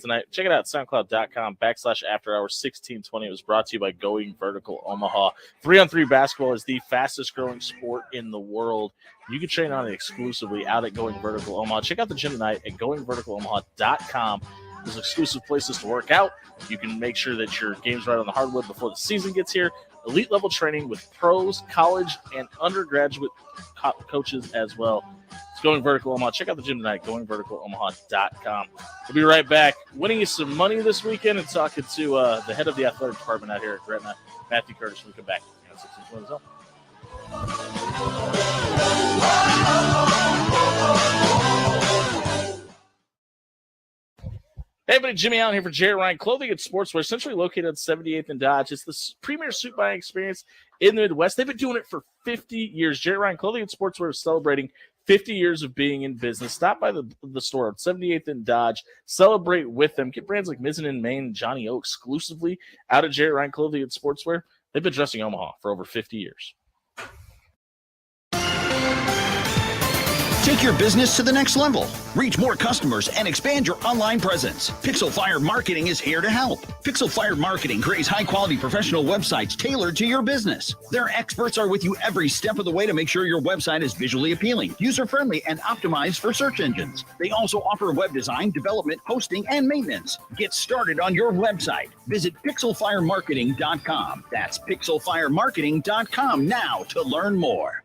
tonight, check it out, soundcloud.com/afterhours1620. It was brought to you by Going Vertical Omaha. 3-on-3 basketball is the fastest growing sport in the world. You can train on it exclusively out at Going Vertical Omaha. Check out the gym tonight at goingverticalomaha.com. There's exclusive places to work out. You can make sure that your game's right on the hardwood before the season gets here. Elite level training with pros, college, and undergraduate coaches as well. It's Going Vertical Omaha. Check out the gym tonight, goingverticalomaha.com. We'll be right back, winning you some money this weekend and talking to the head of the athletic department out here at Gretna, Matthew Curtis, when we come back. On 1620 Zone. Hey everybody, Jimmy Allen here for Jerry Ryan Clothing and Sportswear, centrally located on 78th and Dodge. It's the premier suit buying experience in the Midwest. They've been doing it for 50 years. Jerry Ryan Clothing and Sportswear is celebrating 50 years of being in business. Stop by the store on 78th and Dodge. Celebrate with them. Get brands like Mizzen & Main and Johnny O exclusively out of Jerry Ryan Clothing and Sportswear. They've been dressing Omaha for over 50 years. Take your business to the next level. Reach more customers and expand your online presence. Pixel Fire Marketing is here to help. Pixel Fire Marketing creates high-quality professional websites tailored to your business. Their experts are with you every step of the way to make sure your website is visually appealing, user-friendly, and optimized for search engines. They also offer web design, development, hosting, and maintenance. Get started on your website. Visit pixelfiremarketing.com. That's pixelfiremarketing.com now to learn more.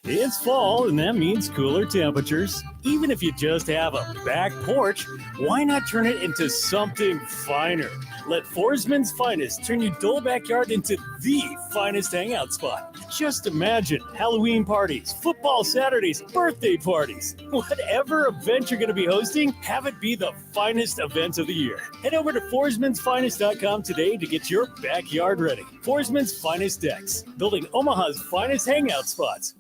It's fall, and that means cooler temperatures. Even if you just have a back porch, why not turn it into something finer? Let Forsman's Finest turn your dull backyard into the finest hangout spot. Just imagine Halloween parties, football Saturdays, birthday parties. Whatever event you're going to be hosting, have it be the finest event of the year. Head over to forsmansfinest.com today to get your backyard ready. Forsman's Finest Decks, building Omaha's finest hangout spots.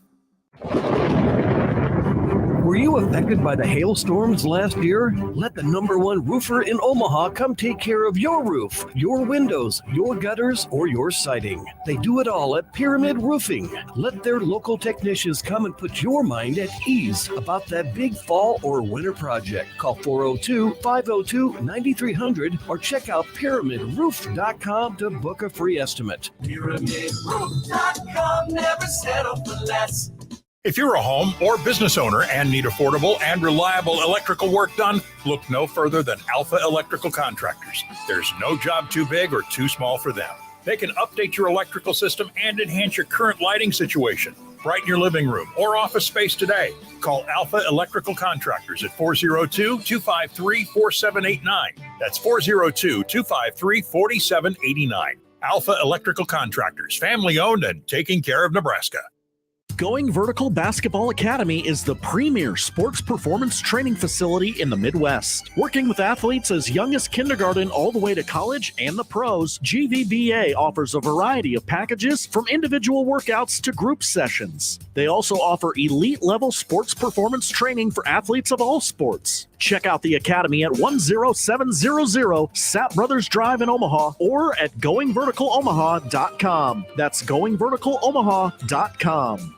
Were you affected by the hailstorms last year? Let the #1 roofer in Omaha come take care of your roof, your windows, your gutters, or your siding. They do it all at Pyramid Roofing. Let their local technicians come and put your mind at ease about that big fall or winter project. Call 402-502-9300 or check out pyramidroof.com to book a free estimate. PyramidRoof.com, never settle for less. If you're a home or business owner and need affordable and reliable electrical work done, look no further than Alpha Electrical Contractors. There's no job too big or too small for them. They can update your electrical system and enhance your current lighting situation. Brighten your living room or office space today. Call Alpha Electrical Contractors at 402-253-4789. That's 402-253-4789. Alpha Electrical Contractors, family owned and taking care of Nebraska. Going Vertical Basketball Academy is the premier sports performance training facility in the Midwest. Working with athletes as young as kindergarten all the way to college and the pros, GVBA offers a variety of packages from individual workouts to group sessions. They also offer elite-level sports performance training for athletes of all sports. Check out the academy at 10700 Sap Brothers Drive in Omaha or at goingverticalomaha.com. That's goingverticalomaha.com.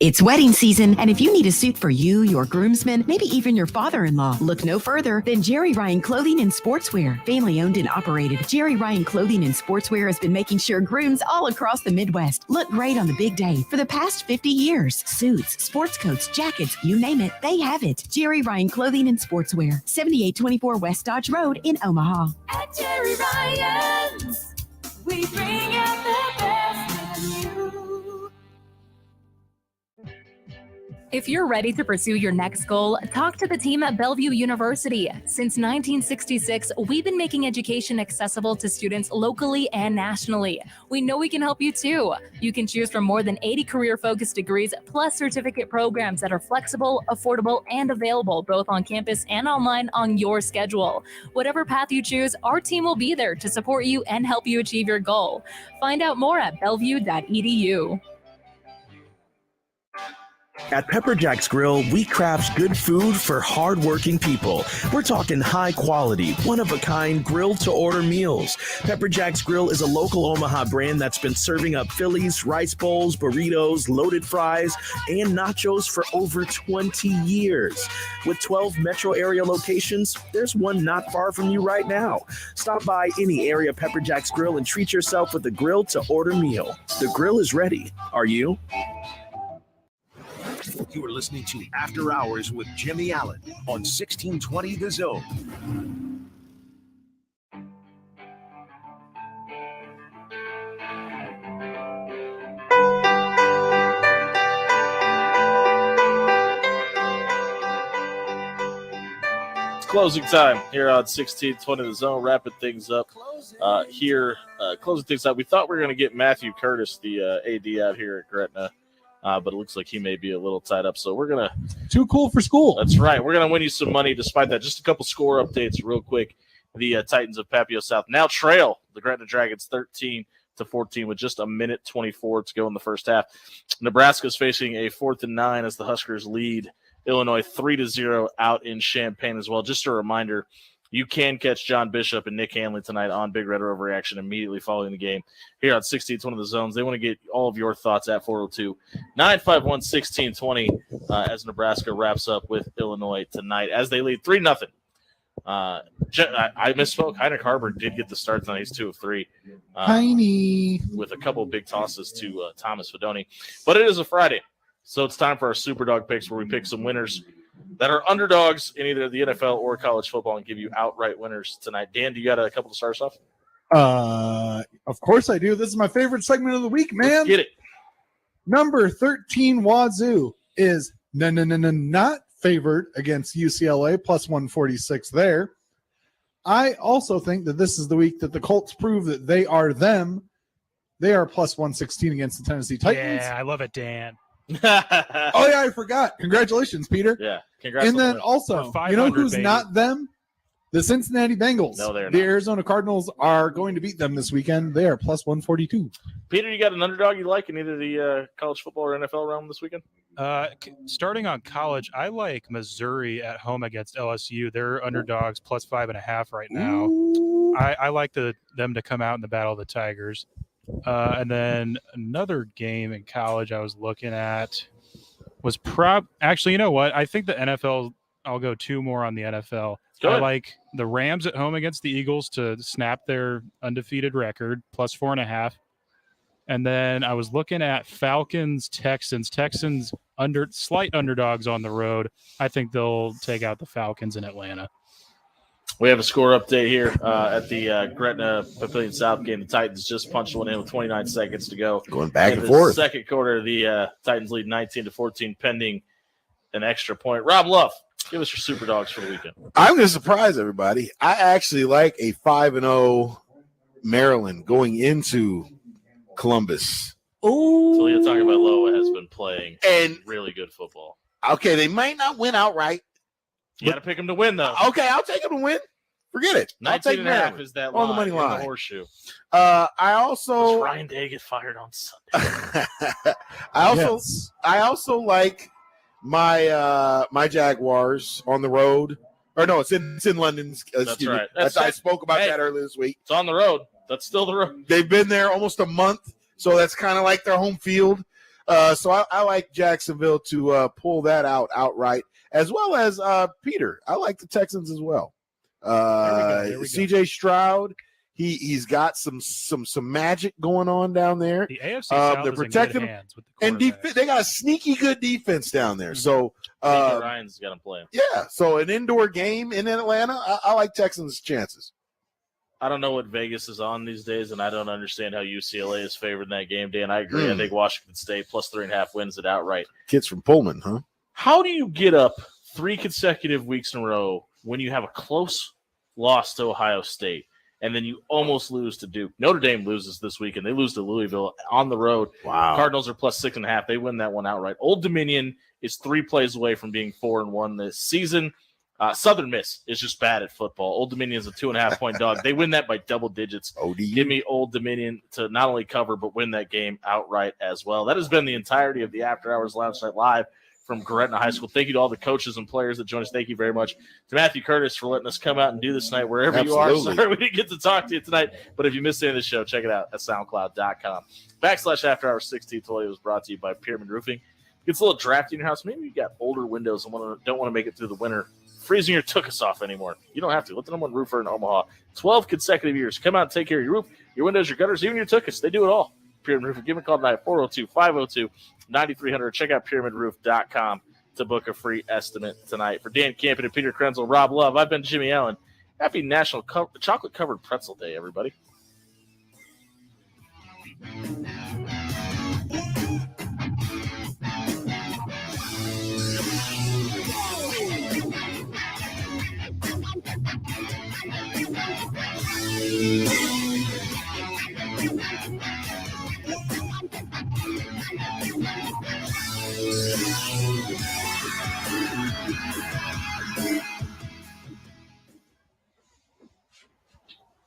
It's wedding season, and if you need a suit for you, your groomsmen, maybe even your father-in-law, look no further than Jerry Ryan Clothing and Sportswear. Family owned and operated, Jerry Ryan Clothing and Sportswear has been making sure grooms all across the Midwest look great on the big day for the past 50 years. Suits, sports coats, jackets, you name it, they have it. Jerry Ryan Clothing and Sportswear, 7824 West Dodge Road in Omaha. At Jerry Ryan's, we bring out the best in you. If you're ready to pursue your next goal, talk to the team at Bellevue University. Since 1966, we've been making education accessible to students locally and nationally. We know we can help you too. You can choose from more than 80 career-focused degrees plus certificate programs that are flexible, affordable, and available both on campus and online on your schedule. Whatever path you choose, our team will be there to support you and help you achieve your goal. Find out more at bellevue.edu. At Pepper Jack's Grill, we craft good food for hardworking people. We're talking high quality, one-of-a-kind grilled-to-order meals. Pepper Jack's Grill is a local Omaha brand that's been serving up Phillies, rice bowls, burritos, loaded fries, and nachos for over 20 years. With 12 metro area locations, there's one not far from you right now. Stop by any area Pepper Jack's Grill and treat yourself with a grilled-to-order meal. The grill is ready. Are you? You are listening to After Hours with Jimmy Allen on 1620 The Zone. It's closing time here on 1620 The Zone, wrapping things up closing things up. We thought we were going to get Matthew Curtis, the AD out here at Gretna. But it looks like he may be a little tied up. So we're going to – too cool for school. That's right. We're going to win you some money despite that. Just a couple score updates real quick. The Titans of Papio South now trail the Gretna Dragons 13-14 with just a minute 24 to go in the first half. Nebraska's facing a 4th and 9 as the Huskers lead Illinois 3-0 out in Champaign as well. Just a reminder, You can catch John Bishop and Nick Hanley tonight on Big Red Overreaction immediately following the game here on 1620 The Zones. They want to get all of your thoughts at 402-951-1620 as Nebraska wraps up with Illinois tonight as they lead 3-0. I misspoke. Heinrich Harbor did get the start tonight. He's 2 of 3. With a couple of big tosses to Thomas Fedoni. But it is a Friday, so it's time for our Superdog picks where we pick some winners that are underdogs in either the NFL or college football and give you outright winners tonight. Dan, do you got a couple to start us off? Of course I do. This is my favorite segment of the week, man. Let's get it. Number 13, Wazoo, is not favored against UCLA, plus 146 there. I also think that this is the week that the Colts prove that they are them. They are plus 116 against the Tennessee Titans. Yeah, I love it, Dan. Oh, yeah, I forgot. Congratulations, Peter. Yeah, congrats. And then also, you know who's not them? The Cincinnati Bengals. No, they're the not. Arizona Cardinals are going to beat them this weekend. They are plus 142. Peter, you got an underdog you like in either the college football or NFL realm this weekend? Starting on college, I like Missouri at home against LSU. They're underdogs plus 5.5 right now. I like them to come out in the Battle of the Tigers. And then another game in college I was looking at was actually, you know what? I think the NFL, I'll go 2 more on the NFL. I like the Rams at home against the Eagles to snap their undefeated record, plus 4.5. And then I was looking at Falcons, Texans. Texans slight underdogs on the road. I think they'll take out the Falcons in Atlanta. We have a score update here at the Gretna Papillion South game. The Titans just punched one in with 29 seconds to go. Going back in and the forth. Second quarter, the Titans lead 19-14 pending an extra point. Rob Love, give us your super dogs for the weekend. I'm going to surprise everybody. I actually like a 5-0 Maryland going into Columbus. Talia Tagovailoa has been playing really good football. Okay, they might not win outright. You got to pick them to win, though. Okay, I'll take them to win. Forget it. I'll 19 take and a half Maryland is that on the line money in line. the horseshoe. I also Does Ryan Day get fired on Sunday? I also like my my Jaguars on the road. Or no, it's in London. That's right. I spoke about that earlier this week. It's on the road. That's still the road. They've been there almost a month, so that's kind of like their home field. So I like Jacksonville to pull that out outright, as well as Peter. I like the Texans as well. There we go. CJ Stroud, he's got some magic going on down there. The AFC South they're is in protecting good him, hands with the and they got a sneaky good defense down there. So Ryan's got him playing. yeah, so an indoor game in Atlanta, I like Texans' chances. I don't know what Vegas is on these days, and I don't understand how UCLA is favored in that game, Dan. I agree. I think Washington State plus 3.5 wins it outright. Kids from Pullman, huh? How do you get up 3 consecutive weeks in a row when you have a close loss to Ohio State, and then you almost lose to Duke? Notre Dame loses this week, and they lose to Louisville on the road. Wow. Cardinals are plus 6.5. They win that one outright. Old Dominion is 3 plays away from being 4-1 this season. Southern Miss is just bad at football. Old Dominion is a 2.5-point dog. They win that by double digits. Give me Old Dominion to not only cover, but win that game outright as well. That has been the entirety of the After Hours Lounge Night Live from Gretna High School. Thank you to all the coaches and players that joined us. Thank you very much to Matthew Curtis for letting us come out and do this tonight wherever you are. Absolutely. Sorry we didn't get to talk to you tonight, but if you missed any of the show, check it out at soundcloud.com/After Hours 1620 was brought to you by Pyramid Roofing. It's a little drafty in your house. Maybe you got older windows and don't want to make it through the winter, freezing your tuchus off anymore. You don't have to. Let the number one roofer in Omaha. 12 consecutive years. Come out and take care of your roof, your windows, your gutters, even your tuchus. They do it all. Pyramid Roofing. Give them a call tonight, 402-502-9300. Check out pyramidroof.com to book a free estimate tonight. For Dan Campen and Peter Krenzel, Rob Love, I've been Jimmy Allen. Happy National Chocolate-Covered Pretzel Day, everybody.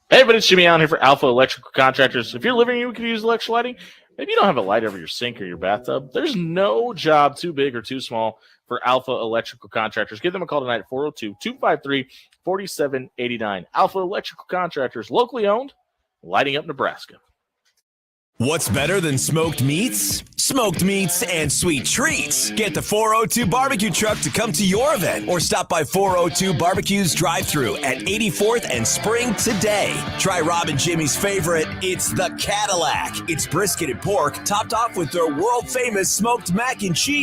Hey, everybody, it's Jimmy Allen here for Alpha Electrical Contractors. If you're living here, you can use electric lighting. Maybe you don't have a light over your sink or your bathtub. There's no job too big or too small for Alpha Electrical Contractors. Give them a call tonight at 402-253-4789. Alpha Electrical Contractors, locally owned, lighting up Nebraska. What's better than smoked meats? Smoked meats and sweet treats. Get the 402 barbecue truck to come to your event or stop by 402 Barbecue's drive-thru at 84th and Spring today. Try Rob and Jimmy's favorite. It's the Cadillac. It's brisket and pork topped off with their world-famous smoked mac and cheese.